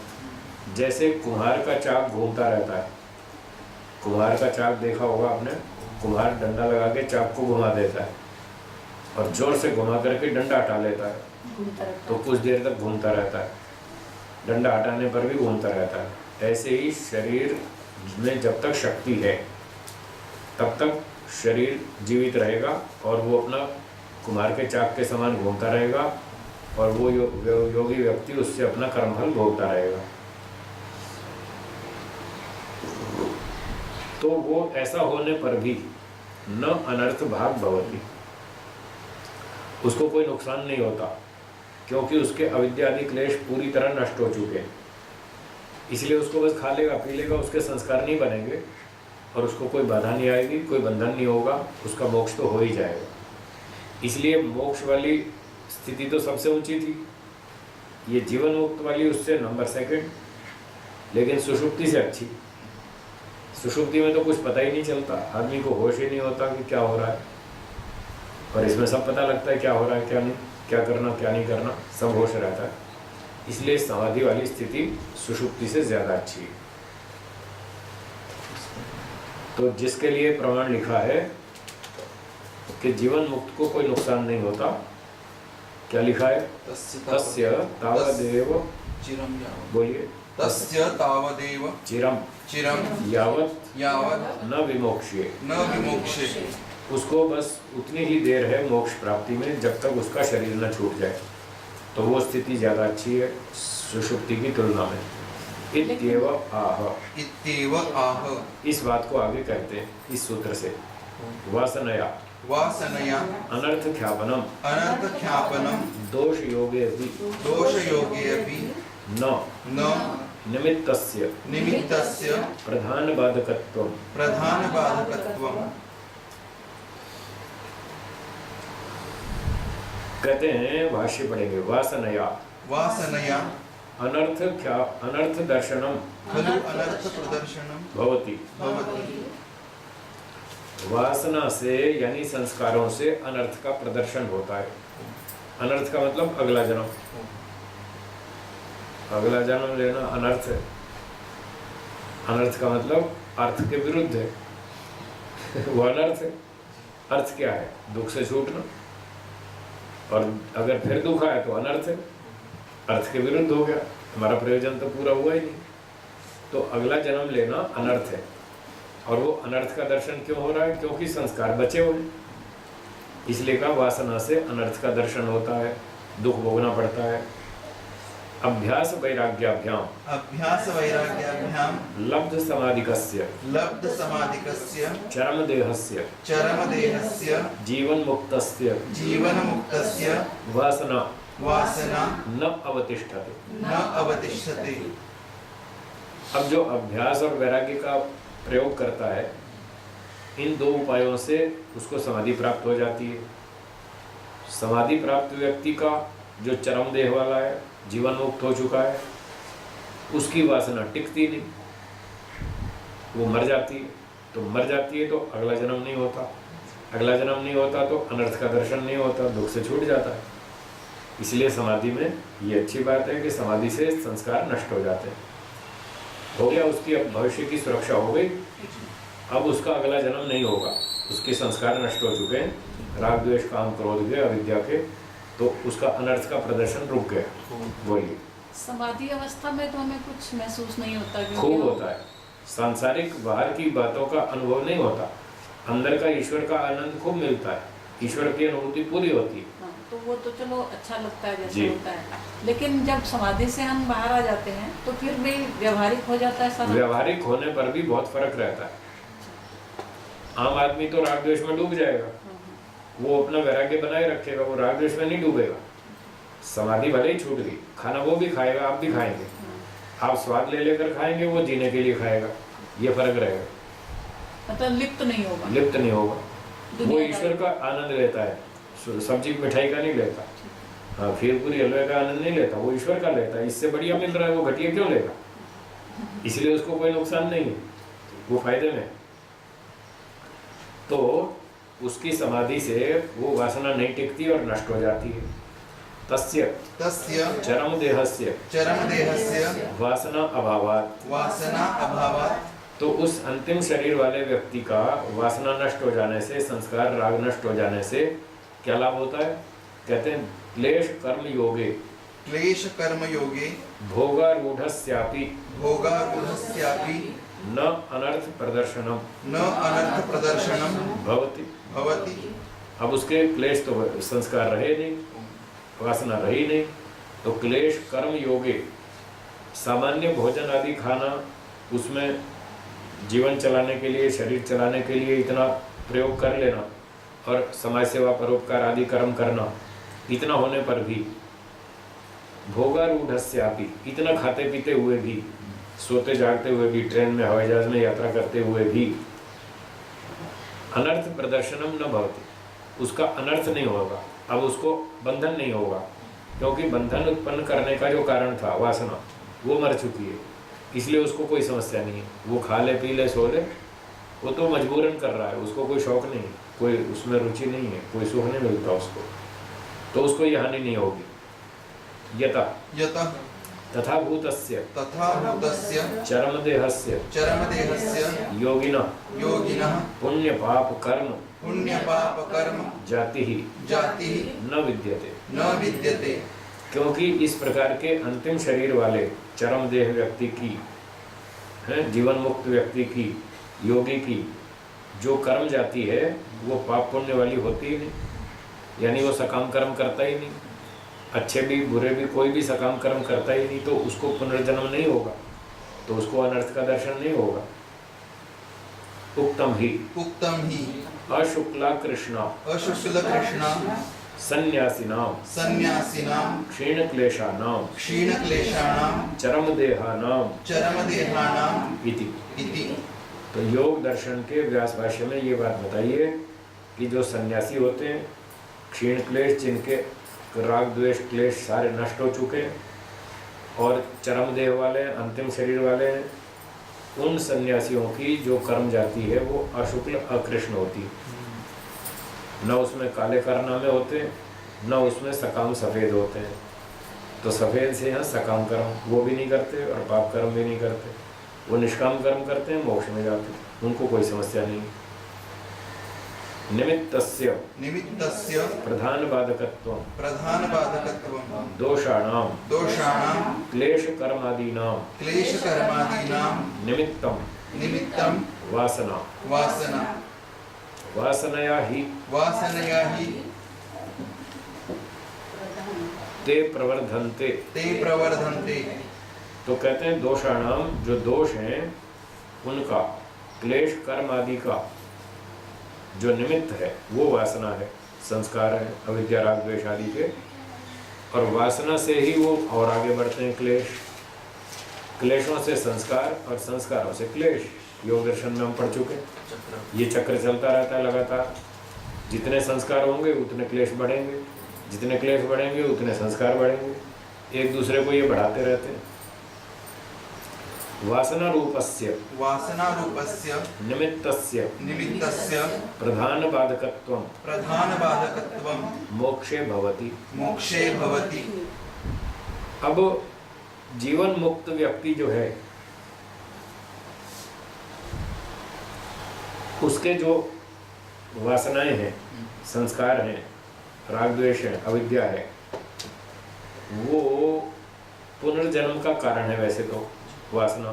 S1: जैसे कुम्हार का चाक घूमता रहता है, कुम्हार का चाक देखा होगा आपने, कुम्हार डंडा लगा के चाक को घुमा देता है और जोर से घुमा करके डंडा हटा लेता है,
S2: घूमता रहता
S1: तो
S2: है।
S1: कुछ देर तक घूमता रहता है, डंडा हटाने पर भी घूमता रहता है। ऐसे ही शरीर में जब तक शक्ति है तब तक शरीर जीवित रहेगा और वो अपना कुम्हार के चाक के समान घूमता रहेगा और वो योगी व्यक्ति उससे अपना कर्मफल भोगता रहेगा। तो वो ऐसा होने पर भी न अनर्थ भाग भवति, उसको कोई नुकसान नहीं होता, क्योंकि उसके अविद्या आदि क्लेश पूरी तरह नष्ट हो चुके हैं। इसलिए उसको बस खा लेगा पी लेगा, उसके संस्कार नहीं बनेंगे और उसको कोई बाधा नहीं आएगी, कोई बंधन नहीं होगा, उसका मोक्ष तो हो ही जाएगा। इसलिए मोक्ष वाली स्थिति तो सबसे ऊंची थी, ये जीवन मुक्त वाली उससे नंबर सेकंड, लेकिन सुषुप्ति से अच्छी। सुषुप्ति में तो कुछ पता ही नहीं चलता, आदमी को होश ही नहीं होता कि क्या हो रहा है, और इसमें सब पता लगता है क्या हो रहा है क्या नहीं, क्या करना क्या नहीं करना, सब होश रहता है। इसलिए समाधि वाली स्थिति सुषुप्ति से ज़्यादा अच्छी है। तो जिसके लिए प्रमाण लिखा है कि जीवन मुक्त को कोई नुकसान नहीं होता, क्या लिखा है? तस्य तावदेव,
S3: चिरम यावत्,
S1: बोलिए,
S3: तस्य तावदेव
S1: चिरम
S3: चिरम
S1: यावत्
S3: यावत्
S1: न विमोक्ष्ये,
S3: न विमोक्षे,
S1: उसको बस उतनी ही देर है मोक्ष प्राप्ति में जब तक उसका शरीर न छूट जाए। तो वो स्थिति ज़्यादा अच्छी है सुषुप्ति की तुलना में। इत्येव आह,
S3: इत्येव आह,
S1: इस बात को आगे कहते हैं इस सूत्र से, वासनया
S3: वासनया
S1: अनर्थ ख्यापनम
S3: अनर्थ ख्यापनम
S1: दोष योगे भी
S3: दोष योगे अपि
S1: न
S3: न
S1: निमित्तस्य
S3: निमित्तस्य
S1: प्रधान बाधकत्वम।
S3: प्रधान बाधकत्वम।
S1: कहते हैं, भाष्य पढ़ेंगे, वासनया
S3: वासनया
S1: अनर्थ दर्शनम
S3: खलु अनर्थ प्रदर्शनम
S1: भवति।
S3: भवति।
S1: वासना से यानी संस्कारों से अनर्थ का प्रदर्शन होता है। अनर्थ का मतलब अगला जन्म, अगला जन्म लेना अनर्थ है। अनर्थ का मतलब अर्थ के विरुद्ध है, वो अनर्थ है। अर्थ क्या है? दुख से छूटना, और अगर फिर दुख आए तो अनर्थ है, अर्थ के विरुद्ध हो गया, हमारा प्रयोजन तो पूरा हुआ ही नहीं। तो अगला जन्म लेना अनर्थ है, और वो अनर्थ का दर्शन क्यों हो रहा है? क्योंकि संस्कार बचे हुए, इसलिए का वासना से अनर्थ का दर्शन होता है, दुख भोगना पड़ता है। अभ्यास वैराग्याभ्याम
S3: अभ्यास वैराग्याभ्याम
S1: लब्ध समाधिकस्य
S3: लब्ध समाधिकस्य
S1: चरम देहस्य
S3: चरम देहस्य
S1: जीवन मुक्तस्य
S3: जीवन मुक्तस्य
S1: वासना
S3: वासना
S1: न अवतिष्ठते।
S3: न अवतिष्ठते।
S1: अब जो अभ्यास और वैराग्य का प्रयोग करता है, इन दो उपायों से उसको समाधि प्राप्त हो जाती है। समाधि प्राप्त व्यक्ति का जो चरम देह वाला है, जीवन मुक्त हो चुका है, उसकी वासना टिकती नहीं, वो मर जाती है। तो मर जाती है तो अगला जन्म नहीं होता, अगला जन्म नहीं होता तो अनर्थ का दर्शन नहीं होता, दुख से छूट जाता है। इसलिए समाधि में ये अच्छी बात है कि समाधि से संस्कार नष्ट हो जाते हैं। हो गया, उसकी अब भविष्य की सुरक्षा हो गई, अब उसका अगला जन्म नहीं होगा, उसके संस्कार नष्ट हो चुके हैं, राग द्वेष काम क्रोध के अविद्या के, तो उसका अनर्थ का प्रदर्शन रुक गया। बोलिए।
S2: समाधि अवस्था में तो हमें कुछ महसूस नहीं होता, क्योंकि
S1: खूब
S2: हम-
S1: होता है, सांसारिक बाहर की बातों का अनुभव नहीं होता, अंदर का ईश्वर का आनंद खूब मिलता है, ईश्वर की अनुभूति पूरी होती है।
S2: हाँ, तो वो तो चलो अच्छा लगता है
S1: जी।
S2: जैसे होता है, लेकिन जब समाधि से हम बाहर आ जाते हैं तो फिर भी व्यवहारिक हो जाता है सारा।
S1: व्यवहारिक होने पर भी बहुत फर्क रहता है। आम आदमी तो राग द्वेष में डूब जाएगा, वो अपना वैराग्य बनाए रखेगा, वो राग द्वेष में नहीं डूबेगा। समाधि भले ही छूट गई, खाना वो भी खाएगा, आप भी खाएंगे, आप स्वाद ले लेकर खाएंगे, वो जीने के लिए खाएगा, ये फर्क रहेगा,
S2: मतलब लिप्त नहीं होगा,
S1: लिप्त नहीं होगा। वो
S2: दुनियादारी।
S1: ईश्वर का आनंद लेता है, सब्जी मिठाई का नहीं लेता, हाँ खीर पूरी हलवे का आनंद नहीं लेता, वो ईश्वर का लेता है। इससे बढ़िया मिल रहा है, वो घटिया क्यों लेगा? इसलिए उसको कोई नुकसान नहीं है, वो फायदे में। तो उसकी समाधि से वो वासना नहीं टिकती और नष्ट हो जाती है। तस्य
S3: तस्य
S1: चरम देहस्य
S3: चरम देहस्य
S1: वासना अभावात्
S3: वासना अभावात्
S1: तो उस अंतिम शरीर वाले व्यक्ति का वासना नष्ट हो जाने से, संस्कार राग नष्ट हो जाने से क्या लाभ होता है? कहते हैं क्लेश कर्म योगे
S3: क्लेश कर्म योगे
S1: भोगारूढ़स्यापि
S3: भोगारूढ़स्यापि
S1: न अनर्थ प्रदर्शनम
S3: न अनर्थ प्रदर्शनम
S1: भवति।
S3: भवति।
S1: अब उसके क्लेश तो संस्कार रहे नहीं, वासना रही नहीं, तो क्लेश कर्म योगे सामान्य भोजन आदि खाना, उसमें जीवन चलाने के लिए, शरीर चलाने के लिए इतना प्रयोग कर लेना और समाज सेवा परोपकार आदि कर्म करना, इतना होने पर भी भोगारूढ़स्यापि इतना खाते पीते हुए भी, सोते जागते हुए भी, ट्रेन में हवाई जहाज में यात्रा करते हुए भी अनर्थ प्रदर्शनम न भवति, उसका अनर्थ नहीं होगा। अब उसको बंधन नहीं होगा, क्योंकि बंधन उत्पन्न करने का जो कारण था वासना, वो मर चुकी है, इसलिए उसको कोई समस्या नहीं है। वो खा ले पी ले सो ले, वो तो मजबूरन कर रहा है, उसको कोई शौक नहीं है, कोई उसमें रुचि नहीं है, कोई सुख नहीं मिलता उसको, तो उसको ये हानि नहीं होगी।
S3: यतः
S1: तथा भूतस्य
S3: तथा भूतस्य
S1: चरमदेहस्य
S3: चरमदेहस्य
S1: योगिनः
S3: योगिनः
S1: पुण्य पाप कर्म
S3: पुण्य पाप कर्म
S1: जाति ही
S3: जाति
S1: न विद्यते।
S3: न विद्यते।
S1: क्योंकि इस प्रकार के अंतिम शरीर वाले चरम देह व्यक्ति की, है जीवन मुक्त व्यक्ति की, योगी की जो कर्म जाती है वो पाप पुण्य वाली होती ही नहीं, यानी वो सकाम कर्म करता ही नहीं, अच्छे भी बुरे भी कोई भी सकाम कर्म करता ही नहीं, तो उसको पुनर्जन्म नहीं होगा, तो उसको अनर्थ का दर्शन नहीं होगा। उक्तम ही अशुक्ला कृष्णा
S3: अशुक्ल कृष्णा
S1: सन्यासिनां
S3: सन्यासिनां
S1: क्षीण क्लेशानां
S3: क्षीण क्लेशानां
S1: चरमदेहानां
S3: चरमदेहानां
S1: इति।
S3: इति।
S1: तो योग दर्शन के व्यास भाष्य में ये बात बताइए कि जो सन्यासी होते हैं, क्षीण क्लेश, जिनके राग द्वेष क्लेश सारे नष्ट हो चुके हैं और चरम देह वाले अंतिम शरीर वाले हैं, उन सन्यासियों की जो कर्म जाती है वो अशुक्ल अकृष्ण होती है, न उसमें काले कारनामे होते हैं, न उसमें सकाम सफ़ेद होते हैं। तो सफ़ेद से यहाँ सकाम कर्म वो भी नहीं करते और पाप कर्म भी नहीं करते, वो निष्काम कर्म करते हैं, मोक्ष में जाते हैं, उनको कोई समस्या नहीं। निमित्तस्य प्रधान बाधकत्वं दोषाणां क्लेश कर्मादीनां निमित्तं वासना वासनया ही ते प्रवर्धन्ते। तो कहते हैं दोषाणाम, जो दोष हैं उनका, क्लेश कर्म आदि का जो निमित्त है वो वासना है, संस्कार है, अविद्या राग द्वेष आदि के, और वासना से ही वो और आगे बढ़ते हैं। क्लेशों से संस्कार और संस्कारों से क्लेश, योग दर्शन में हम पढ़ चुके, ये चक्र चलता रहता है लगातार। जितने संस्कार होंगे उतने क्लेश बढ़ेंगे, जितने क्लेश बढ़ेंगे उतने संस्कार बढ़ेंगे, एक दूसरे को ये बढ़ाते रहते हैं। वासना रूपस्य निमित्तस्य प्रधान बाधकत्वं मोक्षे भवति। अब जीवन मुक्त व्यक्ति जो है उसके जो वासनाएं हैं, संस्कार हैं, राग द्वेष है, अविद्या है, वो पुनर्जन्म का कारण है। वैसे तो वासना,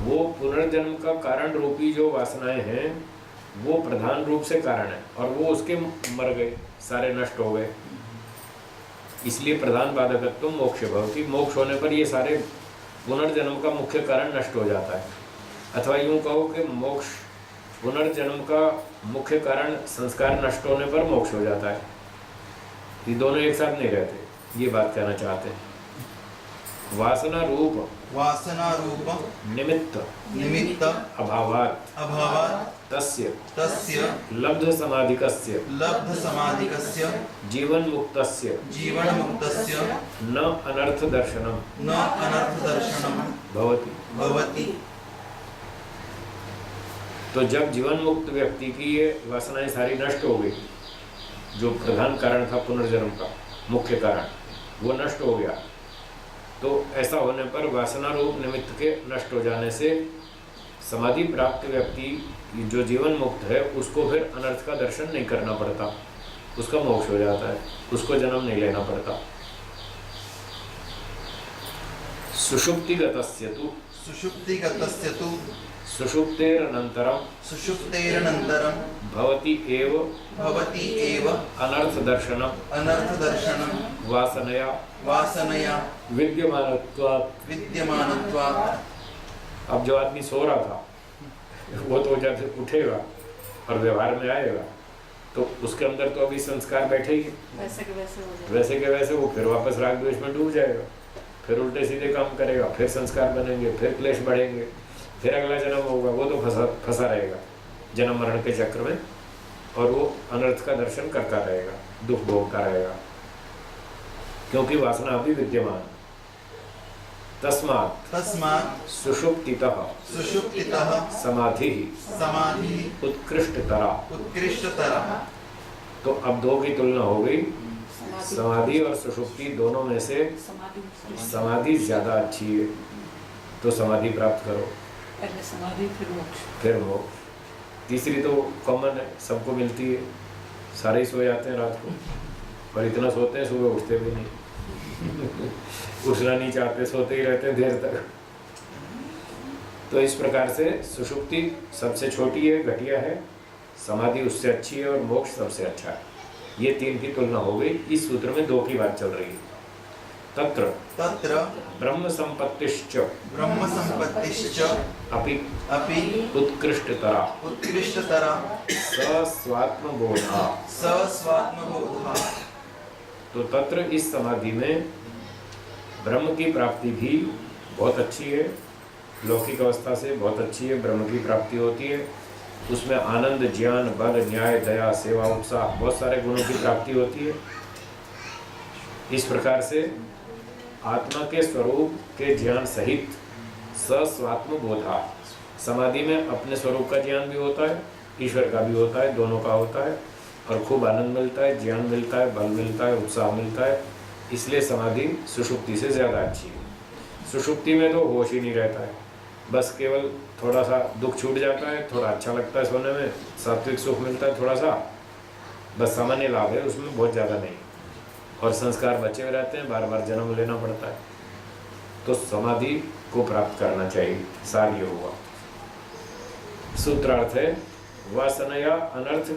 S1: वो पुनर्जन्म का कारण रूपी जो वासनाएं हैं वो प्रधान रूप से कारण है, और वो उसके मर गए, सारे नष्ट हो गए, इसलिए प्रधान बाधकत्व मोक्ष भवति। मोक्ष होने पर ये सारे पुनर्जन्म का मुख्य कारण नष्ट हो जाता है। अथवा यूँ कहो कि मोक्ष, पुनर्जन्म का मुख्य कारण संस्कार नष्ट होने पर मोक्ष हो जाता है। ये दोनों एक साथ नहीं रहते, ये बात कहना चाहते हैं। वासना रूप निमित्त अभावात् तस्य लब्ध समाधिकस्य जीवन मुक्तस्य न अनर्थ दर्शनम भवति। तो जब जीवन मुक्त व्यक्ति की ये वासनाएं सारी नष्ट हो गई, जो प्रधान कारण था पुनर्जन्म का मुख्य कारण, वो नष्ट हो गया, तो ऐसा होने पर वासना रूप निमित्त के नष्ट हो जाने से समाधि प्राप्त व्यक्ति जो जीवन मुक्त है उसको फिर अनर्थ का दर्शन नहीं करना पड़ता, उसका मोक्ष हो जाता है, उसको जन्म नहीं लेना पड़ता। सुषुप्तिगतस्य तु
S3: सुषुप्तिगतस्य तु
S1: सुषुप्तेरनन्तरं
S3: सुषुप्तेरनन्तरं
S1: भवति एव
S3: अनर्थदर्शनं
S1: वासनया विद्यमानत्वात्। अब जो आदमी सो रहा था वो तो जब उठेगा और व्यवहार में आएगा तो उसके अंदर तो अभी संस्कार बैठेगी,
S2: वैसे के वैसे हो जाए,
S1: वैसे के वैसे वो फिर वापस राग द्वेष में डूब जाएगा, फिर उल्टे सीधे काम करेगा, फिर संस्कार बनेंगे, फिर क्लेश बढ़ेंगे, फिर अगला जन्म होगा, वो तो फंसा रहेगा जन्म मरण के चक्र में, और वो अनर्थ का दर्शन करता रहेगा, दुख भोगता रहेगा, क्योंकि वासना अभी विद्यमान। तस्मात् सुषुप्तितः समाधि उत्कृष्टतरा। तो अब दो की तुलना हो गई, समाधि और सुषुप्ति दोनों में से समाधि ज्यादा अच्छी है, तो समाधि प्राप्त करो,
S2: पहले समाधि फिर मोक्ष।
S1: फिर मोक्ष। तीसरी तो कॉमन है, सबको मिलती है, सारे ही सो जाते हैं रात को, और इतना सोते हैं सुबह उठते भी नहीं उठना नहीं चाहते, सोते ही रहते हैं देर तक। तो इस प्रकार से सुषुप्ति सबसे छोटी है, घटिया है, समाधि उससे अच्छी है, और मोक्ष सबसे अच्छा है। ये तीन की तुलना हो गई। इस सूत्र में दो की बात चल रही है। तत्र ब्रह्म संपत्तिश्च अपि उत्कृष्टतरा सस्वात्मबोधा। तो तत्र इस समाधि में ब्रह्म की प्राप्ति भी बहुत अच्छी है, लौकिक अवस्था से बहुत अच्छी है, ब्रह्म की प्राप्ति होती है, उसमें आनंद, ज्ञान, बल, न्याय, दया, सेवा, उत्साह, बहुत सारे गुणों की प्राप्ति होती है। इस प्रकार से आत्मा के स्वरूप के ज्ञान सहित सस्वात्म बोधा, समाधि में अपने स्वरूप का ज्ञान भी होता है, ईश्वर का भी होता है, दोनों का होता है, और खूब आनंद मिलता है, ज्ञान मिलता है, बल मिलता है, उत्साह मिलता है। इसलिए समाधि सुषुप्ति से ज़्यादा अच्छी है। सुषुप्ति में तो होश ही नहीं रहता है, बस केवल थोड़ा सा दुख छूट जाता है, थोड़ा अच्छा लगता है सोने में, सात्विक सुख मिलता है थोड़ा सा, बस सामान्य लाभ है, उसमें बहुत ज़्यादा नहीं, और संस्कार बचे हुए रहते हैं, बार बार जन्म लेना पड़ता है। तो समाधि को प्राप्त करना चाहिए, सार ये हुआ। सूत्रार्थ है वासनया अनर्थ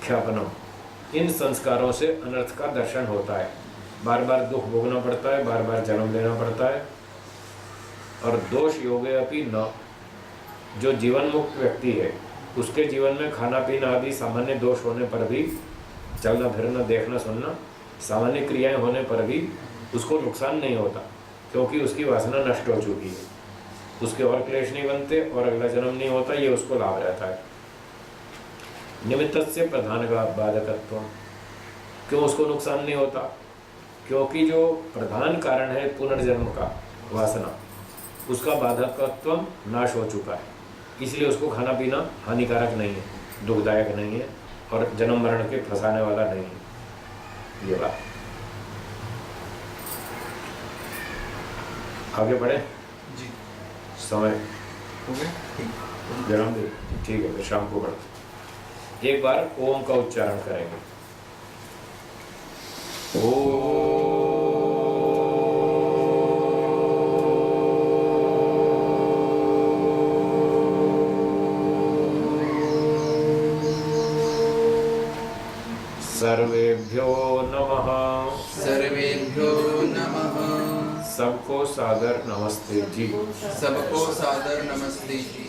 S1: ख्यापनम, इन संस्कारों से अनर्थ का दर्शन होता है, बार बार दुख भोगना पड़ता है, बार बार जन्म लेना पड़ता है। और दोष योगे अपि न, जो जीवन मुक्त व्यक्ति है उसके जीवन में खाना पीना आदि सामान्य दोष होने पर भी, चलना फिरना, देखना सुनना, सामान्य क्रियाएं होने पर भी उसको नुकसान नहीं होता, क्योंकि उसकी वासना नष्ट हो चुकी है, उसके और क्लेश नहीं बनते और अगला जन्म नहीं होता, ये उसको लाभ रहता है। निमित्तस्य प्रधान का बाधकत्व, क्यों उसको नुकसान नहीं होता? क्योंकि जो प्रधान कारण है पुनर्जन्म का, वासना, उसका बाधकत्व नाश हो चुका है, इसलिए उसको खाना पीना हानिकारक नहीं है, दुखदायक नहीं है, और जन्म मरण के फंसाने वाला नहीं है। ये बात आगे बढ़े
S3: जी,
S1: समय
S3: हो गया?
S1: जन्म दे, ठीक है, फिर शाम को बढ़ते। एक बार ओम का उच्चारण करेंगे। सर्वेभ्यो नमः।
S3: सर्वेभ्यो नमः।
S1: सबको सादर नमस्ते जी।
S3: सबको सादर नमस्ते जी।